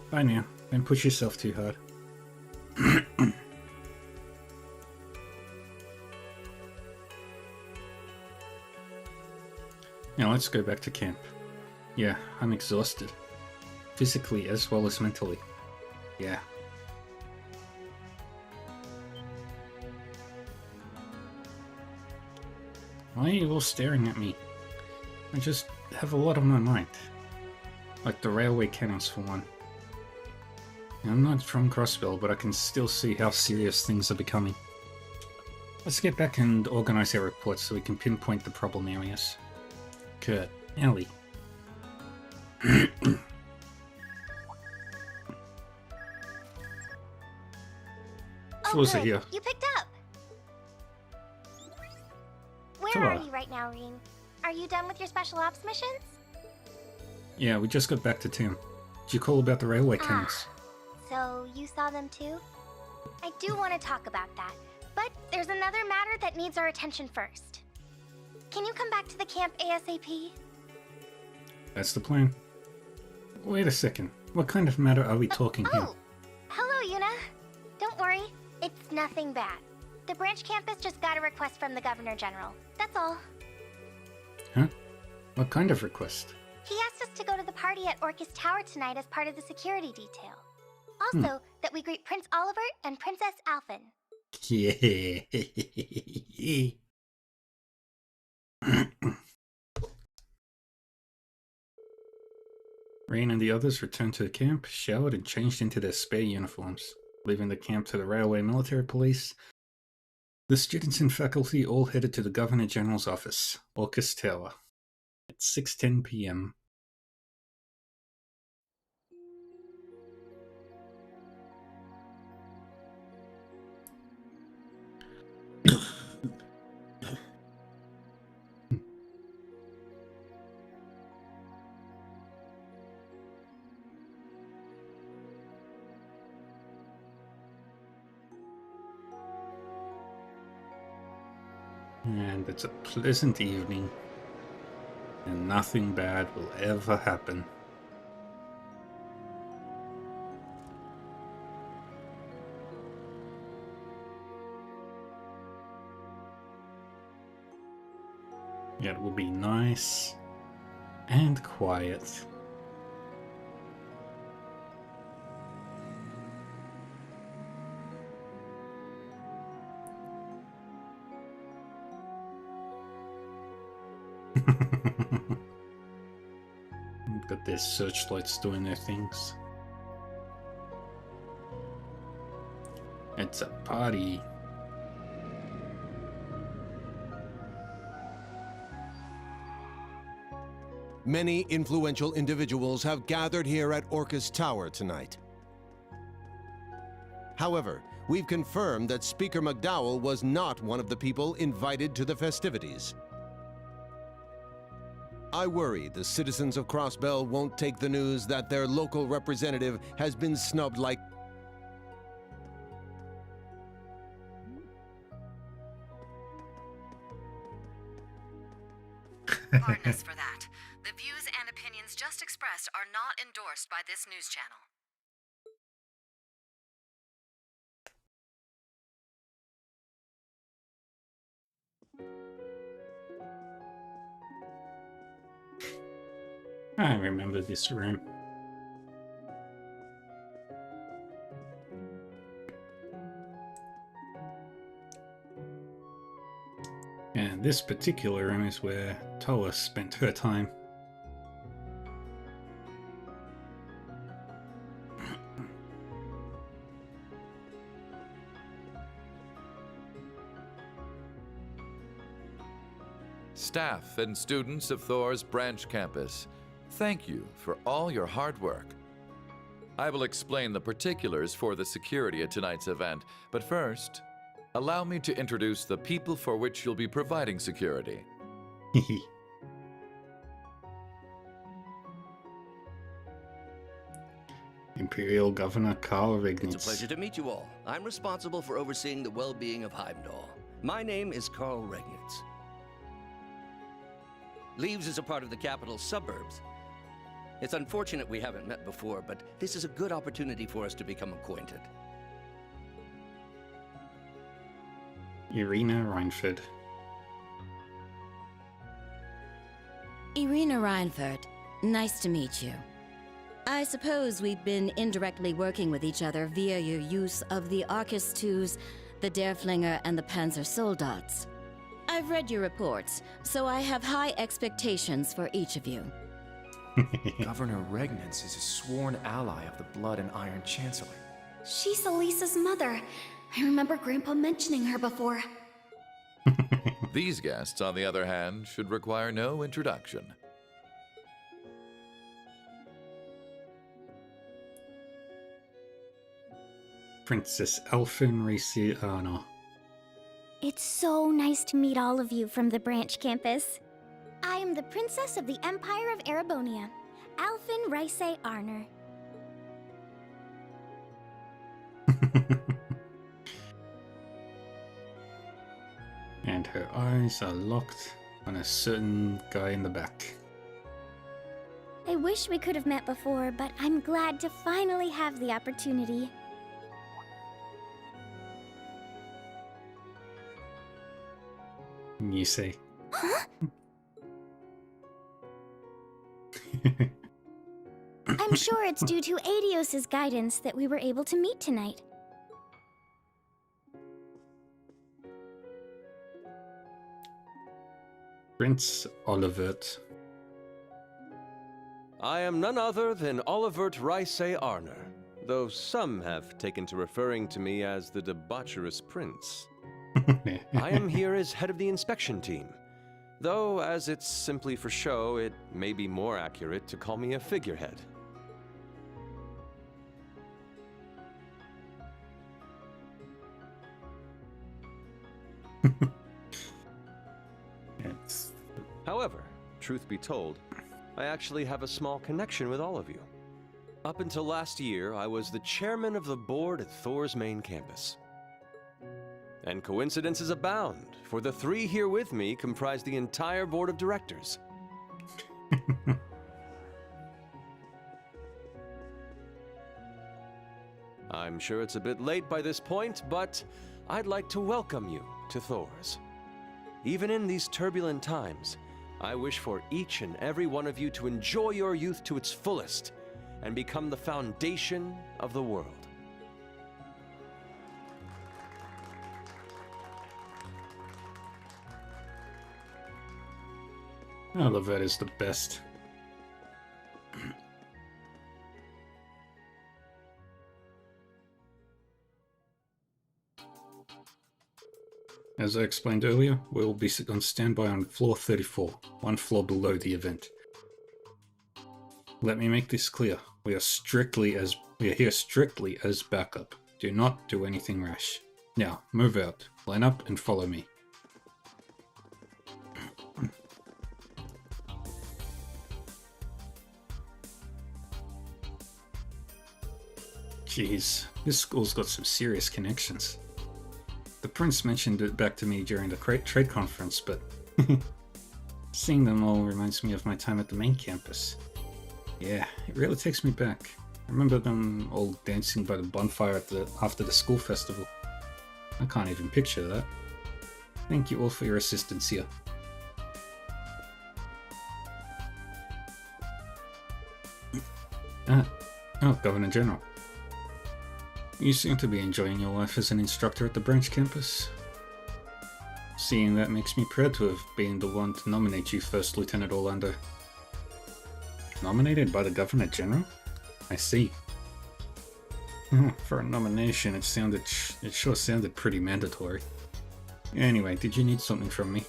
Bye now, don't push yourself too hard. Now let's go back to camp. Yeah, I'm exhausted. Physically as well as mentally. Yeah. Why are you all staring at me? I just have a lot on my mind. Like the railway cannons for one. I'm not from Crossbell, but I can still see how serious things are becoming. Let's get back and organize our reports so we can pinpoint the problem areas. Kurt, Ellie. Floors are here. You picked up. Where Sure. are you right now, Reen? Are you done with your special ops missions? Yeah, we just got back to town. Did you call about the railway cannons? So you saw them too? I do want to talk about that, but there's another matter that needs our attention first. Can you come back to the camp ASAP? That's the plan. Wait a second. What kind of matter are we talking here? Hello, Yuna. Don't worry, it's nothing bad. The branch campus just got a request from the Governor General. That's all. Huh? What kind of request? He asked us to go to the party at Orcus Tower tonight as part of the security detail. Also, that we greet Prince Oliver and Princess Alphen. Yeah. Rain and the others returned to the camp, showered and changed into their spare uniforms, leaving the camp to the railway military police. The students and faculty all headed to the Governor General's office, Orcus Tower, at 6:10 p.m. And it's a pleasant evening, and nothing bad will ever happen. It will be nice and quiet. Got their searchlights doing their things. It's a party. Many influential individuals have gathered here at Orcus Tower tonight. However, we've confirmed that Speaker McDowell was not one of the people invited to the festivities. I worry the citizens of Crossbell won't take the news that their local representative has been snubbed like... Pardon us for that. The views and opinions just expressed are not endorsed by this news channel. I remember this room. And this particular room is where Toa spent her time. Staff and students of Thor's branch campus, thank you for all your hard work. I will explain the particulars for the security at tonight's event, but first, allow me to introduce the people for which you'll be providing security. Imperial Governor Carl Regnitz. It's a pleasure to meet you all. I'm responsible for overseeing the well-being of Heimdall. My name is Carl Regnitz. Leaves is a part of the capital's suburbs. It's unfortunate we haven't met before, but this is a good opportunity for us to become acquainted. Irina Reinford. Irina Reinford, nice to meet you. I suppose we've been indirectly working with each other via your use of the Arcus IIs, the Derflinger, and the Panzer Soldats. I've read your reports, so I have high expectations for each of you. Governor Regnitz is a sworn ally of the Blood and Iron Chancellor. She's Elisa's mother. I remember Grandpa mentioning her before. These guests, on the other hand, should require no introduction. Princess Alphen Riciano. It's so nice to meet all of you from the branch campus. I am the Princess of the Empire of Erebonia, Alphen Rice Arner. And her eyes are locked on a certain guy in the back. I wish we could have met before, but I'm glad to finally have the opportunity. You say. Huh? I'm sure it's due to Adios' guidance that we were able to meet tonight. Prince Olivert. I am none other than Olivert Rice Arner, though some have taken to referring to me as the debaucherous prince. I am here as head of the inspection team, though as it's simply for show, it may be more accurate to call me a figurehead. However, truth be told, I actually have a small connection with all of you. Up until last year, I was the chairman of the board at Thor's main campus. And coincidences abound, for the three here with me comprise the entire board of directors. I'm sure it's a bit late by this point, but I'd like to welcome you to Thor's. Even in these turbulent times, I wish for each and every one of you to enjoy your youth to its fullest and become the foundation of the world. Olivert is the best. As I explained earlier, we will be on standby on floor 34, one floor below the event. Let me make this clear. We are here strictly as backup. Do not do anything rash. Now, move out, line up, and follow me. Jeez, this school's got some serious connections. The prince mentioned it back to me during the trade conference, but seeing them all reminds me of my time at the main campus. Yeah, it really takes me back. I remember them all dancing by the bonfire after the school festival. I can't even picture that. Thank you all for your assistance here. Oh, Governor General. You seem to be enjoying your life as an instructor at the branch campus. Seeing that makes me proud to have been the one to nominate you First Lieutenant Orlando. Nominated by the Governor General? I see. For a nomination, it sure sounded pretty mandatory. Anyway, did you need something from me?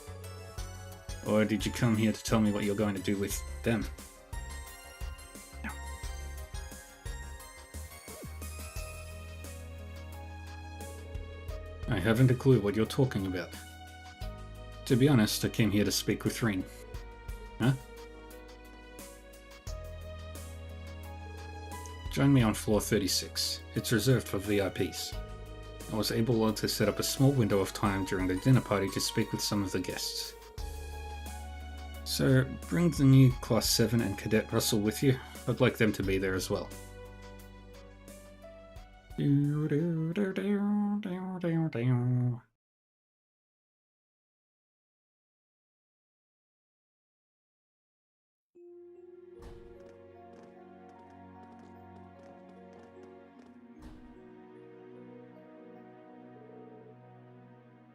Or did you come here to tell me what you're going to do with them? I haven't a clue what you're talking about. To be honest, I came here to speak with Rean. Huh? Join me on floor 36. It's reserved for VIPs. I was able to set up a small window of time during the dinner party to speak with some of the guests. So, bring the new Class 7 and Cadet Russell with you. I'd like them to be there as well.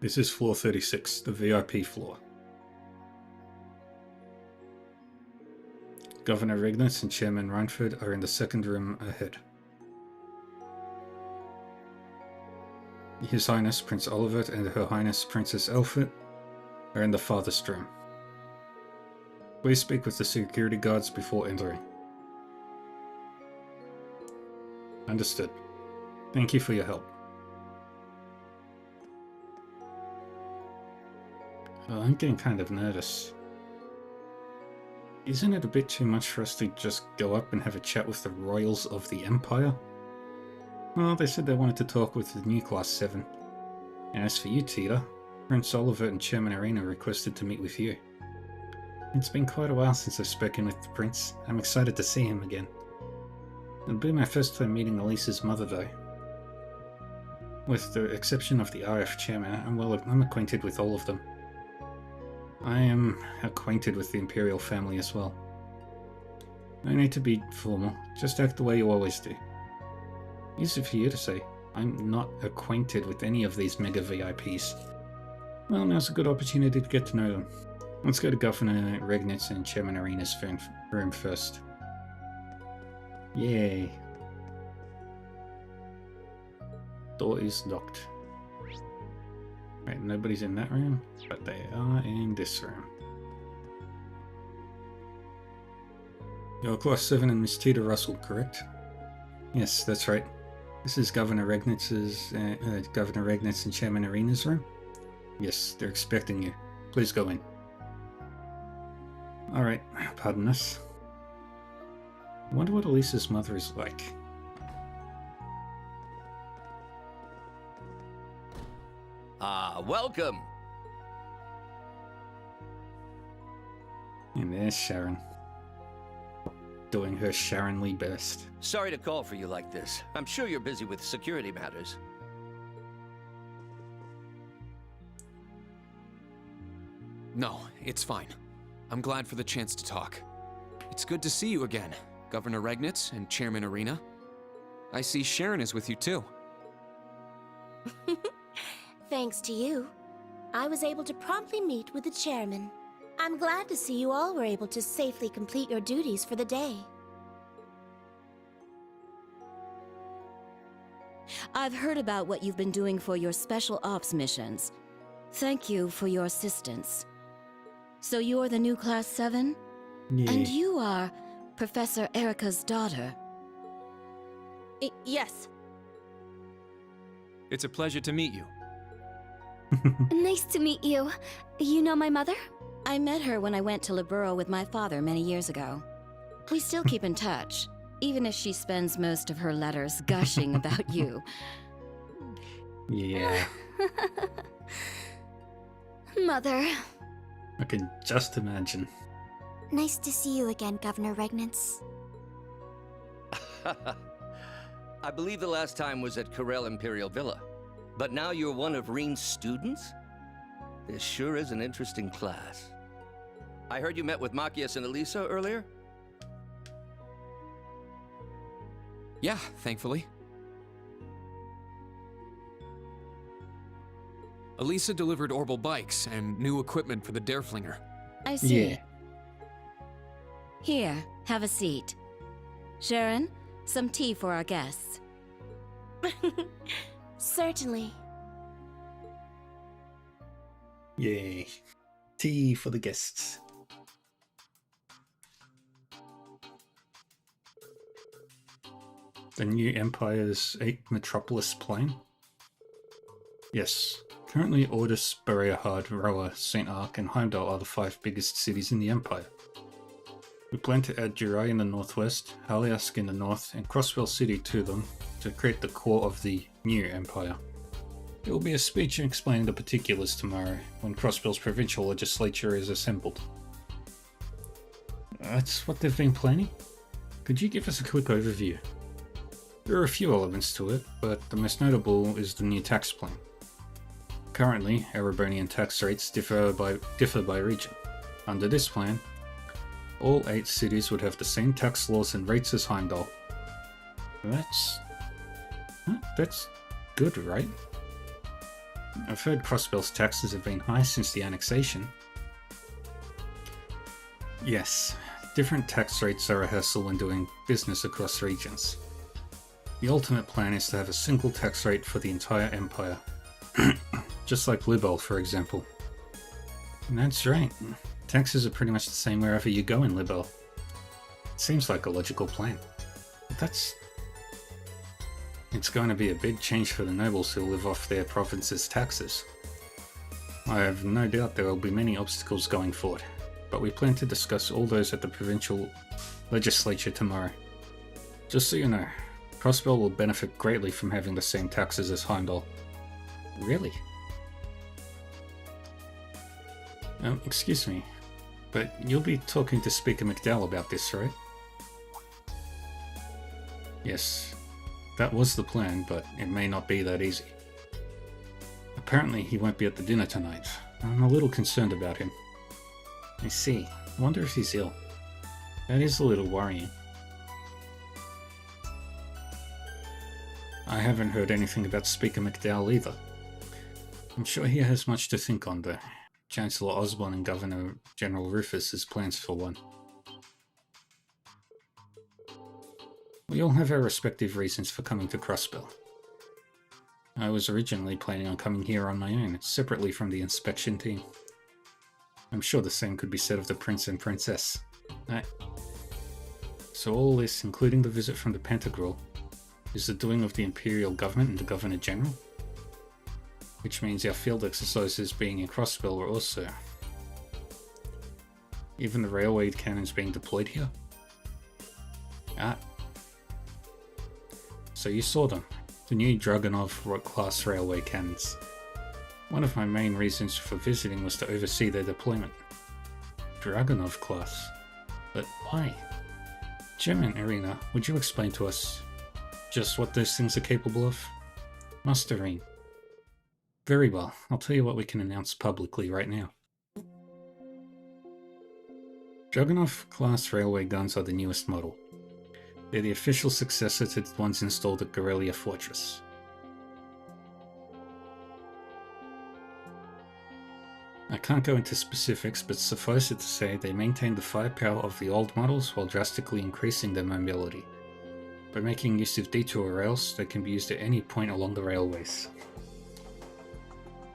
This is floor 36, the VIP floor. Governor Regnitz and Chairman Reinford are in the second room ahead. His Highness Prince Olivert and Her Highness Princess Elfit are in the farthest room. Please speak with the security guards before entering. Understood. Thank you for your help. Oh, I'm getting kind of nervous. Isn't it a bit too much for us to just go up and have a chat with the royals of the Empire? Well, they said they wanted to talk with the new Class 7. And as for you, Tita, Prince Olivert and Chairman Arena requested to meet with you. It's been quite a while since I've spoken with the Prince. I'm excited to see him again. It'll be my first time meeting Elisa's mother, though. With the exception of the RF Chairman, I'm acquainted with all of them. I am acquainted with the Imperial family as well. No need to be formal, just act the way you always do. Easy for you to say. I'm not acquainted with any of these mega VIPs. Well, now's a good opportunity to get to know them. Let's go to Governor Regnitz and Chairman Arena's room first. Yay. Door is locked. Right, nobody's in that room, but they are in this room. You're Class 7 and Miss Tita Russell, correct? Yes, that's right. This is Governor Regnitz's, Governor Regnitz and Chairman Arena's room? Yes, they're expecting you. Please go in. Alright, pardon us. I wonder what Elisa's mother is like. Welcome! And there's Sharon. Doing her Sharon-ly best. Sorry to call for you like this. I'm sure you're busy with security matters. No, it's fine. I'm glad for the chance to talk. It's good to see you again, Governor Regnitz and Chairman Arena. I see Sharon is with you too. Thanks to you, I was able to promptly meet with the chairman. I'm glad to see you all were able to safely complete your duties for the day. I've heard about what you've been doing for your special ops missions. Thank you for your assistance. So you're the new Class 7? Yeah. And you are Professor Erica's daughter? Yes. It's a pleasure to meet you. Nice to meet you. You know my mother? I met her when I went to Libero with my father many years ago. We still keep in touch, even if she spends most of her letters gushing about you. Yeah. Mother. I can just imagine. Nice to see you again, Governor Regnitz. I believe the last time was at Corel Imperial Villa. But now you're one of Rean's students? This sure is an interesting class. I heard you met with Machias and Elisa earlier? Yeah, thankfully. Elisa delivered Orbital bikes and new equipment for the Dareflinger. I see. Yeah. Here, have a seat. Sharon, some tea for our guests. Certainly. Yay. Tea for the guests. The new Empire's 8th Metropolis plane? Yes. Currently Ordis, Bereahard, Roa, St. Ark, and Heimdall are the 5 biggest cities in the Empire. We plan to add Jirai in the northwest, Haliask in the north, and Crossbell City to them to create the core of the new Empire. There will be a speech explaining the particulars tomorrow, when Crossbell's provincial legislature is assembled. That's what they've been planning? Could you give us a quick overview? There are a few elements to it, but the most notable is the new tax plan. Currently, Erebonian tax rates differ by region. Under this plan, all 8 cities would have the same tax laws and rates as Heimdall. That's good, right? I've heard Crossbell's taxes have been high since the annexation. Yes, different tax rates are a hassle when doing business across regions. The ultimate plan is to have a single tax rate for the entire Empire. Just like Libel, for example. And that's right. Taxes are pretty much the same wherever you go in Libel. It seems like a logical plan. But it's going to be a big change for the nobles who live off their province's taxes. I have no doubt there will be many obstacles going forward, but we plan to discuss all those at the provincial legislature tomorrow. Just so you know, Crossbell will benefit greatly from having the same taxes as Heimdall. Really? Excuse me, but you'll be talking to Speaker McDowell about this, right? Yes, that was the plan, but it may not be that easy. Apparently he won't be at the dinner tonight. I'm a little concerned about him. I see. I wonder if he's ill. That is a little worrying. I haven't heard anything about Speaker McDowell either. I'm sure he has much to think on, though. Chancellor Osborne and Governor General Rufus has plans for one. We all have our respective reasons for coming to Crossbell. I was originally planning on coming here on my own, separately from the inspection team. I'm sure the same could be said of the Prince and Princess. So all this, including the visit from the Pentagril, is the doing of the Imperial Government and the Governor General? Which means our field exercises being in Crossbell were also... Even the railway cannons being deployed here? So you saw them, the new Dragunov-class railway cannons. One of my main reasons for visiting was to oversee their deployment. Dragunov class? But why? Chairman Irina, would you explain to us just what those things are capable of? Master Irene. Very well, I'll tell you what we can announce publicly right now. Dragunov-class railway guns are the newest model. They're the official successor to the ones installed at Gorelia Fortress. I can't go into specifics, but suffice it to say they maintain the firepower of the old models while drastically increasing their mobility. By making use of detour rails, they can be used at any point along the railways.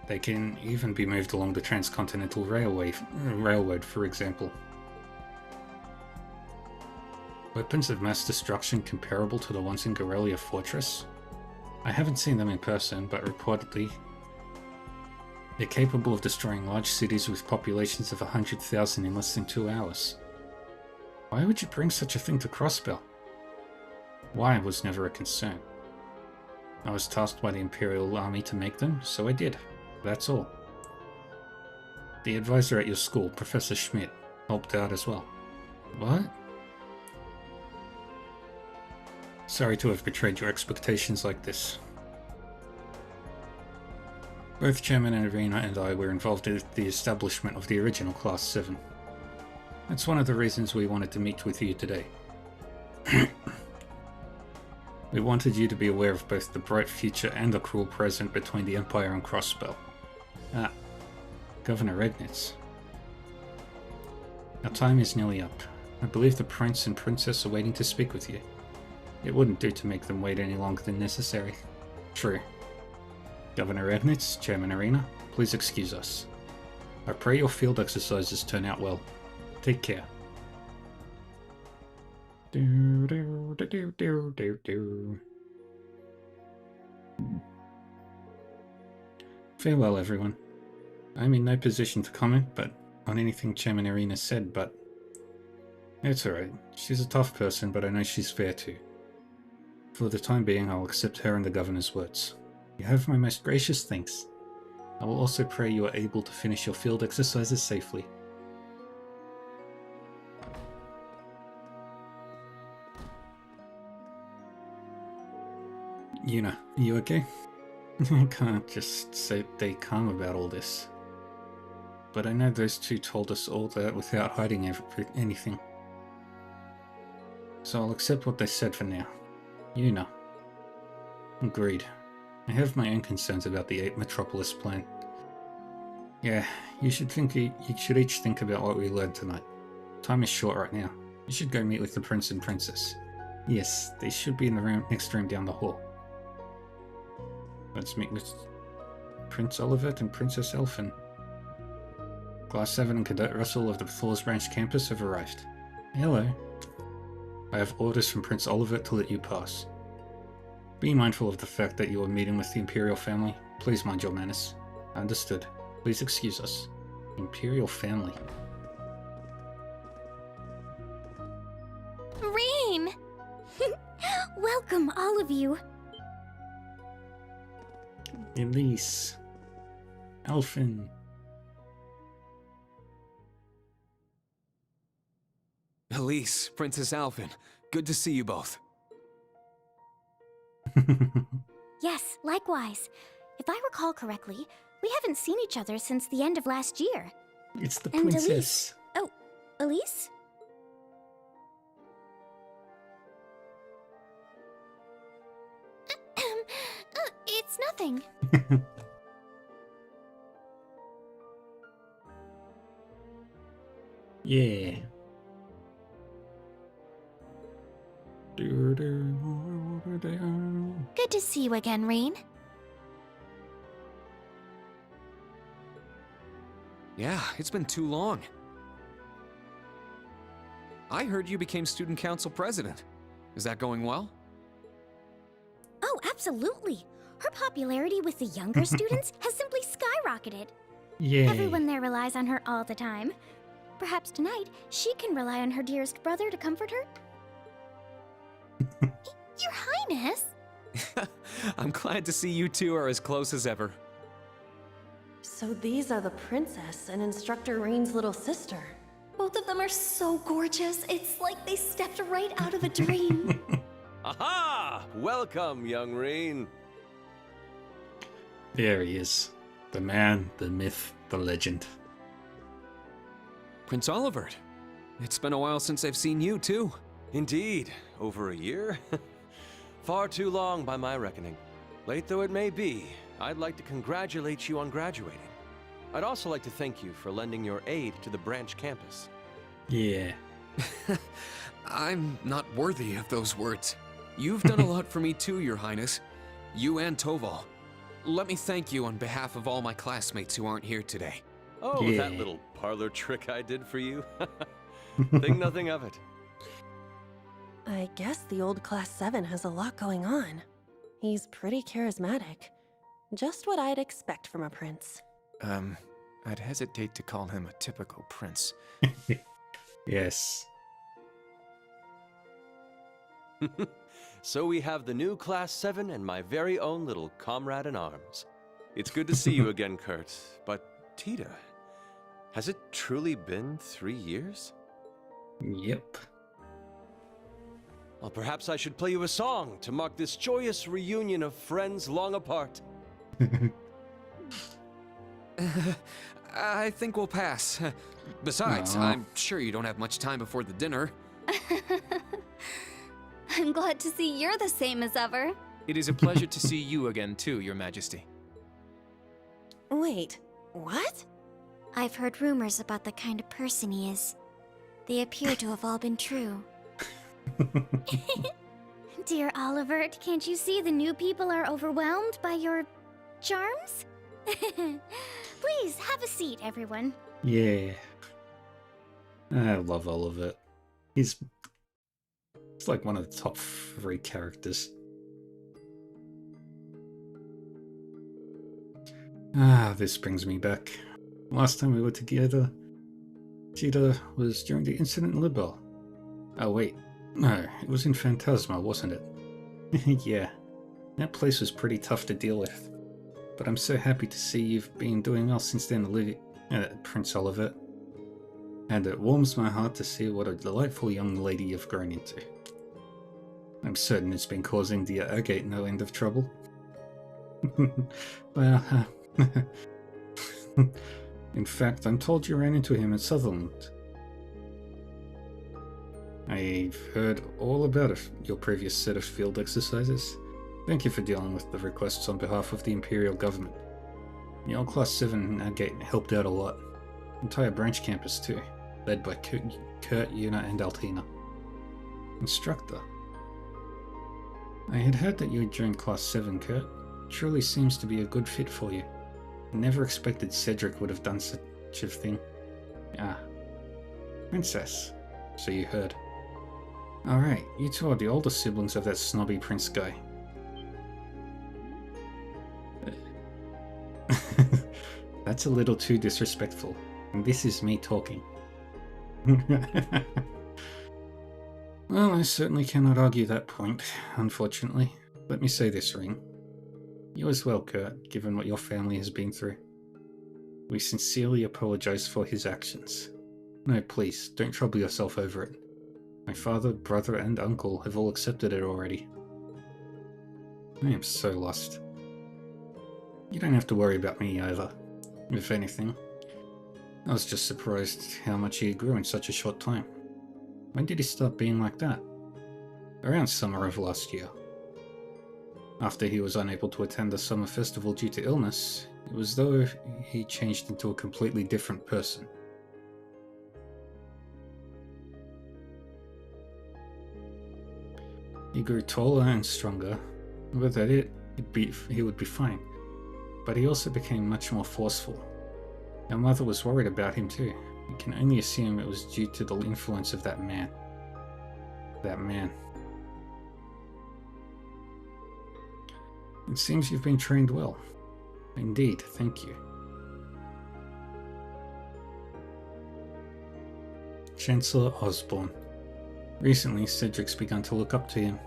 They can even be moved along the Transcontinental Railroad, for example. Weapons of mass destruction comparable to the ones in Gorelia Fortress? I haven't seen them in person, but reportedly they're capable of destroying large cities with populations of 100,000 in less than 2 hours. Why would you bring such a thing to Crossbell? Why was never a concern. I was tasked by the Imperial Army to make them, so I did. That's all. The advisor at your school, Professor Schmidt, helped out as well. What? Sorry to have betrayed your expectations like this. Both Chairman Irina and I were involved in the establishment of the original Class 7. That's one of the reasons we wanted to meet with you today. We wanted you to be aware of both the bright future and the cruel present between the Empire and Crossbell. Governor Regnitz. Our time is nearly up. I believe the Prince and Princess are waiting to speak with you. It wouldn't do to make them wait any longer than necessary. True. Governor Regnitz, Chairman Irina, please excuse us. I pray your field exercises turn out well. Take care. Do, do, do, do, do, do, do. Farewell, everyone. I'm in no position to comment on anything Chairman Irina said, but it's alright. She's a tough person, but I know she's fair too. For the time being, I'll accept her and the governor's words. You have my most gracious thanks. I will also pray you are able to finish your field exercises safely. Yuna, are you okay? I can't just stay calm about all this. But I know those two told us all that without hiding anything. So I'll accept what they said for now. Yuna. Agreed. I have my own concerns about the 8 Metropolis plan. Yeah, you should each think about what we learned tonight. Time is short right now. You should go meet with the Prince and Princess. Yes, they should be in the next room down the hall. Let's meet with Prince Olivert and Princess Elfin. Class 7 and Cadet Russell of the Thor's Branch campus have arrived. Hello. I have orders from Prince Olivert to let you pass. Be mindful of the fact that you are meeting with the Imperial family. Please mind your manners. Understood. Please excuse us. Imperial family. Rean! Welcome, all of you. Elise. Elfin. Elise, Princess Alphen, good to see you both. Yes, likewise. If I recall correctly, we haven't seen each other since the end of last year. It's the And princess. Elise. Oh, Elise? It's nothing. Yeah. Good to see you again, Rean. Yeah, it's been too long. I heard you became student council president. Is that going well? Oh, absolutely. Her popularity with the younger students has simply skyrocketed. Yay. Everyone there relies on her all the time. Perhaps tonight, she can rely on her dearest brother to comfort her? Your Highness! I'm glad to see you two are as close as ever. So these are the princess and Instructor Rean's little sister. Both of them are so gorgeous. It's like they stepped right out of a dream. Aha! Welcome, young Rean. There he is. The man, the myth, the legend. Prince Olivert. It's been a while since I've seen you, too. Indeed. Over a year? Far too long by my reckoning. Late though it may be, I'd like to congratulate you on graduating. I'd also like to thank you for lending your aid to the branch campus. Yeah. I'm not worthy of those words. You've done a lot for me too, Your Highness. You and Toval. Let me thank you on behalf of all my classmates who aren't here today. Oh, Yeah. that little parlor trick I did for you? Think nothing of it. I guess the old Class 7 has a lot going on. He's pretty charismatic. Just what I'd expect from a prince. I'd hesitate to call him a typical prince. Yes. So we have the new Class 7 and my very own little comrade in arms. It's good to see you again, Kurt. But Tita, has it truly been 3 years? Yep. Well, perhaps I should play you a song to mark this joyous reunion of friends long apart. I think we'll pass. Besides, Aw. I'm sure you don't have much time before the dinner. I'm glad to see you're the same as ever. It is a pleasure to see you again, too, Your Majesty. Wait, what? I've heard rumors about the kind of person he is. They appear to have all been true. Dear Olivert, can't you see the new people are overwhelmed by your charms? Please, have a seat, everyone. Yeah. I love all of it. He's like one of the top 3 characters. This brings me back. Last time we were together, Cheetah, was during the incident in Libel. Oh wait, no, it was in Phantasma, wasn't it? Yeah, that place was pretty tough to deal with. But I'm so happy to see you've been doing well since then, Prince Olivet. And it warms my heart to see what a delightful young lady you've grown into. I'm certain it's been causing the Agate no end of trouble. Well, in fact, I'm told you ran into him at Sutherland. I've heard all about your previous set of field exercises. Thank you for dealing with the requests on behalf of the Imperial government. The old Class 7 Agate helped out a lot. Entire branch campus too, led by Kurt, Yuna, and Altina. Instructor. I had heard that you had joined Class 7, Kurt. Truly seems to be a good fit for you. I never expected Cedric would have done such a thing. Ah. Princess. So you heard. Alright, you two are the older siblings of that snobby prince guy. That's a little too disrespectful. And this is me talking. Well, I certainly cannot argue that point, unfortunately. Let me say this, Ring. You as well, Kurt, given what your family has been through. We sincerely apologize for his actions. No, please, don't trouble yourself over it. My father, brother, and uncle have all accepted it already. I am so lost. You don't have to worry about me either. If anything, I was just surprised how much he grew in such a short time. When did he start being like that? Around summer of last year. After he was unable to attend the summer festival due to illness, it was as though he changed into a completely different person. He grew taller and stronger. With it, he would be fine. But he also became much more forceful. Our mother was worried about him too. We can only assume it was due to the influence of that man. That man. It seems you've been trained well. Indeed, thank you. Chancellor Osborne. Recently, Cedric's begun to look up to him.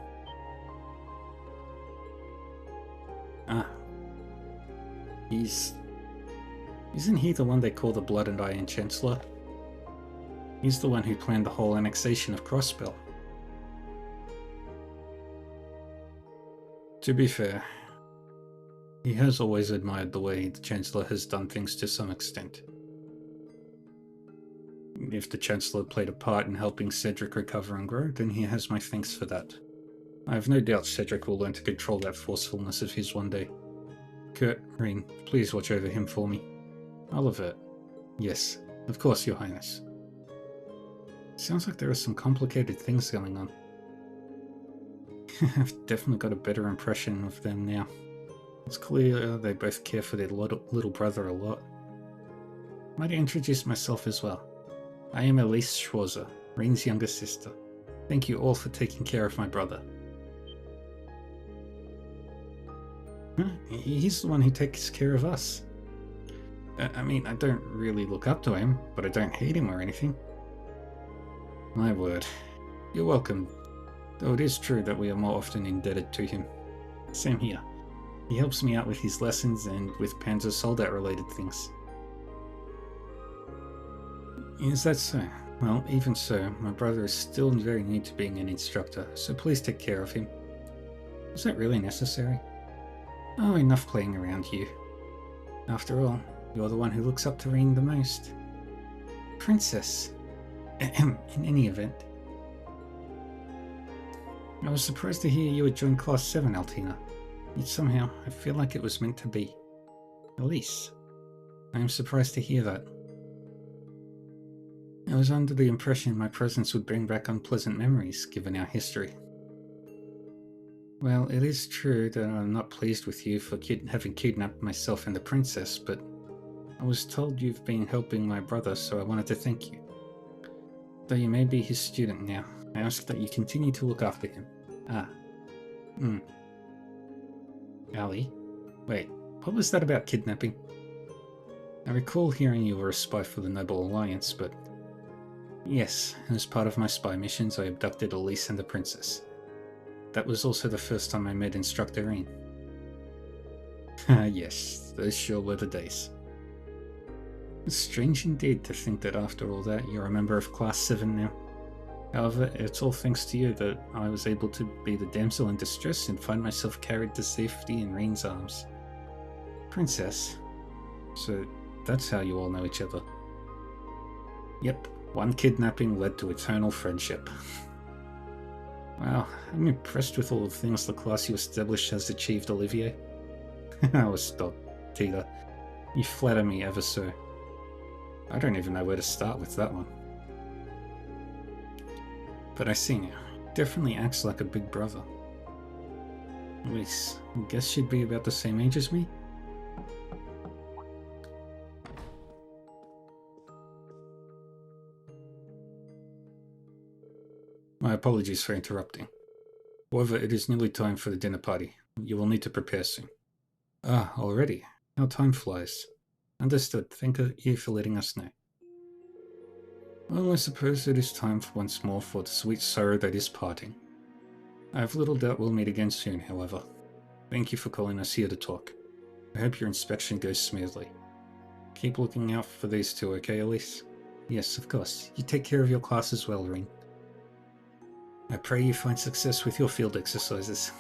Ah. Isn't he the one they call the Blood and Iron Chancellor? He's the one who planned the whole annexation of Crossbell. To be fair, he has always admired the way the Chancellor has done things to some extent. If the Chancellor played a part in helping Cedric recover and grow, then he has my thanks for that. I have no doubt Cedric will learn to control that forcefulness of his one day. Kurt, Ring, please watch over him for me. Olivet. Yes, of course, Your Highness. Sounds like there are some complicated things going on. I've definitely got a better impression of them now. It's clear they both care for their little brother a lot. Might I introduce myself as well? I am Elise Schwarzer, Ring's younger sister. Thank you all for taking care of my brother. Huh? He's the one who takes care of us. I mean, I don't really look up to him, but I don't hate him or anything. My word. You're welcome. Though it is true that we are more often indebted to him. Same here. He helps me out with his lessons and with Panzer Soldat related things. Is that so? Well, even so, my brother is still very new to being an instructor, so please take care of him. Is that really necessary? Oh, enough playing around you. After all, you're the one who looks up to Ring the most. Princess. In any event. I was surprised to hear you had joined Class 7, Altina. Yet somehow, I feel like it was meant to be. Elise. I am surprised to hear that. I was under the impression my presence would bring back unpleasant memories, given our history. Well, it is true that I'm not pleased with you for having kidnapped myself and the princess, but I was told you've been helping my brother, so I wanted to thank you. Though you may be his student now, I ask that you continue to look after him. Ali? Wait, what was that about kidnapping? I recall hearing you were a spy for the Noble Alliance, but... Yes, as part of my spy missions, I abducted Elise and the princess. That was also the first time I met Instructor Rean. Yes, those sure were the days. It's strange indeed to think that after all that, you're a member of Class 7 now. However, it's all thanks to you that I was able to be the damsel in distress and find myself carried to safety in Rean's arms. Princess. So, that's how you all know each other. Yep, one kidnapping led to eternal friendship. Wow, I'm impressed with all the things the class you established has achieved, Olivier. Oh, stop, Tita. You flatter me ever so. I don't even know where to start with that one. But I see now. Definitely acts like a big brother. Elise, I guess she'd be about the same age as me? My apologies for interrupting. However, it is nearly time for the dinner party. You will need to prepare soon. Ah, already? How time flies. Understood. Thank you for letting us know. Well, I suppose it is time for once more for the sweet sorrow that is parting. I have little doubt we'll meet again soon, however. Thank you for calling us here to talk. I hope your inspection goes smoothly. Keep looking out for these two, okay, Elise? Yes, of course. You take care of your class as well, Rean. I pray you find success with your field exercises.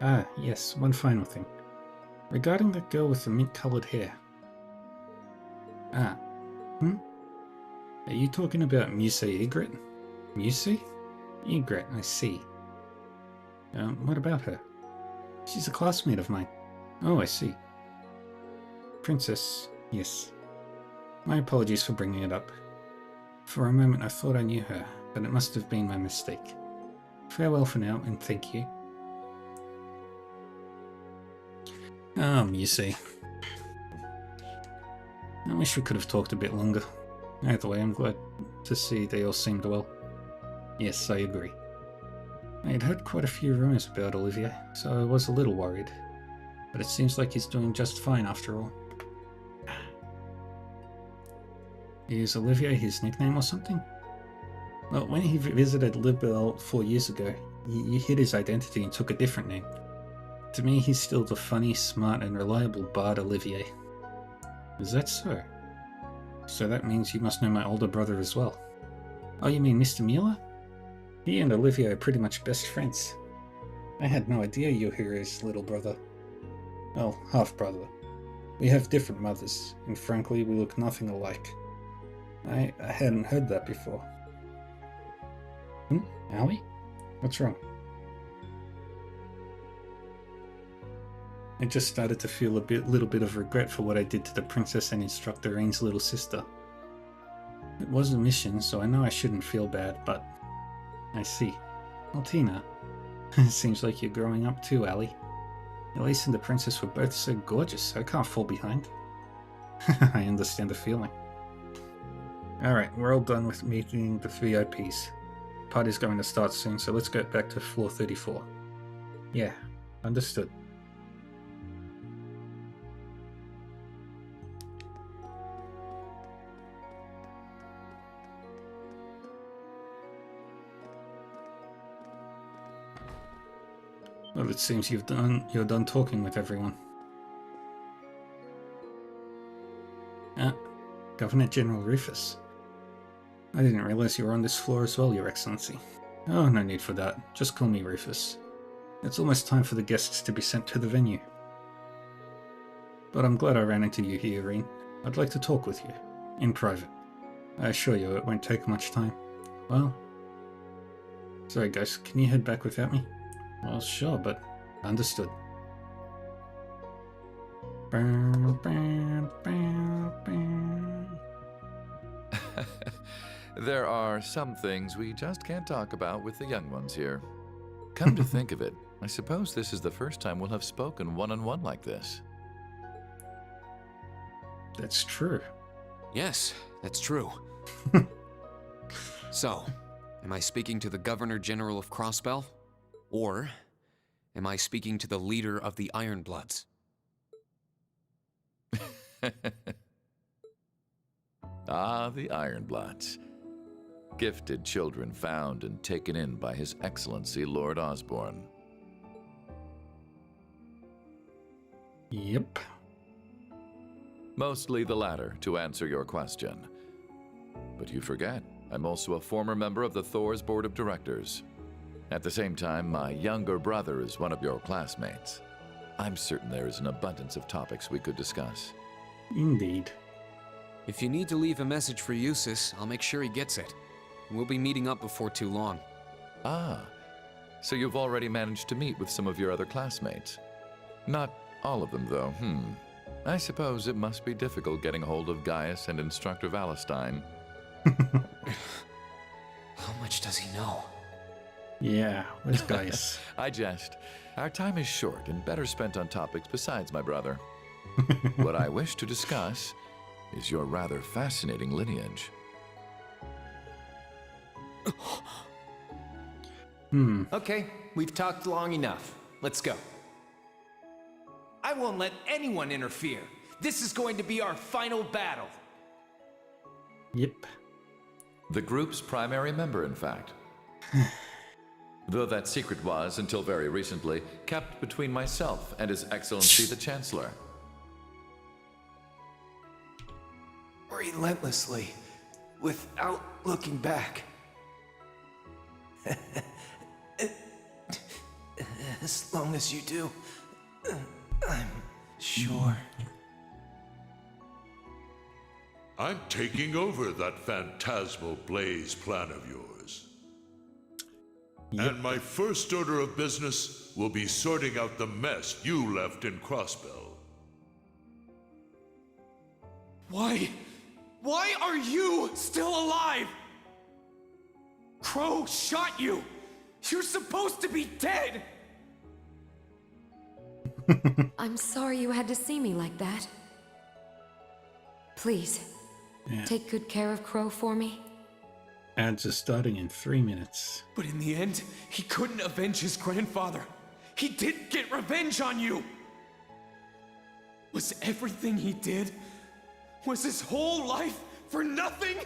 Ah, yes, one final thing. Regarding that girl with the mint-coloured hair. Are you talking about Muse Egret? Muse? Egret, I see. What about her? She's a classmate of mine. Oh, I see. Princess, yes. My apologies for bringing it up. For a moment I thought I knew her, but it must have been my mistake. Farewell for now, and thank you. Muse. I wish we could have talked a bit longer. Either way, I'm glad to see they all seemed well. Yes, I agree. I had heard quite a few rumours about Olivier, so I was a little worried. But it seems like he's doing just fine after all. Is Olivier his nickname or something? Well, when he visited Libelle 4 years ago, he hid his identity and took a different name. To me, he's still the funny, smart and reliable bard Olivier. Is that so? So that means you must know my older brother as well. Oh, you mean Mr. Mueller? He and Olivier are pretty much best friends. I had no idea you were his little brother. Well, half-brother. We have different mothers, and frankly, we look nothing alike. I hadn't heard that before. Ali? What's wrong? I just started to feel a little bit of regret for what I did to the princess and Instructor Rean's little sister. It was a mission, so I know I shouldn't feel bad, but... I see. Well, Tina, it seems like you're growing up too, Ali. Elise and the princess were both so gorgeous, I can't fall behind. I understand the feeling. Alright, we're all done with meeting the VIPs. Party's going to start soon, so let's get back to floor 34. Yeah, understood. Well, it seems you're done talking with everyone. Governor General Rufus. I didn't realize you were on this floor as well, Your Excellency. Oh, no need for that. Just call me Rufus. It's almost time for the guests to be sent to the venue. But I'm glad I ran into you here, Rean. I'd like to talk with you. In private. I assure you it won't take much time. Well... Sorry guys, can you head back without me? Well, sure, but understood. There are some things we just can't talk about with the young ones here. Come to think of it, I suppose this is the first time we'll have spoken one-on-one like this. That's true. Yes, that's true. So, am I speaking to the Governor General of Crossbell? Or am I speaking to the leader of the Ironbloods? Ah, the Ironbloods. Gifted children found and taken in by His Excellency Lord Osborne. Yep. Mostly the latter, to answer your question. But you forget, I'm also a former member of the Thor's Board of Directors. At the same time, my younger brother is one of your classmates. I'm certain there is an abundance of topics we could discuss. Indeed. If you need to leave a message for Eustace, I'll make sure he gets it. We'll be meeting up before too long. Ah, so you've already managed to meet with some of your other classmates. Not all of them, though, I suppose it must be difficult getting a hold of Gaius and Instructor Valentine. How much does he know? Yeah, where's Gaius? I jest. Our time is short and better spent on topics besides my brother. What I wish to discuss is your rather fascinating lineage. Okay, we've talked long enough. Let's go. I won't let anyone interfere. This is going to be our final battle. Yep. The group's primary member, in fact. Though that secret was, until very recently, kept between myself and His Excellency the Chancellor. Relentlessly, without looking back. As long as you do, I'm sure. I'm taking over that phantasmal blaze plan of yours. Yep. And my first order of business will be sorting out the mess you left in Crossbell. Why are you still alive? Crow shot you! You're supposed to be dead! I'm sorry you had to see me like that. Please, take good care of Crow for me. Ads are starting in 3 minutes. But in the end, he couldn't avenge his grandfather. He didn't get revenge on you! Was everything he did? Was his whole life for nothing?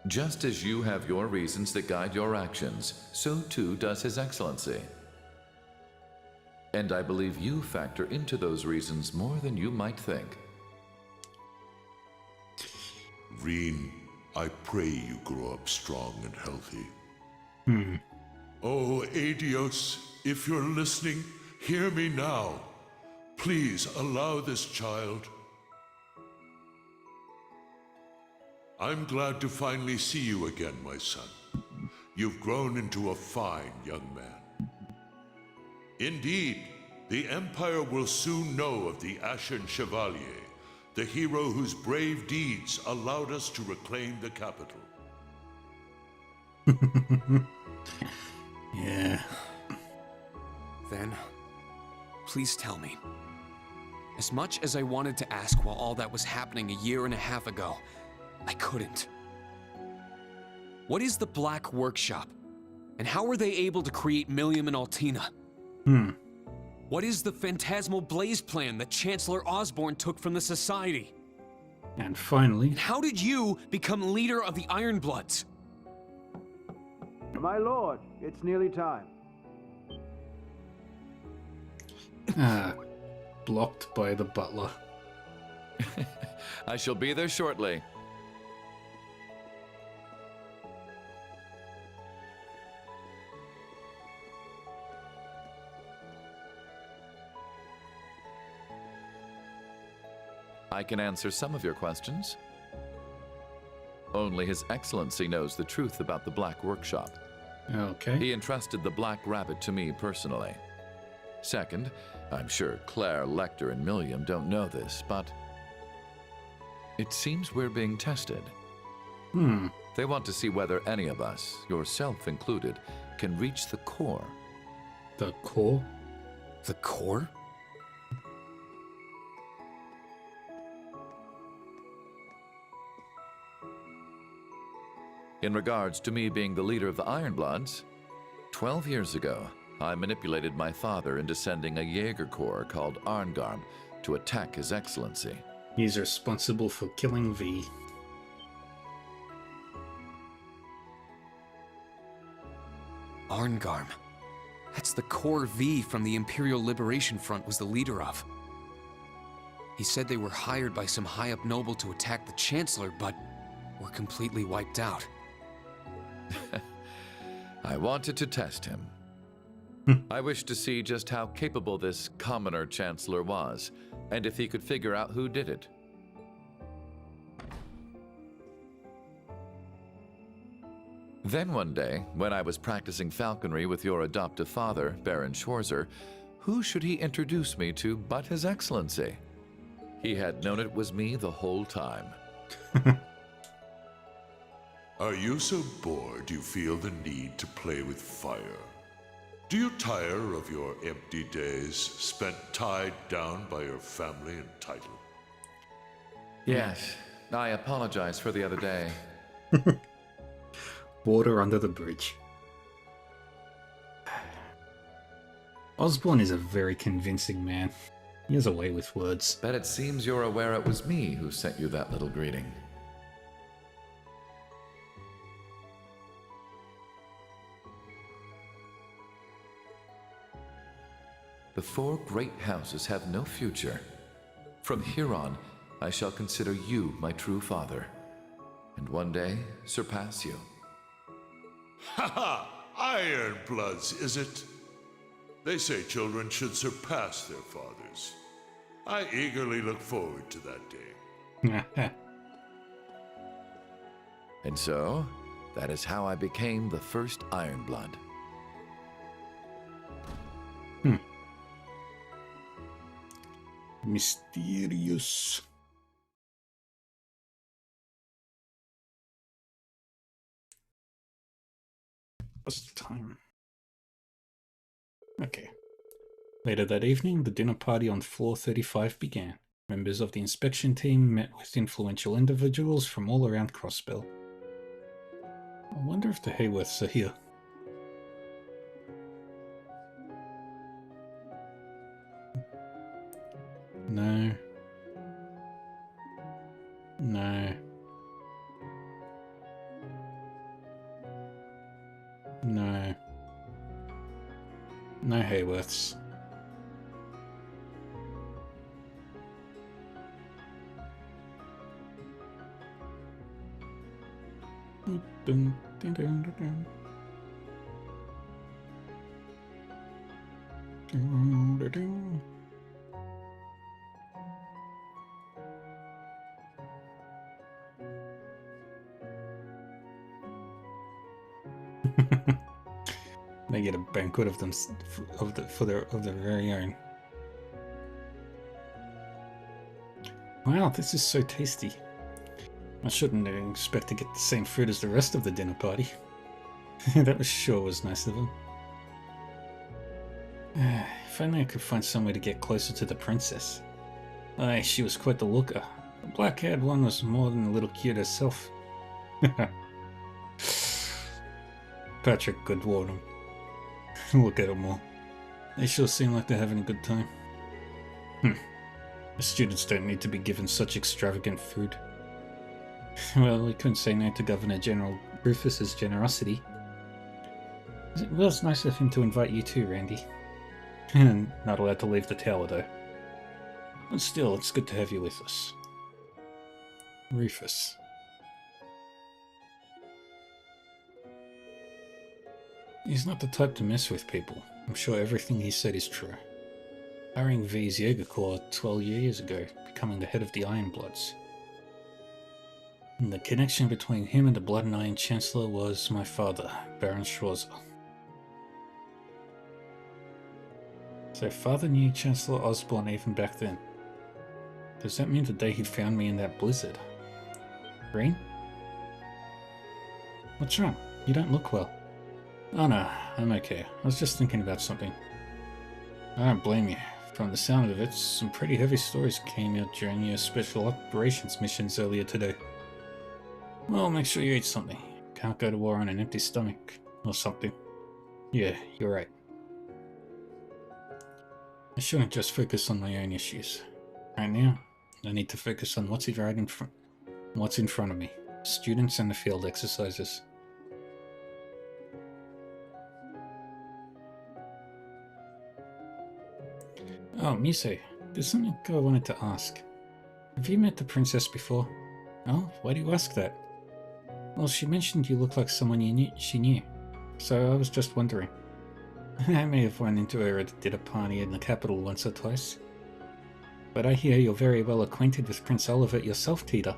Just as you have your reasons that guide your actions, so too does His Excellency. And I believe you factor into those reasons more than you might think. Reen, I pray you grow up strong and healthy. Oh, Adios, if you're listening, hear me now. Please allow this child. I'm glad to finally see you again, my son. You've grown into a fine young man. Indeed, the Empire will soon know of the Ashen Chevalier, the hero whose brave deeds allowed us to reclaim the capital. Yeah. Then, please tell me. As much as I wanted to ask while all that was happening a year and a half ago, I couldn't. What is the Black Workshop? And how were they able to create Millium and Altina? What is the Phantasmal Blaze plan that Chancellor Osborne took from the Society? And finally... And how did you become leader of the Ironbloods? My lord, it's nearly time. Blocked by the butler. I shall be there shortly. I can answer some of your questions. Only His Excellency knows the truth about the Black Workshop. Okay. He entrusted the Black Rabbit to me personally. Second, I'm sure Claire, Lecter, and Millium don't know this, but it seems we're being tested. They want to see whether any of us, yourself included, can reach the core. The core? The core? In regards to me being the leader of the Ironbloods, 12 years ago, I manipulated my father into sending a Jaeger Corps called Arngarm to attack His Excellency. He's responsible for killing V. Arngarm. That's the Corps V from the Imperial Liberation Front was the leader of. He said they were hired by some high-up noble to attack the Chancellor, but were completely wiped out. I wanted to test him. I wished to see just how capable this commoner Chancellor was, and if he could figure out who did it. Then one day, when I was practicing falconry with your adoptive father, Baron Schwarzer, who should he introduce me to but His Excellency? He had known it was me the whole time. Are you so bored you feel the need to play with fire? Do you tire of your empty days spent tied down by your family and title? Yes, I apologize for the other day. Water under the bridge. Osborne is a very convincing man. He has a way with words. But it seems you're aware it was me who sent you that little greeting. The four great houses have no future. From here on, I shall consider you my true father, and one day surpass you. Ha ha! Ironbloods, is it? They say children should surpass their fathers. I eagerly look forward to that day. And so, that is how I became the first Ironblood. Mysterious. What's the time? Okay. Later that evening, the dinner party on floor 35 began. Members of the inspection team met with influential individuals from all around Crossbell. I wonder if the Hayworths are here. No. No. No. No Hayworths. Dun, dun, dun, dun, dun. Dun, dun, dun. They get a banquet of them of their very own. Wow, this is so tasty. I shouldn't expect to get the same food as the rest of the dinner party. That was nice of them. If only I could find some way to get closer to the princess. Aye, she was quite the looker. The black-haired one was more than a little cute herself. Patrick Goodwarden. Look at them all. They sure seem like they're having a good time. The students don't need to be given such extravagant food. Well, we couldn't say no to Governor General Rufus's generosity. It was nice of him to invite you too, Randy. And not allowed to leave the tower, though. But still, it's good to have you with us. Rufus. He's not the type to mess with people. I'm sure everything he said is true. Hiring V's Jaeger Corps 12 years ago, becoming the head of the Ironbloods. And the connection between him and the Blood and Iron Chancellor was my father, Baron Schwarzer. So father knew Chancellor Osborne even back then. Does that mean the day he found me in that blizzard? Green? What's wrong? You don't look well. Oh no, I'm okay. I was just thinking about something. I don't blame you. From the sound of it, some pretty heavy stories came out during your special operations missions earlier today. Well, make sure you eat something. Can't go to war on an empty stomach, or something. Yeah, you're right. I shouldn't just focus on my own issues. Right now, I need to focus on what's in front of me. Students and the field exercises. Oh, Mise, there's something I wanted to ask. Have you met the princess before? Oh, why do you ask that? Well, she mentioned you look like someone she knew, so I was just wondering. I may have run into her at a dinner party in the capital once or twice. But I hear you're very well acquainted with Prince Oliver yourself, Tita.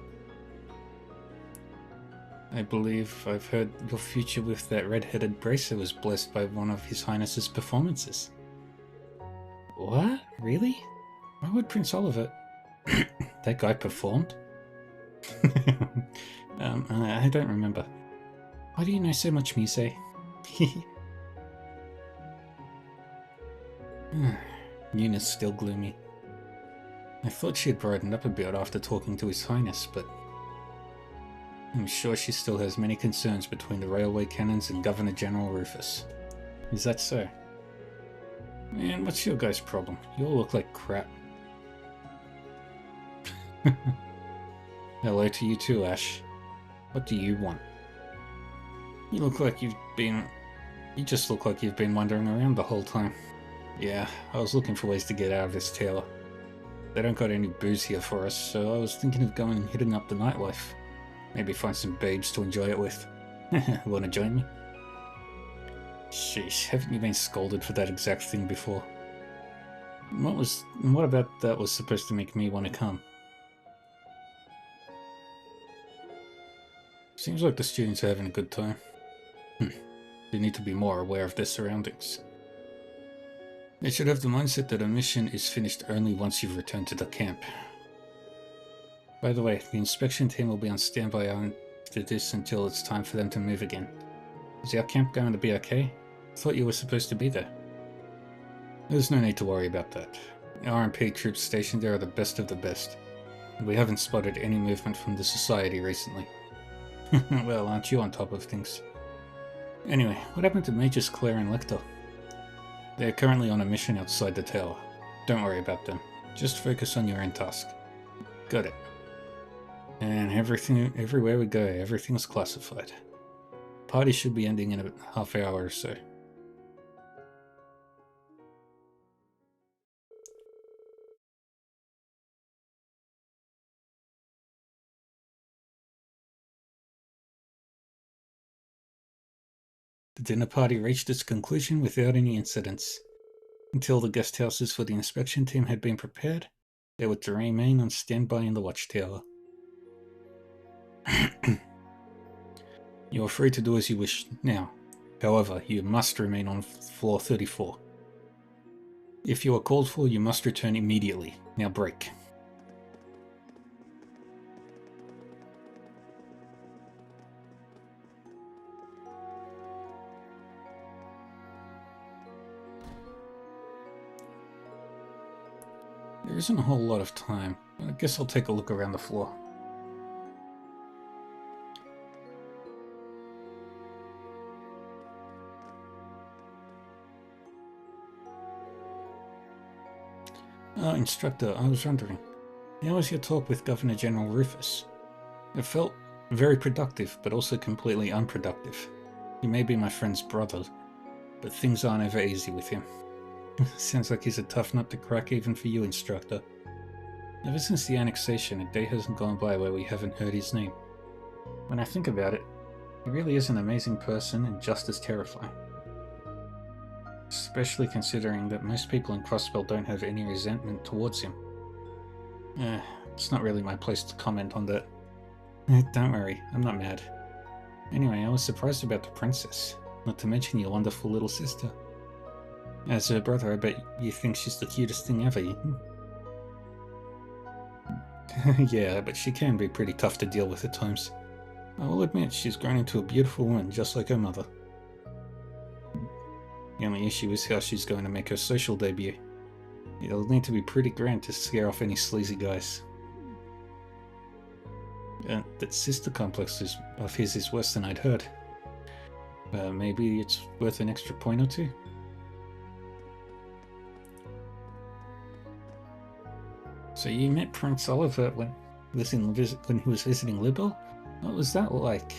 I believe I've heard your future with that red-headed bracer was blessed by one of His Highness's performances. What? Really? Why would Prince Oliver... That guy performed? I don't remember. Why do you know so much, Mise? Yuna's still gloomy. I thought she had brightened up a bit after talking to His Highness, but I'm sure she still has many concerns between the railway cannons and Governor General Rufus. Is that so? Man, what's your guys' problem? You all look like crap. Hello to you too, Ash. What do you want? You look like you just look like you've been wandering around the whole time. Yeah, I was looking for ways to get out of this tower. They don't got any booze here for us, so I was thinking of going and hitting up the nightlife. Maybe find some babes to enjoy it with. Wanna join me? Sheesh, haven't you been scolded for that exact thing before? What about that was supposed to make me want to come? Seems like the students are having a good time. They need to be more aware of their surroundings. They should have the mindset that a mission is finished only once you've returned to the camp. By the way, the inspection team will be on standby after this until it's time for them to move again. Is our camp going to be okay? I thought you were supposed to be there. There's no need to worry about that. The RMP troops stationed there are the best of the best. And we haven't spotted any movement from the Society recently. Well, aren't you on top of things? Anyway, what happened to Mages Claire and Lecter? They're currently on a mission outside the tower. Don't worry about them. Just focus on your own task. Got it. And everywhere we go, everything's classified. Party should be ending in a half hour or so. The dinner party reached its conclusion without any incidents. Until the guest houses for the inspection team had been prepared, they were to remain on standby in the watchtower. You are free to do as you wish now. However, you must remain on floor 34. If you are called for, you must return immediately. Now break. There isn't a whole lot of time. I guess I'll take a look around the floor. Instructor, I was wondering, how was your talk with Governor General Rufus? It felt very productive, but also completely unproductive. He may be my friend's brother, but things aren't ever easy with him. Sounds like he's a tough nut to crack even for you, Instructor. Ever since the annexation, a day hasn't gone by where we haven't heard his name. When I think about it, he really is an amazing person and just as terrifying. Especially considering that most people in Crossbell don't have any resentment towards him. It's not really my place to comment on that. Don't worry, I'm not mad. Anyway, I was surprised about the princess, not to mention your wonderful little sister. As her brother, I bet you think she's the cutest thing ever. Yeah, but she can be pretty tough to deal with at times. I will admit, she's grown into a beautiful woman just like her mother. The only issue is how she's going to make her social debut. It'll need to be pretty grand to scare off any sleazy guys. That sister complex of his is worse than I'd heard. Maybe it's worth an extra point or two? So you met Prince Oliver when he was visiting Libel? What was that like?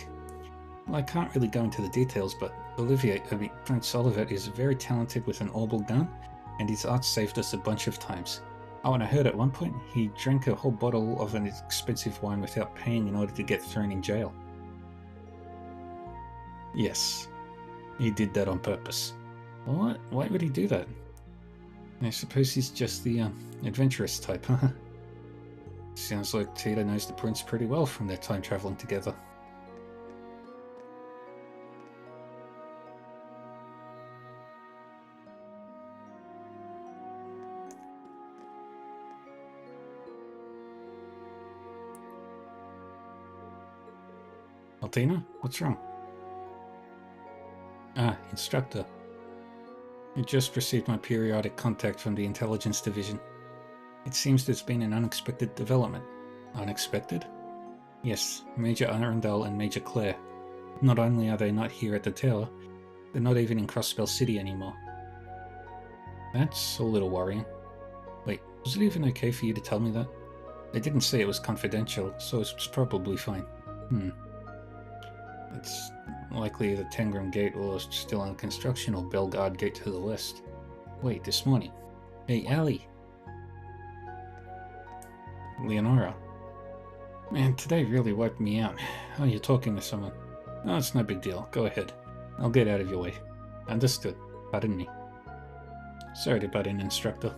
Well, I can't really go into the details, but Prince Oliver is very talented with an orbital gun, and his art saved us a bunch of times. Oh, and I heard at one point he drank a whole bottle of an expensive wine without paying in order to get thrown in jail. Yes, he did that on purpose. What? Why would he do that? I suppose he's just the adventurous type, huh? Sounds like Tita knows the prince pretty well from their time traveling together. Altina, what's wrong? Ah, instructor. I just received my periodic contact from the intelligence division. It seems there's been an unexpected development. Unexpected? Yes, Major Arundel and Major Claire. Not only are they not here at the tower, they're not even in Crossbell City anymore. That's a little worrying. Wait, was it even okay for you to tell me that? They didn't say it was confidential, so it's probably fine. It's likely the Tangram Gate was still under construction, or Belgard Gate to the west. Wait, this morning. Hey, Allie! Leonora. Man, today really wiped me out. Oh, you're talking to someone. Oh, it's no big deal. Go ahead. I'll get out of your way. Understood. Pardon me. Sorry to butt in, instructor.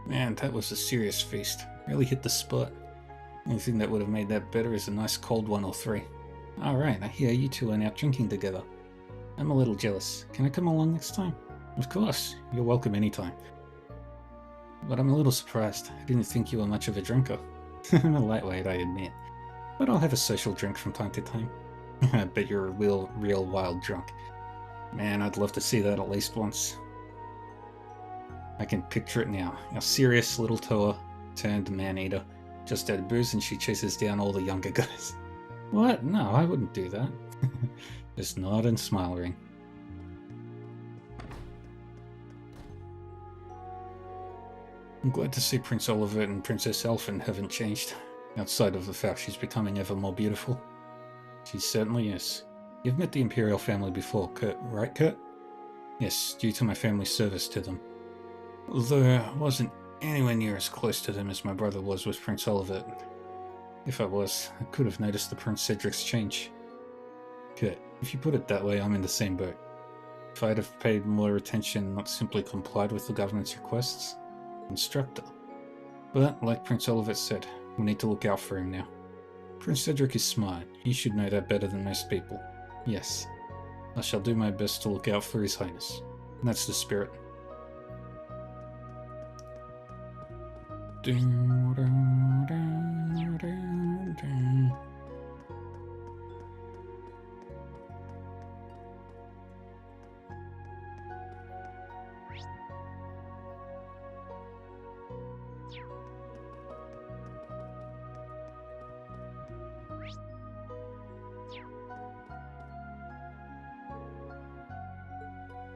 Man, that was a serious feast. Really hit the spot. Only thing that would have made that better is a nice cold one or three. Alright, I hear you two are out drinking together. I'm a little jealous. Can I come along next time? Of course, you're welcome anytime. But I'm a little surprised. I didn't think you were much of a drinker. I'm a lightweight, I admit. But I'll have a social drink from time to time. I bet you're a real wild drunk. Man, I'd love to see that at least once. I can picture it now. Our serious little Toa turned man-eater. Just had booze and she chases down all the younger guys. What? No, I wouldn't do that. Just nod and smile ring. I'm glad to see Prince Oliver and Princess Elfin haven't changed, outside of the fact she's becoming ever more beautiful. She certainly is. You've met the Imperial family before, Kurt, right, Kurt? Yes, due to my family's service to them. Although I wasn't anywhere near as close to them as my brother was with Prince Oliver. If I was, I could have noticed the Prince Cedric's change. Kurt, if you put it that way, I'm in the same boat. If I'd have paid more attention and not simply complied with the government's requests, instructor. But, like Prince Oliver said, we need to look out for him now. Prince Cedric is smart. He should know that better than most people. Yes. I shall do my best to look out for His Highness. And that's the spirit.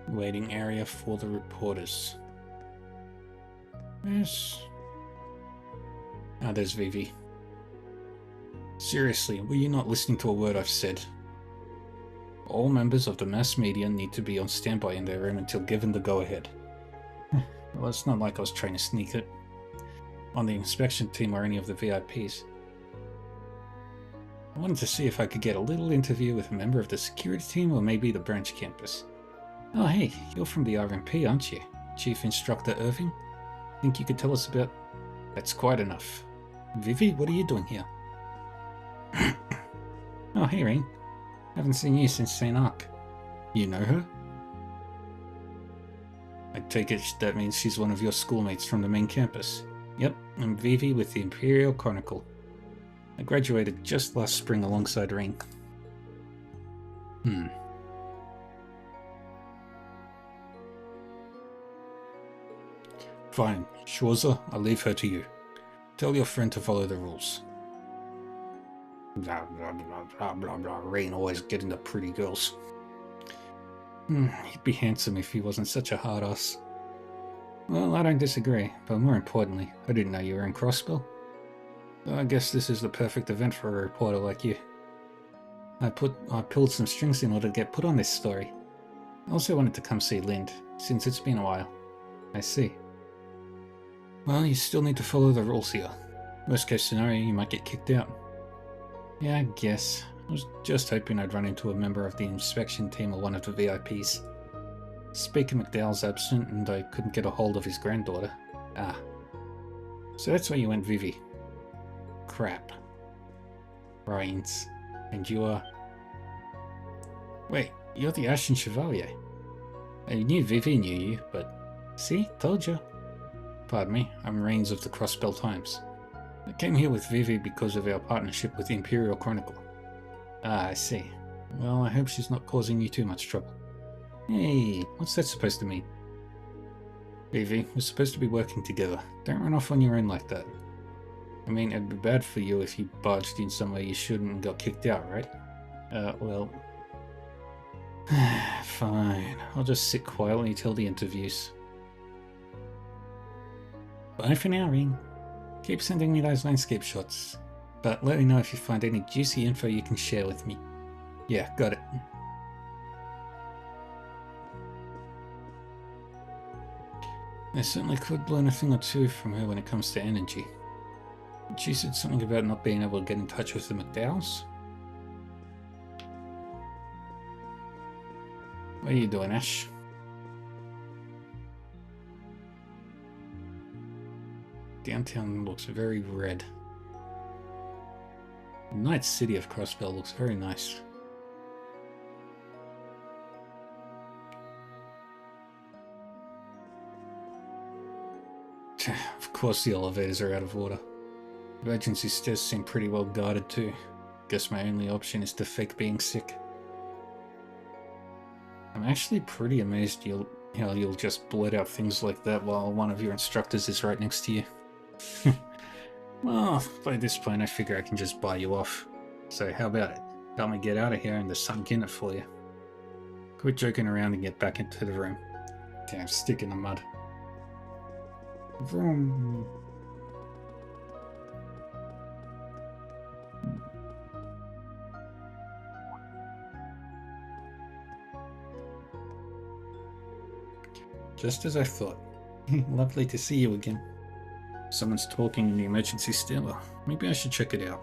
Waiting area for the reporters. Yes. Ah, there's Vivi. Seriously, were you not listening to a word I've said? All members of the mass media need to be on standby in their room until given the go-ahead. Well, it's not like I was trying to sneak it on the inspection team or any of the VIPs. I wanted to see if I could get a little interview with a member of the security team or maybe the branch campus. Oh hey, you're from the RMP, aren't you? Chief Instructor Irving? Think you could tell us about... That's quite enough. Vivi, what are you doing here? Oh hey Rain. Haven't seen you since St. Ark. You know her? I take it that means she's one of your schoolmates from the main campus. Yep, I'm Vivi with the Imperial Chronicle. I graduated just last spring alongside Ring. Fine, Schwarzer, I'll leave her to you. Tell your friend to follow the rules. Blah blah blah blah blah blah. Rain always getting the pretty girls. He'd be handsome if he wasn't such a hard ass. Well, I don't disagree, but more importantly, I didn't know you were in Crossbell. I guess this is the perfect event for a reporter like you. I pulled some strings in order to get put on this story. I also wanted to come see Lind, since it's been a while. I see. Well, you still need to follow the rules here. Worst case scenario, you might get kicked out. Yeah, I guess. I was just hoping I'd run into a member of the inspection team or one of the VIPs. Speaker McDowell's absent and I couldn't get a hold of his granddaughter. Ah. So that's why you went Vivi. Crap. Rains. And you are... Wait, you're the Ashen Chevalier. I knew Vivi knew you, but... See? Told you. Pardon me, I'm Rains of the Crossbell Times. I came here with Vivi because of our partnership with the Imperial Chronicle. Ah, I see. Well, I hope she's not causing you too much trouble. Hey, what's that supposed to mean? Vivi, we're supposed to be working together. Don't run off on your own like that. I mean, it'd be bad for you if you barged in somewhere you shouldn't and got kicked out, right? Well... Fine. I'll just sit quietly till the interviews. Bye for now, Ring. Keep sending me those landscape shots. But let me know if you find any juicy info you can share with me. Yeah, got it. I certainly could learn a thing or two from her when it comes to energy. She said something about not being able to get in touch with the McDowells. What are you doing, Ash? Downtown looks very red. The Night City of Crossbell looks very nice. Of course the elevators are out of order. Emergency stairs seem pretty well guarded too. Guess my only option is to fake being sick. I'm actually pretty amazed how you'll just blurt out things like that while one of your instructors is right next to you. Well, by this point I figure I can just buy you off. So how about it? Help me get out of here and there's something in it for you. Quit joking around and get back into the room. Damn, stick in the mud. Vroom. Just as I thought. Lovely to see you again. Someone's talking in the emergency stairwell. Maybe I should check it out.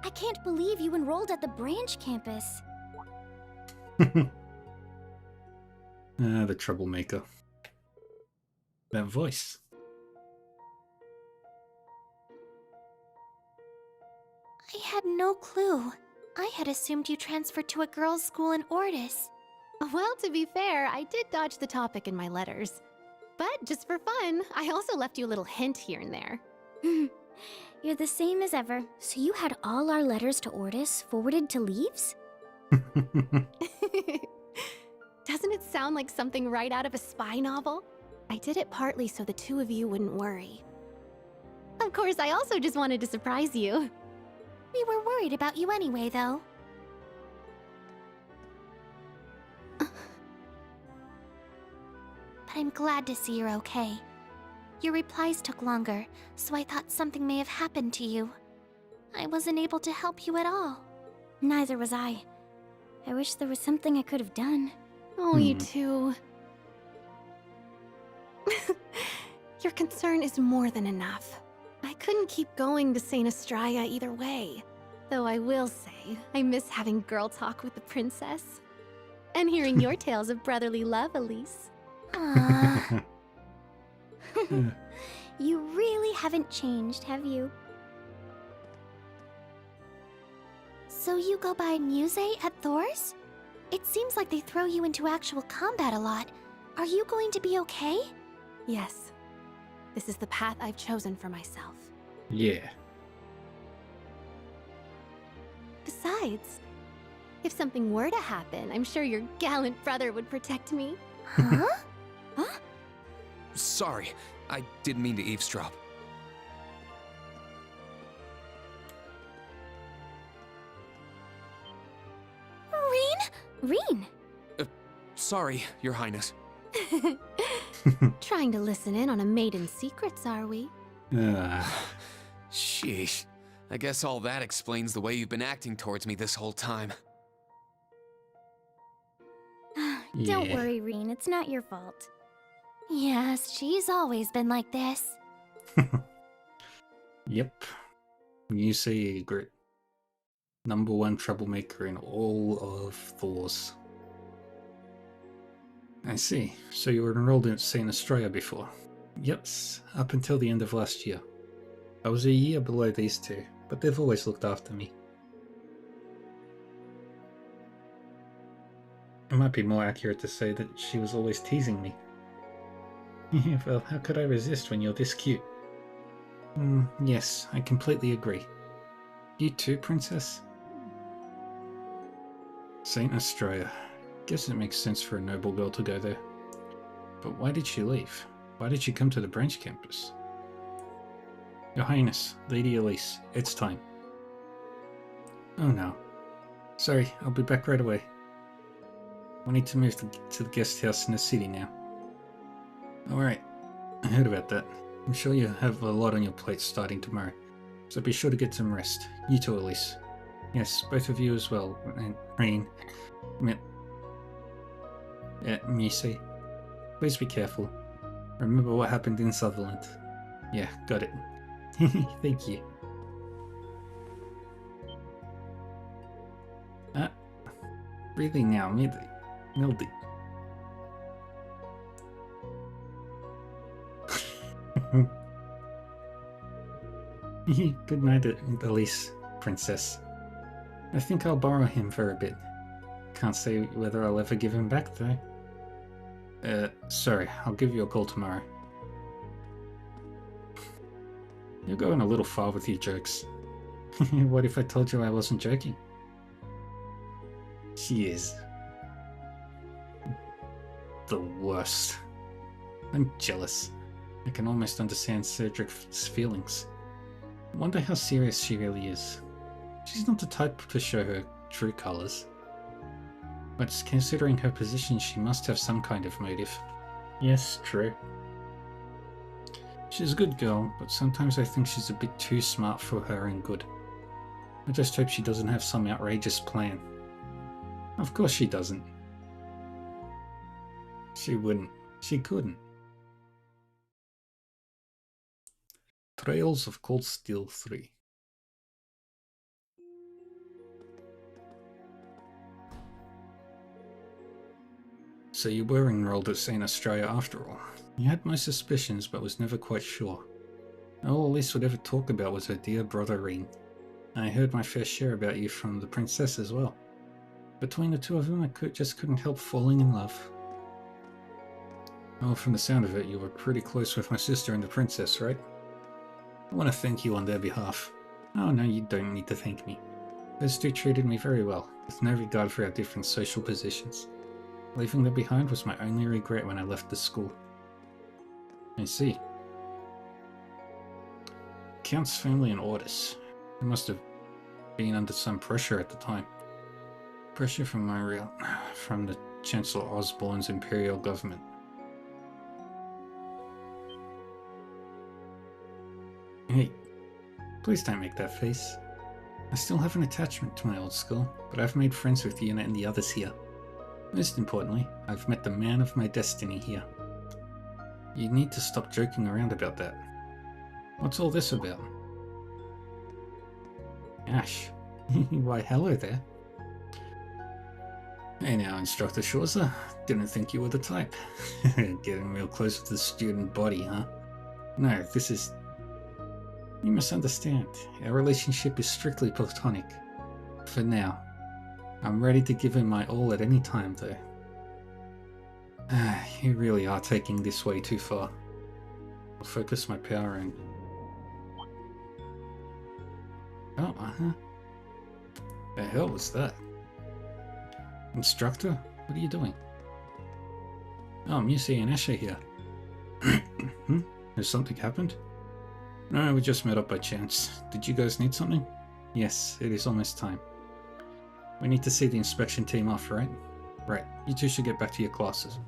I can't believe you enrolled at the branch campus. The troublemaker. That voice. I had no clue. I had assumed you transferred to a girls' school in Ordis. Well, to be fair, I did dodge the topic in my letters. But just for fun, I also left you a little hint here and there. You're the same as ever. So you had all our letters to Ordis forwarded to Leaves? Doesn't it sound like something right out of a spy novel? I did it partly so the two of you wouldn't worry. Of course, I also just wanted to surprise you. We were worried about you anyway, though. But I'm glad to see you're okay. Your replies took longer, so I thought something may have happened to you. I wasn't able to help you at all. Neither was I. I wish there was something I could have done. Oh, you too. Your concern is more than enough. I couldn't keep going to St. Estrella either way. Though I will say, I miss having girl talk with the princess. And hearing your tales of brotherly love, Elise. Aww. You really haven't changed, have you? So you go by Muse at Thor's? It seems like they throw you into actual combat a lot. Are you going to be okay? Yes. This is the path I've chosen for myself. Yeah. Besides, if something were to happen, I'm sure your gallant brother would protect me. Huh? Sorry, I didn't mean to eavesdrop. Rean! Sorry, Your Highness. Trying to listen in on a maiden's secrets, are we? Sheesh. I guess all that explains the way you've been acting towards me this whole time. Don't worry, Rean. It's not your fault. Yes, she's always been like this. Yep. You say Ygritte. #1 troublemaker in all of Thors. I see. So you were enrolled in St. Estrella before? Yep, up until the end of last year. I was a year below these two, but they've always looked after me. It might be more accurate to say that she was always teasing me. Well, how could I resist when you're this cute? Yes, I completely agree. You too, Princess? St. Estrella. Guess it makes sense for a noble girl to go there. But why did she leave? Why did she come to the branch campus? Your Highness, Lady Elise, it's time. Oh no. Sorry, I'll be back right away. I need to move to the guest house in the city now. Alright, I heard about that. I'm sure you have a lot on your plate starting tomorrow, so be sure to get some rest. You too, Elise. Yes, both of you as well, and Rean. Missy. Please be careful. Remember what happened in Sutherland. Yeah, got it. Thank you. Really now, Mildy. Good night, Elise, Princess. I think I'll borrow him for a bit. Can't say whether I'll ever give him back, though. Sorry, I'll give you a call tomorrow. You're going a little far with your jokes. What if I told you I wasn't joking? She is. The worst. I'm jealous. I can almost understand Cedric's feelings. I wonder how serious she really is. She's not the type to show her true colors. But considering her position, she must have some kind of motive. Yes, true. She's a good girl, but sometimes I think she's a bit too smart for her own good. I just hope she doesn't have some outrageous plan. Of course she doesn't. She wouldn't. She couldn't. Trails of Cold Steel 3. So you were enrolled at St. Estrella after all. You had my suspicions, but was never quite sure. All Elise would ever talk about was her dear brother Rean. I heard my fair share about you from the princess as well. Between the two of them, I just couldn't help falling in love. Well, from the sound of it, you were pretty close with my sister and the princess, right? I want to thank you on their behalf. Oh no, you don't need to thank me. Those two treated me very well, with no regard for our different social positions. Leaving them behind was my only regret when I left the school. I see. Count's family in Ordis. They must have been under some pressure at the time. Pressure from from the Chancellor Osborne's imperial government. Hey, please don't make that face. I still have an attachment to my old school, but I've made friends with Yuna and the others here. Most importantly, I've met the man of my destiny here. You need to stop joking around about that. What's all this about? Ash. Why, hello there. Hey now, Instructor Shorza. Didn't think you were the type. Getting real close with the student body, huh? No, this is... You misunderstand. Our relationship is strictly platonic. For now. I'm ready to give him my all at any time, though. You really are taking this way too far. I'll focus my power and... Oh, The hell was that? Instructor? What are you doing? Oh, Musi and Asher here. Has something happened? No, we just met up by chance. Did you guys need something? Yes, it is almost time. We need to see the inspection team off, right? Right, you two should get back to your classes.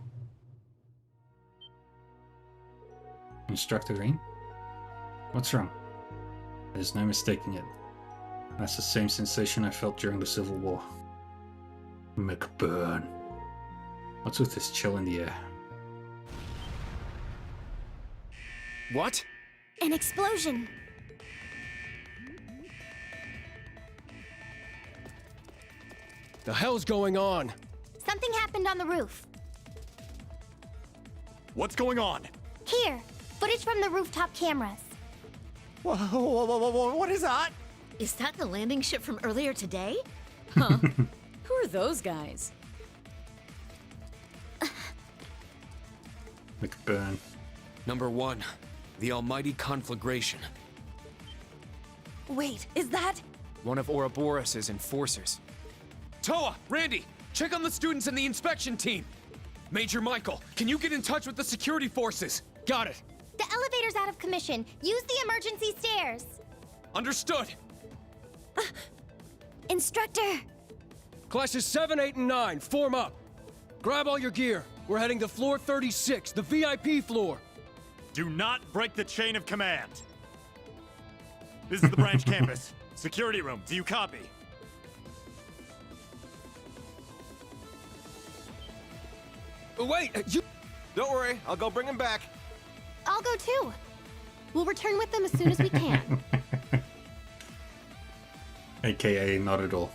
Instructor Rean? What's wrong? There's no mistaking it. That's the same sensation I felt during the Civil War. McBurn. What's with this chill in the air? What? An explosion! The hell's going on? Something happened on the roof. What's going on? Here, footage from the rooftop cameras. Whoa, what is that? Is that the landing ship from earlier today? Huh? Who are those guys? McBurn. Number 1, the Almighty Conflagration. Wait, is that? One of Ouroboros' enforcers. Toa! Randy! Check on the students and the inspection team! Major Michael, can you get in touch with the security forces? Got it! The elevator's out of commission. Use the emergency stairs. Understood! Instructor! Classes 7, 8, and 9, form up. Grab all your gear. We're heading to floor 36, the VIP floor. Do not break the chain of command. This is the branch campus. Security room, do you copy? Wait, you... Don't worry, I'll go bring him back. I'll go too. We'll return with them as soon as we can. AKA not at all.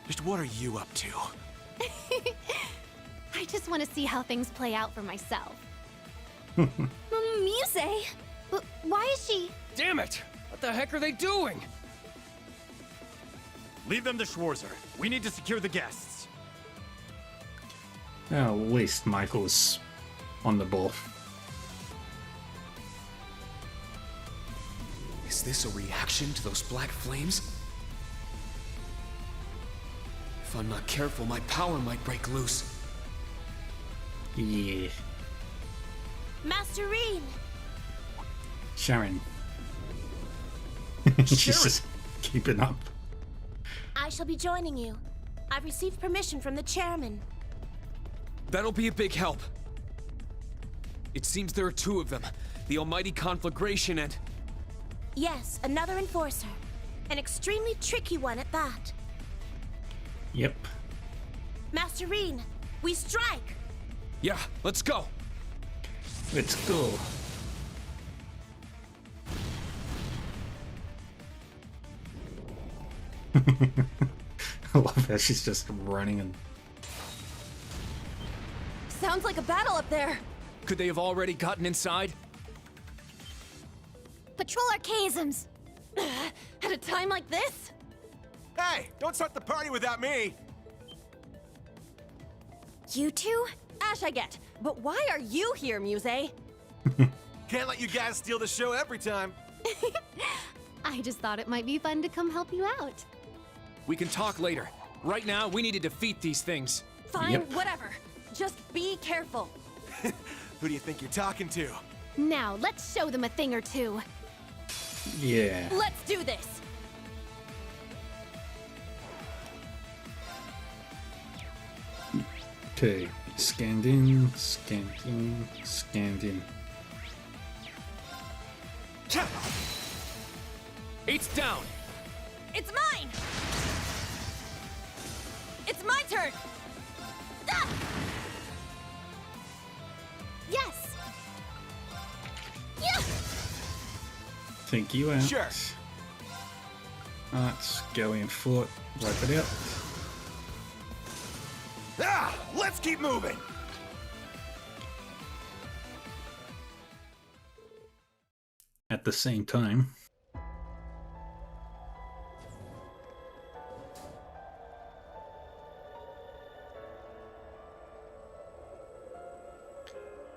Just what are you up to? I just want to see how things play out for myself. Muse? Why is she... Damn it! What the heck are they doing? Leave them to Schwarzer. We need to secure the guests. Well, at least Michael's on the ball. Is this a reaction to those black flames? If I'm not careful, my power might break loose. Yeah. Master Rean! Sharon. She's just keeping up. I shall be joining you. I've received permission from the chairman. That'll be a big help. It seems there are 2 of them. The Almighty Conflagration and... Yes, another enforcer. An extremely tricky one at that. Yep. Master Rean, we strike! Yeah, let's go! Let's go. I love how she's just running and... Sounds like a battle up there. Could they have already gotten inside? Patrol archaisms! At a time like this? Hey, don't start the party without me! You two? Ash, I get. But why are you here, Muse? Can't let you guys steal the show every time. I just thought it might be fun to come help you out. We can talk later. Right now, we need to defeat these things. Fine, whatever. Just be careful. Who do you think you're talking to? Now, let's show them a thing or two. Yeah. Let's do this. Okay. Scanned in, scanned in, scanned in. It's down! It's mine! It's my turn! Ah! Yes! Yeah! Take you out. Sure. Let's go in foot, wipe it out. Ah! Let's keep moving! At the same time,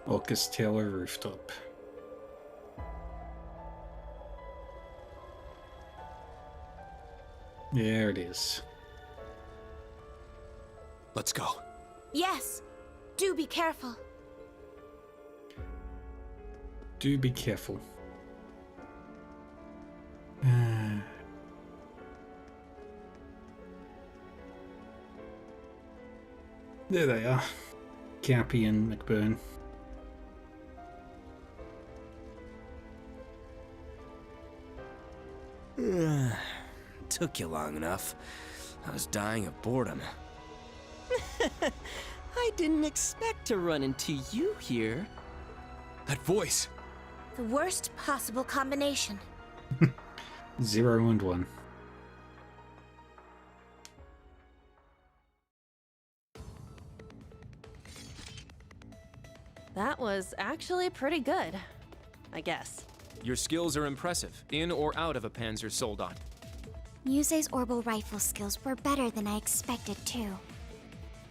Orcus Tower rooftop. There it is. Let's go. Yes. Do be careful. Do be careful. There they are. Cappy and McBurn. Took you long enough. I was dying of boredom. I didn't expect to run into you here. That voice! The worst possible combination. 0 and 1. That was actually pretty good, I guess. Your skills are impressive, in or out of a Panzer Soldat. Muse's orbital rifle skills were better than I expected, too.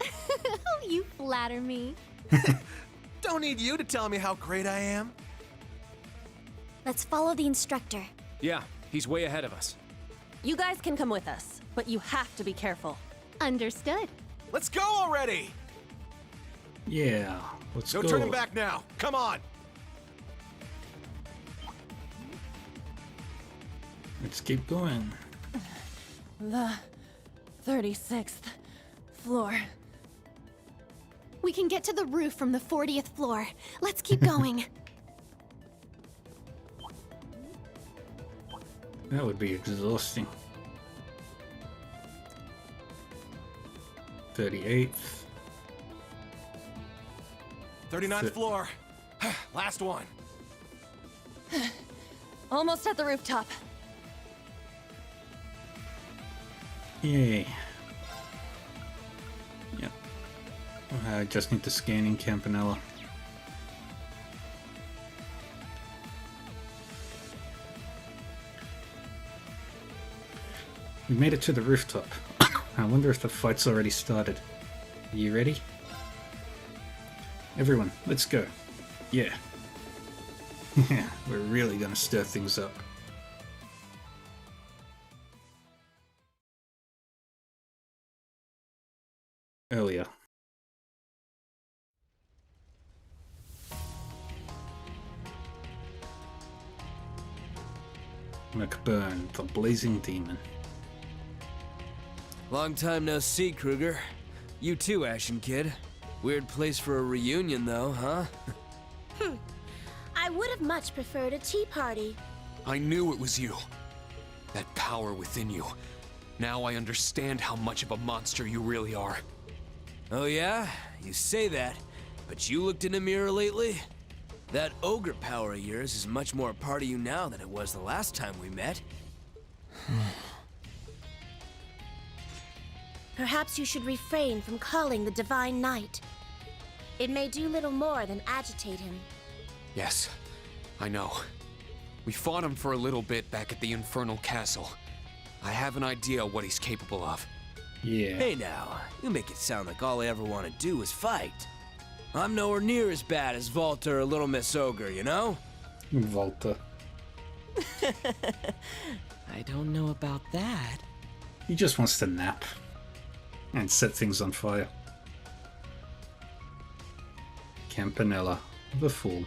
Oh, you flatter me. Don't need you to tell me how great I am. Let's follow the instructor. Yeah, he's way ahead of us. You guys can come with us, but you have to be careful. Understood. Let's go already! Yeah, let's go. No turning back now. Come on! Let's keep going. The 36th floor. We can get to the roof from the 40th floor. Let's keep going. That would be exhausting. 38th. 39th floor. Last one. Almost at the rooftop. Yay. Yep. I just need to scan in Campanella. We made it to the rooftop. I wonder if the fight's already started. Are you ready? Everyone, let's go. Yeah. Yeah, we're really gonna stir things up. Earlier. McBurn, the blazing demon. Long time no see, Kruger. You too, Ashen Kid. Weird place for a reunion, though, huh? I would have much preferred a tea party. I knew it was you. That power within you. Now I understand how much of a monster you really are. Oh yeah? You say that, but you looked in a mirror lately? That ogre power of yours is much more a part of you now than it was the last time we met. Perhaps you should refrain from calling the Divine Knight. It may do little more than agitate him. Yes, I know. We fought him for a little bit back at the Infernal Castle. I have an idea what he's capable of. Yeah. Hey now, you make it sound like all I ever want to do is fight. I'm nowhere near as bad as Volta or Little Miss Ogre, you know? Volta. I don't know about that. He just wants to nap. And set things on fire. Campanella, the fool.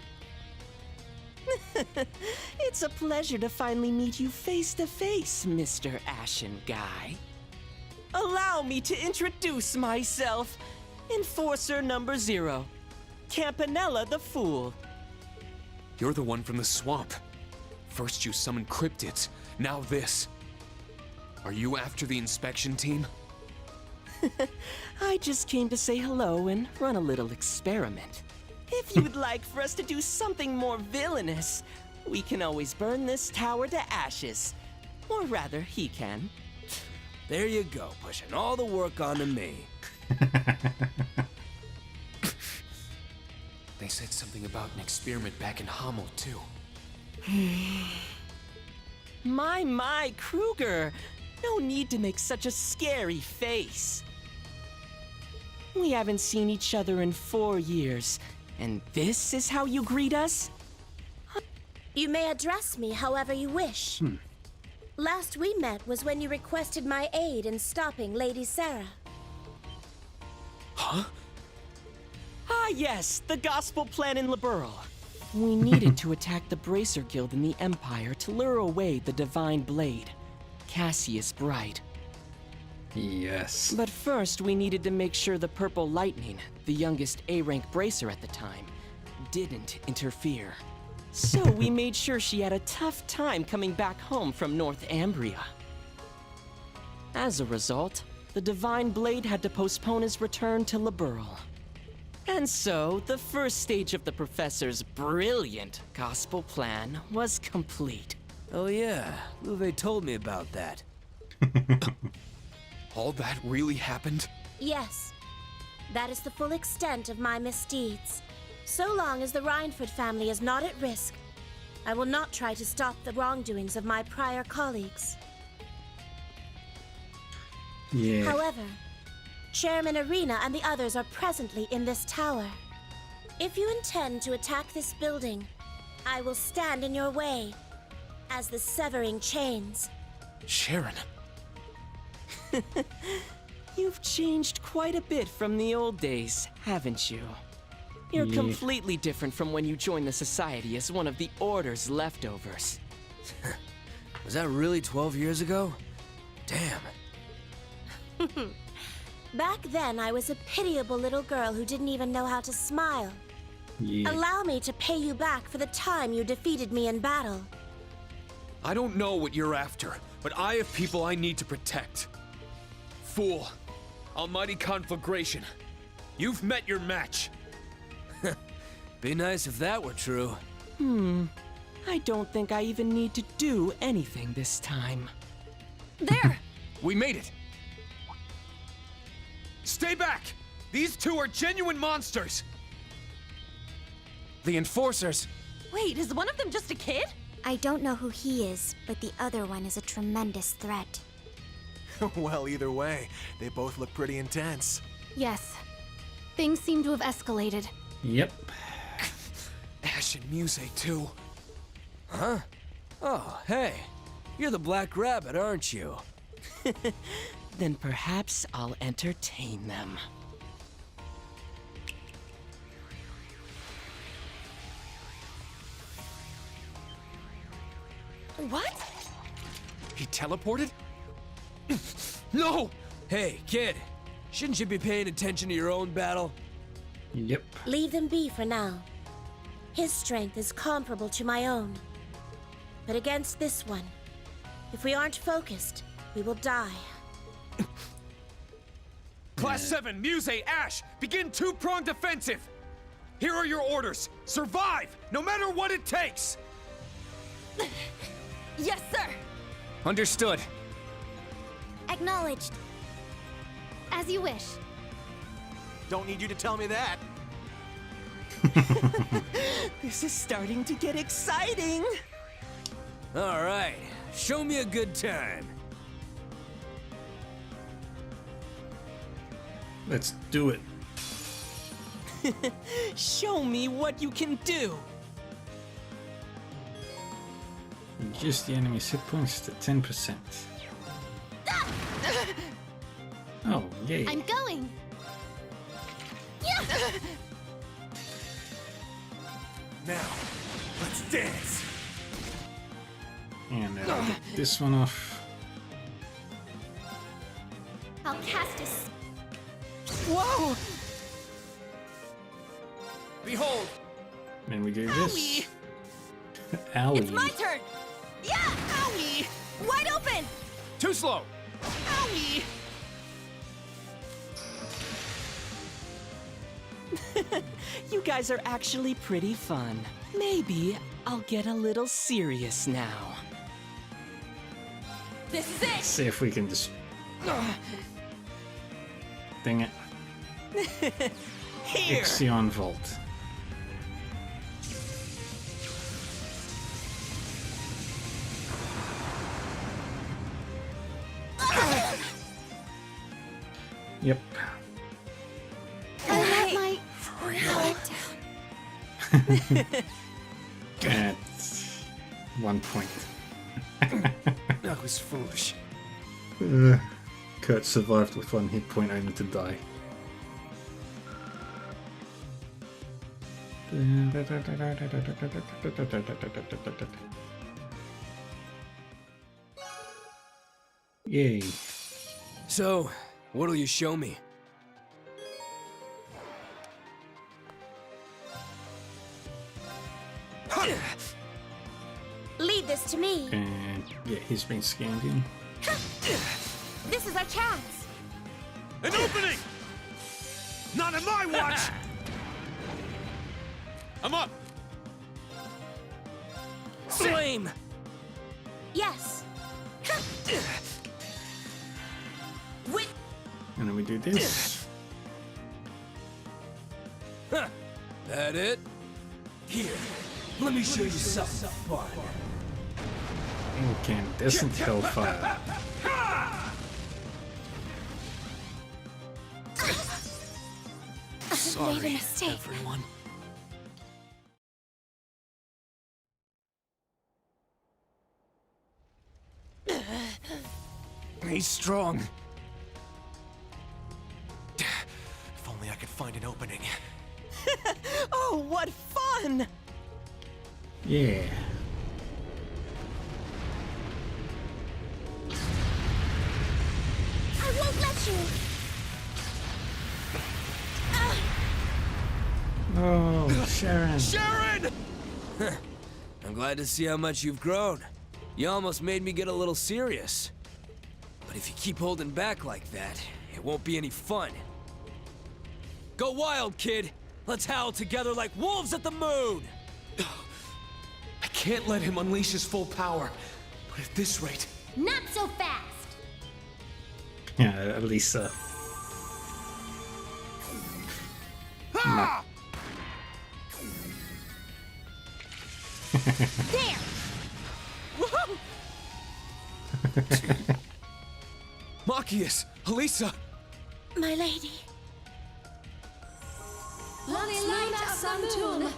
It's a pleasure to finally meet you face to face, Mr. Ashen Guy. Allow me to introduce myself. Enforcer number 0. Campanella the Fool. You're the one from the swamp. First you summoned cryptids, now this. Are you after the inspection team? I just came to say hello and run a little experiment. If you would like for us to do something more villainous, we can always burn this tower to ashes. Or rather, he can. There you go, pushing all the work onto me. They said something about an experiment back in Hamel, too. My, Kruger! No need to make such a scary face. We haven't seen each other in 4 years, And this is how you greet us? You may address me however you wish. Last we met was when you requested my aid in stopping Lady Sarah. Huh? Ah, yes, the gospel plan in Liberl. We needed to attack the Bracer Guild in the Empire to lure away the Divine Blade, Cassius Bright. Yes. But first, we needed to make sure the Purple Lightning, the youngest A-rank Bracer at the time, didn't interfere. So we made sure she had a tough time coming back home from North Ambria. As a result, the Divine Blade had to postpone his return to Liberl. And so, the first stage of the Professor's brilliant gospel plan was complete. Oh yeah, Luve told me about that. All that really happened? Yes. That is the full extent of my misdeeds. So long as the Rhineford family is not at risk, I will not try to stop the wrongdoings of my prior colleagues. Yeah. However, Chairman Arena and the others are presently in this tower. If you intend to attack this building, I will stand in your way as the severing chains. Sharon. You've changed quite a bit from the old days, haven't you? You're Yeah. completely different from when you joined the Society as one of the Order's leftovers. Was that really 12 years ago? Damn. Back then, I was a pitiable little girl who didn't even know how to smile. Yeah. Allow me to pay you back for the time you defeated me in battle. I don't know what you're after, but I have people I need to protect. Fool. Almighty Conflagration. You've met your match. Be nice if that were true. I don't think I even need to do anything this time. There! We made it! Stay back! These two are genuine monsters! The Enforcers! Wait, is one of them just a kid? I don't know who he is, but the other one is a tremendous threat. Well, either way, they both look pretty intense. Yes. Things seem to have escalated. Yep. Ash and Muse, too. Huh? Oh, hey. You're the Black Rabbit, aren't you? Then perhaps I'll entertain them. What? He teleported? No! Hey, kid. Shouldn't you be paying attention to your own battle? Yep. Leave them be for now. His strength is comparable to my own. But against this one, if we aren't focused, we will die. Class 7, Muse, Ash, begin two-pronged defensive! Here are your orders. Survive, no matter what it takes! Yes, sir! Understood. Acknowledged. As you wish. Don't need you to tell me that. This is starting to get exciting! All right, show me a good time. Let's do it. Show me what you can do! Reduce the enemy's hit points to 10%. Oh, yay. I'm going. Now, let's dance. And I'll get this one off. I'll cast a... Whoa! Behold! Then we do this. Owie! Owie. It's my turn! Yeah! Owie! Wide open! Too slow! Owie! You guys are actually pretty fun. Maybe I'll get a little serious now. This is it! See if we can just... Dang it. Here! Ixion Vault. Yep. I let my... For real? At 1 point. That was foolish. Kurt survived with 1 hit point only to die. Yay. So, what'll you show me? Lead this to me. And yeah, he's been scanned in. This is our chance. An opening! Not on my watch! I'm up! Flame! Yes. And then we do this. That it? Here, let me show you something fun. Incandescent hellfire. Sorry, Made a mistake. everyone. He's strong. If only I could find an opening. Oh, what fun! Yeah. I won't let you. Oh, Sharon. Sharon! I'm glad to see how much you've grown. You almost made me get a little serious. But if you keep holding back like that, it won't be any fun. Go wild, kid! Let's howl together like wolves at the moon! I can't let him unleash his full power. But at this rate... Not so fast! Yeah, Elisa. Ah! There! Whoa! Machias! Elisa! My lady. Let's light up Samtun.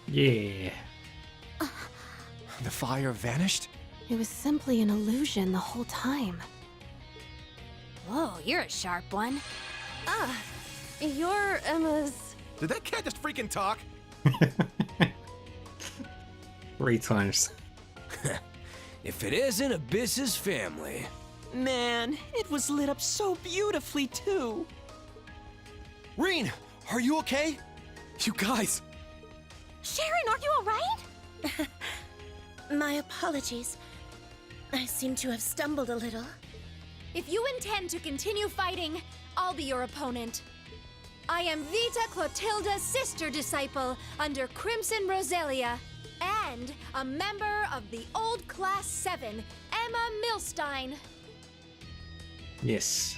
Yeah. The fire vanished? It was simply an illusion the whole time. Whoa, you're a sharp one. You're Emma's... Did that cat just freaking talk? 3 times. If it isn't Abyss's family. Man, it was lit up so beautifully, too. Reen, are you okay? You guys! Sharon, are you alright? My apologies. I seem to have stumbled a little. If you intend to continue fighting, I'll be your opponent. I am Vita Clotilda's sister disciple under Crimson Roselia, and a member of the Old Class 7, Emma Milstein. Yes.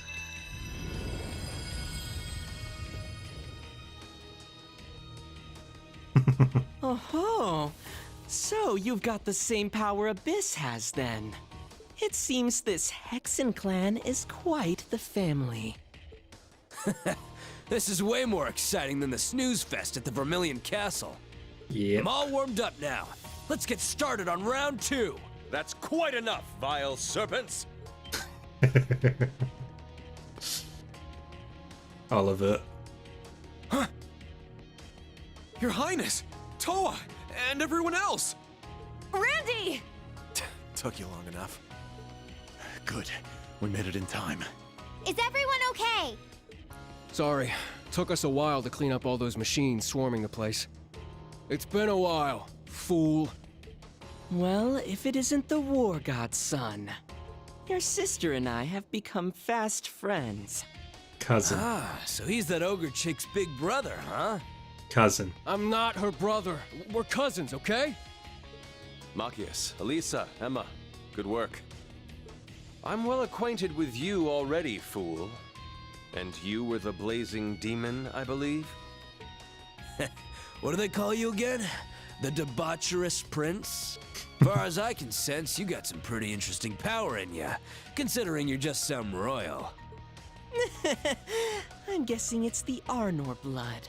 Oh-ho! So you've got the same power Abyss has, then. It seems this Hexen clan is quite the family. This is way more exciting than the snooze fest at the Vermilion Castle. Yeah. I'm all warmed up now. Let's get started on round 2. That's quite enough, vile serpents! All of it. Huh? Your Highness, Toa, and everyone else! Randy! Took you long enough. Good. We made it in time. Is everyone okay? Sorry. Took us a while to clean up all those machines swarming the place. It's been a while, fool. Well, if it isn't the War God's son, your sister and I have become fast friends. Cousin. Ah, so he's that ogre chick's big brother, huh? Cousin. I'm not her brother. We're cousins, okay? Machias, Elisa, Emma, good work. I'm well acquainted with you already, fool. And you were the blazing demon, I believe? What do they call you again? The debaucherous prince? Far as I can sense, you got some pretty interesting power in ya, considering you're just some royal. I'm guessing it's the Arnor blood.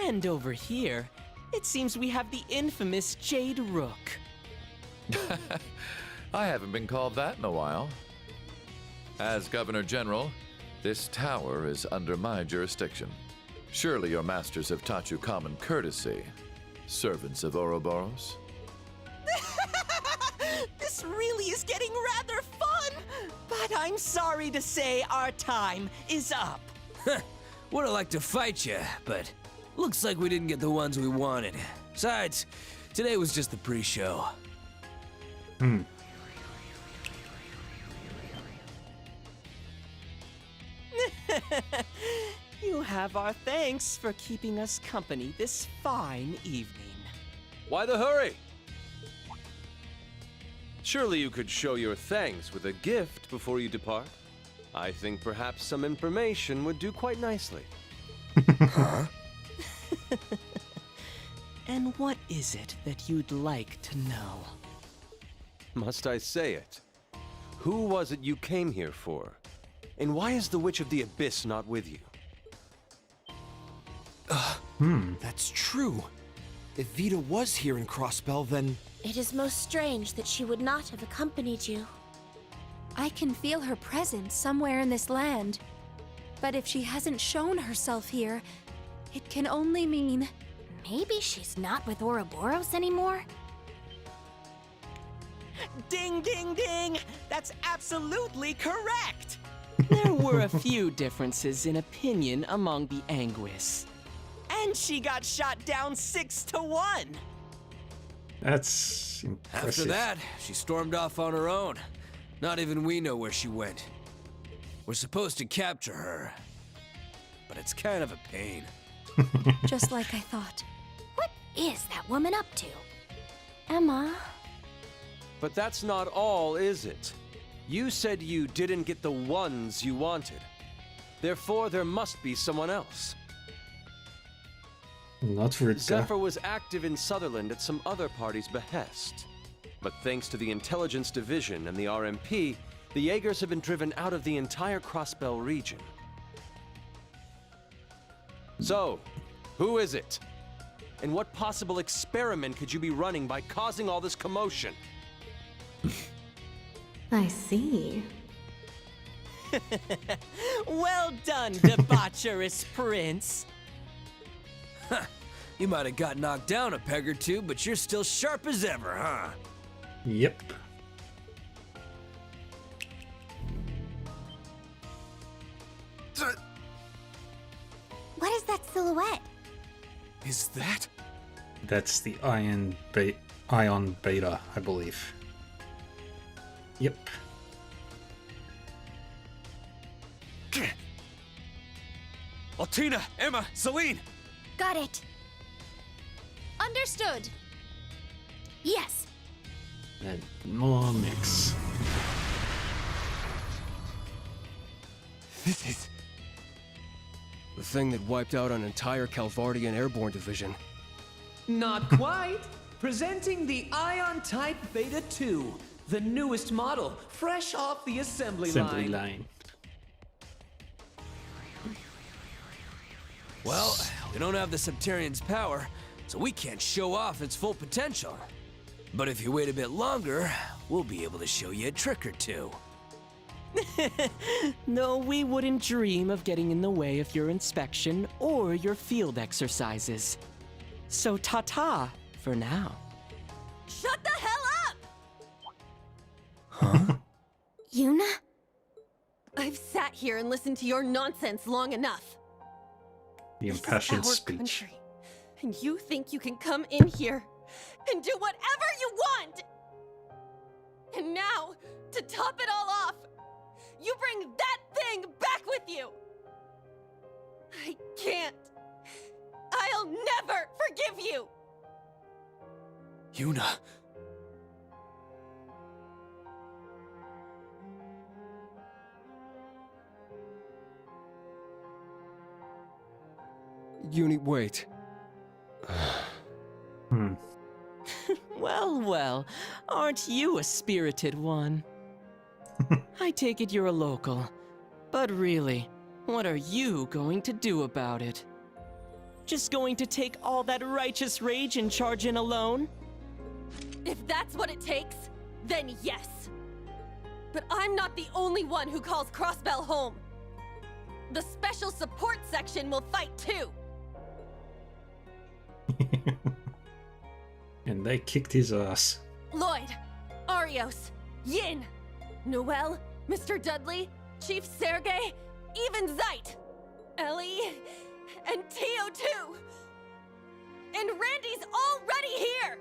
And over here, it seems we have the infamous Jade Rook. I haven't been called that in a while. As Governor General, this tower is under my jurisdiction. Surely your masters have taught you common courtesy, servants of Ouroboros? This really is getting rather fun! But I'm sorry to say our time is up. Would have liked to fight you, but looks like we didn't get the ones we wanted. Besides, today was just the pre-show. You have our thanks for keeping us company this fine evening. Why the hurry? Surely you could show your thanks with a gift before you depart. I think perhaps some information would do quite nicely. Huh? And what is it that you'd like to know? Must I say it? Who was it you came here for? And why is the Witch of the Abyss not with you? That's true. If Vita was here in Crossbell, then... It is most strange that she would not have accompanied you. I can feel her presence somewhere in this land. But if she hasn't shown herself here, it can only mean... Maybe she's not with Ouroboros anymore? Ding, ding, ding! That's absolutely correct! There were a few differences in opinion among the Anguis. And she got shot down 6-1! That's impressive. After that, she stormed off on her own. Not even we know where she went. We're supposed to capture her, but it's kind of a pain. Just like I thought. What is that woman up to? Emma? But that's not all, is it? You said you didn't get the ones you wanted. Therefore, there must be someone else. Not Rutka. Zephyr was active in Sutherland at some other party's behest. But thanks to the Intelligence Division and the RMP, the Jaegers have been driven out of the entire Crossbell region. So, who is it? And what possible experiment could you be running by causing all this commotion? I see. Well done, debaucherous prince. You might have got knocked down a peg or two, but you're still sharp as ever, huh? Yep. What is that silhouette? Is that? That's the Ion Beta, I believe. Yep. Altina, Emma, Celine! Got it. Understood. Yes. And more mix. This is... the thing that wiped out an entire Calvardian airborne division. Not quite. Presenting the Ion Type Beta 2, the newest model, fresh off the assembly line. Well, we don't have the Septarian's power, so we can't show off its full potential. But if you wait a bit longer, we'll be able to show you a trick or two. No, we wouldn't dream of getting in the way of your inspection or your field exercises. So ta-ta for now. Shut the hell up! Huh? Yuna? I've sat here and listened to your nonsense long enough. The This is impassioned our speech. country, and you think you can come in here and do whatever you want! And now, to top it all off, you bring that thing back with you! I can't. I'll never forgive you! Yuna. Uni, wait. Well, well, aren't you a spirited one? I take it you're a local, but really, What are you going to do about it? Just going to take all that righteous rage and charge in alone? If that's what it takes, then yes. But I'm not the only one who calls Crossbell home. The Special Support Section will fight too. And they kicked his ass. Lloyd, Arios, Yin, Noel, Mr. Dudley, Chief Sergei, even Zeit, Ellie, and Tio too. And Randy's already here.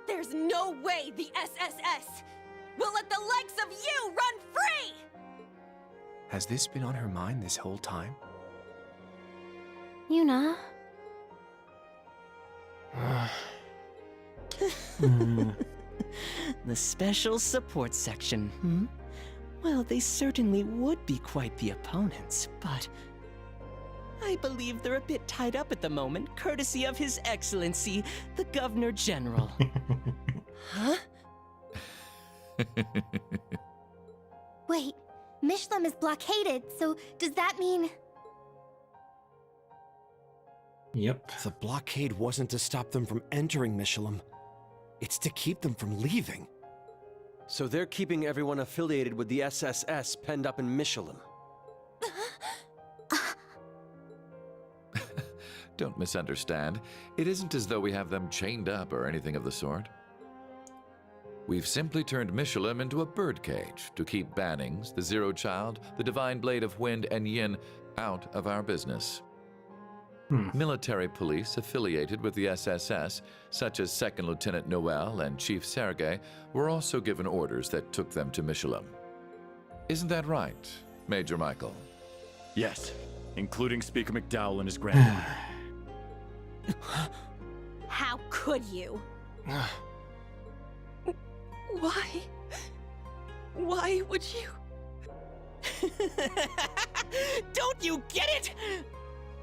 There's no way the SSS will let the likes of you run free! Has this been on her mind this whole time? Yuna. The Special Support Section, hmm? Well, they certainly would be quite the opponents, but I believe they're a bit tied up at the moment, courtesy of His Excellency, the Governor General. Huh? Wait, Mishlam is blockaded, so does that mean... Yep. The blockade wasn't to stop them from entering Mishlam. It's to keep them from leaving. So they're keeping everyone affiliated with the SSS penned up in Mishlam. Don't misunderstand. It isn't as though we have them chained up or anything of the sort. We've simply turned Mishlam into a birdcage to keep Bannings, the Zero Child, the Divine Blade of Wind, and Yin out of our business. Military police affiliated with the SSS, such as Second Lieutenant Noel and Chief Sergei, were also given orders that took them to Mishlam. Isn't that right, Major Michael? Yes, including Speaker McDowell and his granddaughter. How could you? Why? Why would you? Don't you get it?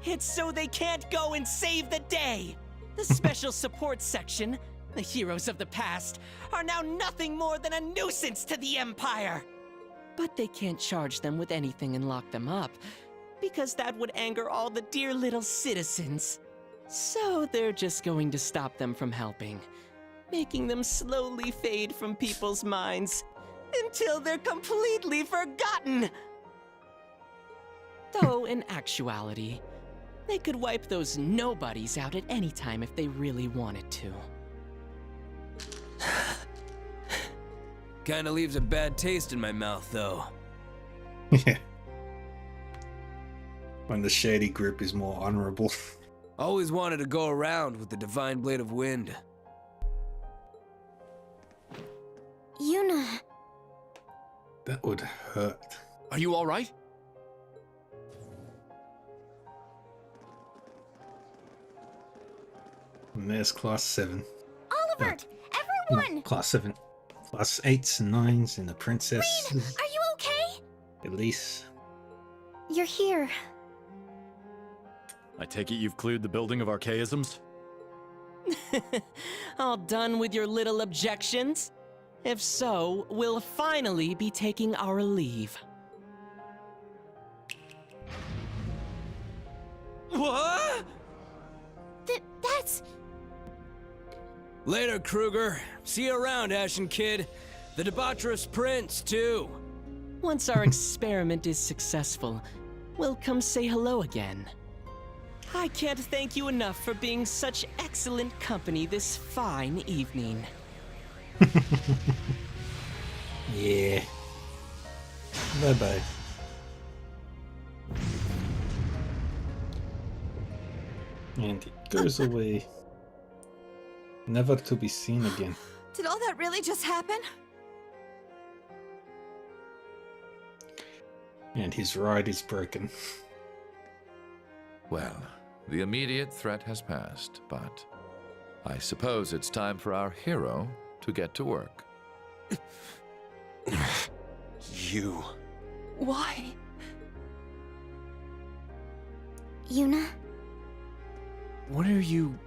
It's so they can't go and save the day. The Special Support Section, the heroes of the past, are now nothing more than a nuisance to the Empire. But they can't charge them with anything and lock them up, because that would anger all the dear little citizens. So they're just going to stop them from helping, making them slowly fade from people's minds until they're completely forgotten. Though in actuality, they could wipe those nobodies out at any time if they really wanted to. Kinda leaves a bad taste in my mouth, though. Yeah. When the shady group is more honorable. Always wanted to go around with the Divine Blade of Wind. Yuna. That would hurt. Are you all right? And there's class 7. Oliver! Everyone! No, class 7. Class 8s and 9s and the princess. Rean, are you okay? Elise. You're here. I take it you've cleared the building of archaisms? All done with your little objections? If so, we'll finally be taking our leave. What? That's... Later, Kruger. See you around, Ashen Kid. The debaucherous prince, too. Once our experiment is successful, we'll come say hello again. I can't thank you enough for being such excellent company this fine evening. Yeah. Bye-bye. And it goes away. Never to be seen again. Did all that really just happen? And his ride is broken. Well, the immediate threat has passed, but I suppose it's time for our hero to get to work. You. Why? Yuna? What are you...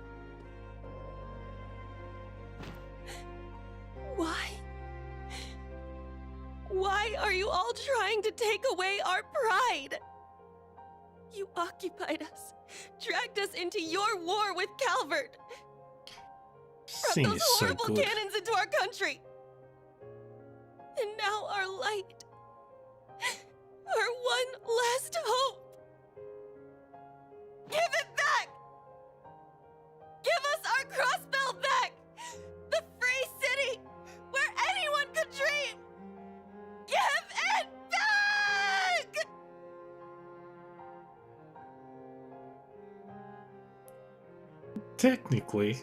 Why? Why are you all trying to take away our pride? You occupied us, dragged us into your war with Calvert. Brought Scene those is so horrible good. cannons into our country. And now our light. Our one last hope. Give it back! Give us our Crossbell back! The free city where anyone could dream! Give it back! Technically,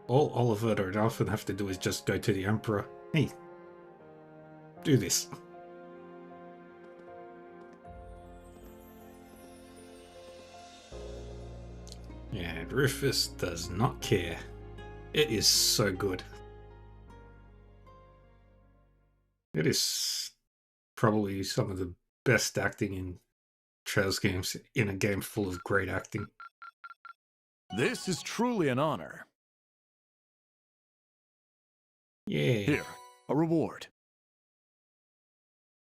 all Oliver and Alfred have to do is just go to the Emperor. Hey, do this. And Rufus does not care. It is so good. It is probably some of the best acting in Trails games in a game full of great acting. This is truly an honor. Yeah. Here, a reward.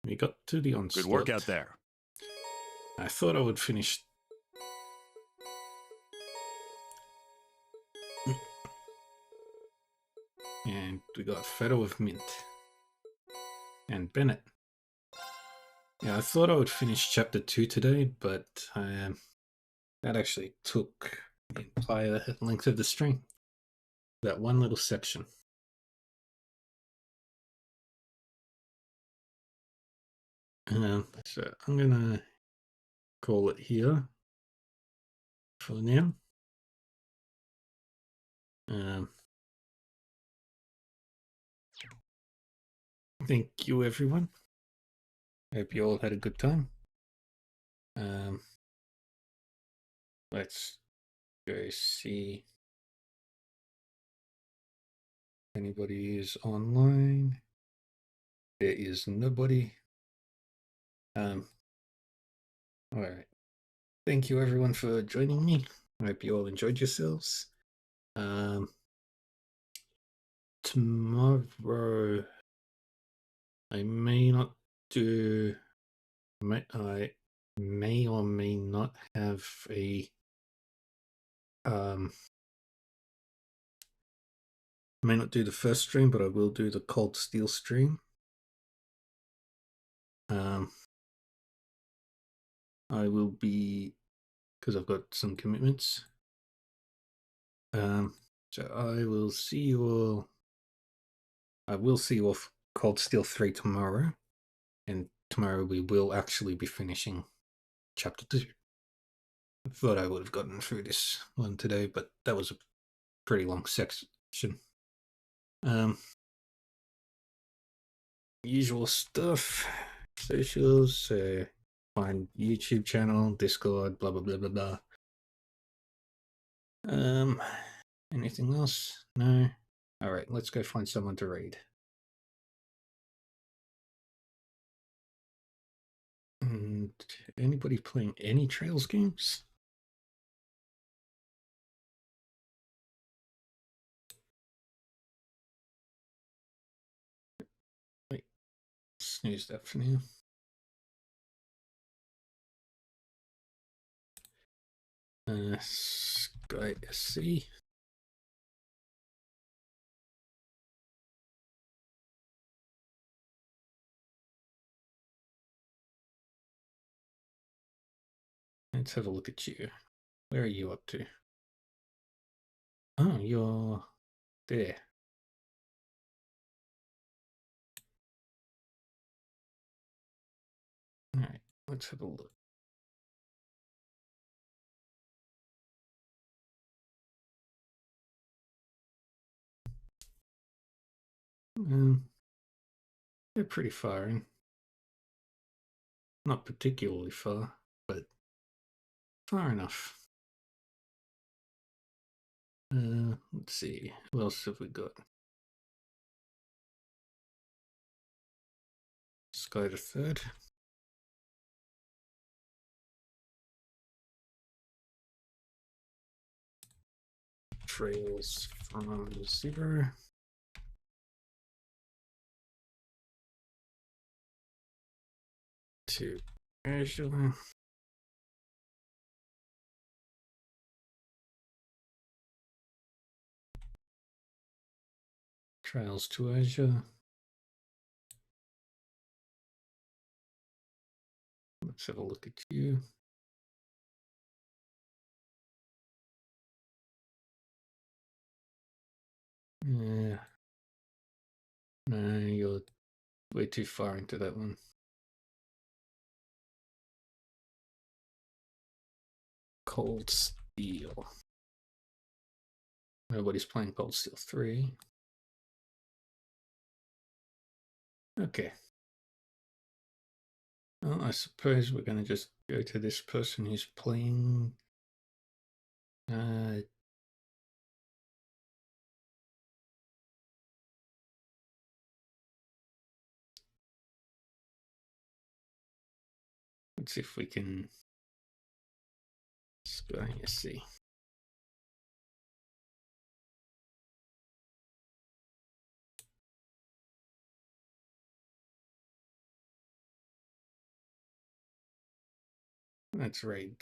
We got to the onslaught. Good work out there. I thought I would finish. And we got Feather of Mint. And Bennett. Yeah, I thought I would finish chapter 2 today, but that actually took the entire length of the stream. That one little section. So I'm gonna call it here for now. Thank you, everyone. Hope you all had a good time. Let's go see if anybody is online. There is nobody. Alright. Thank you everyone for joining me. I hope you all enjoyed yourselves. Tomorrow I may not do I may or may not have a may not do the first stream, but I will do the Cold Steel stream. I will be, because I've got some commitments. So I will see you all. I will see you off Cold Steel 3 tomorrow, and tomorrow we will actually be finishing chapter 2. I thought I would have gotten through this one today, but that was a pretty long section. Usual stuff, socials, find YouTube channel, Discord, blah blah blah blah blah. Anything else? No. All right, let's go find someone to raid. And anybody playing any Trails games? Wait, snooze that for now. Sky SC. Let's have a look at you. Where are you up to? Oh, you're there. Alright, let's have a look. They're pretty far in. Not particularly far, but far enough. Let's see. Who else have we got? Sky the Third. Trails from Zero. to Azure. Trials to Azure. Let's have a look at you. Yeah. No, you're way too far into that one. Cold Steel. Nobody's playing Cold Steel 3. Okay. Well, I suppose we're going to just go to this person who's playing. Let's see if we can. Let's go and see. Let's raid.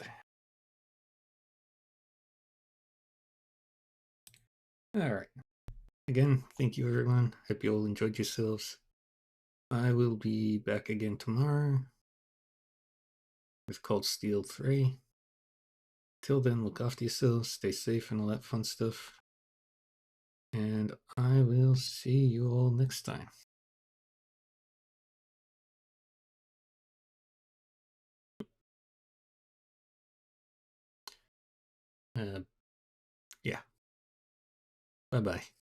Alright. Again, thank you everyone. Hope you all enjoyed yourselves. I will be back again tomorrow with Cold Steel 3. Till then, look after yourselves, stay safe and all that fun stuff. And I will see you all next time. Yeah. Bye-bye.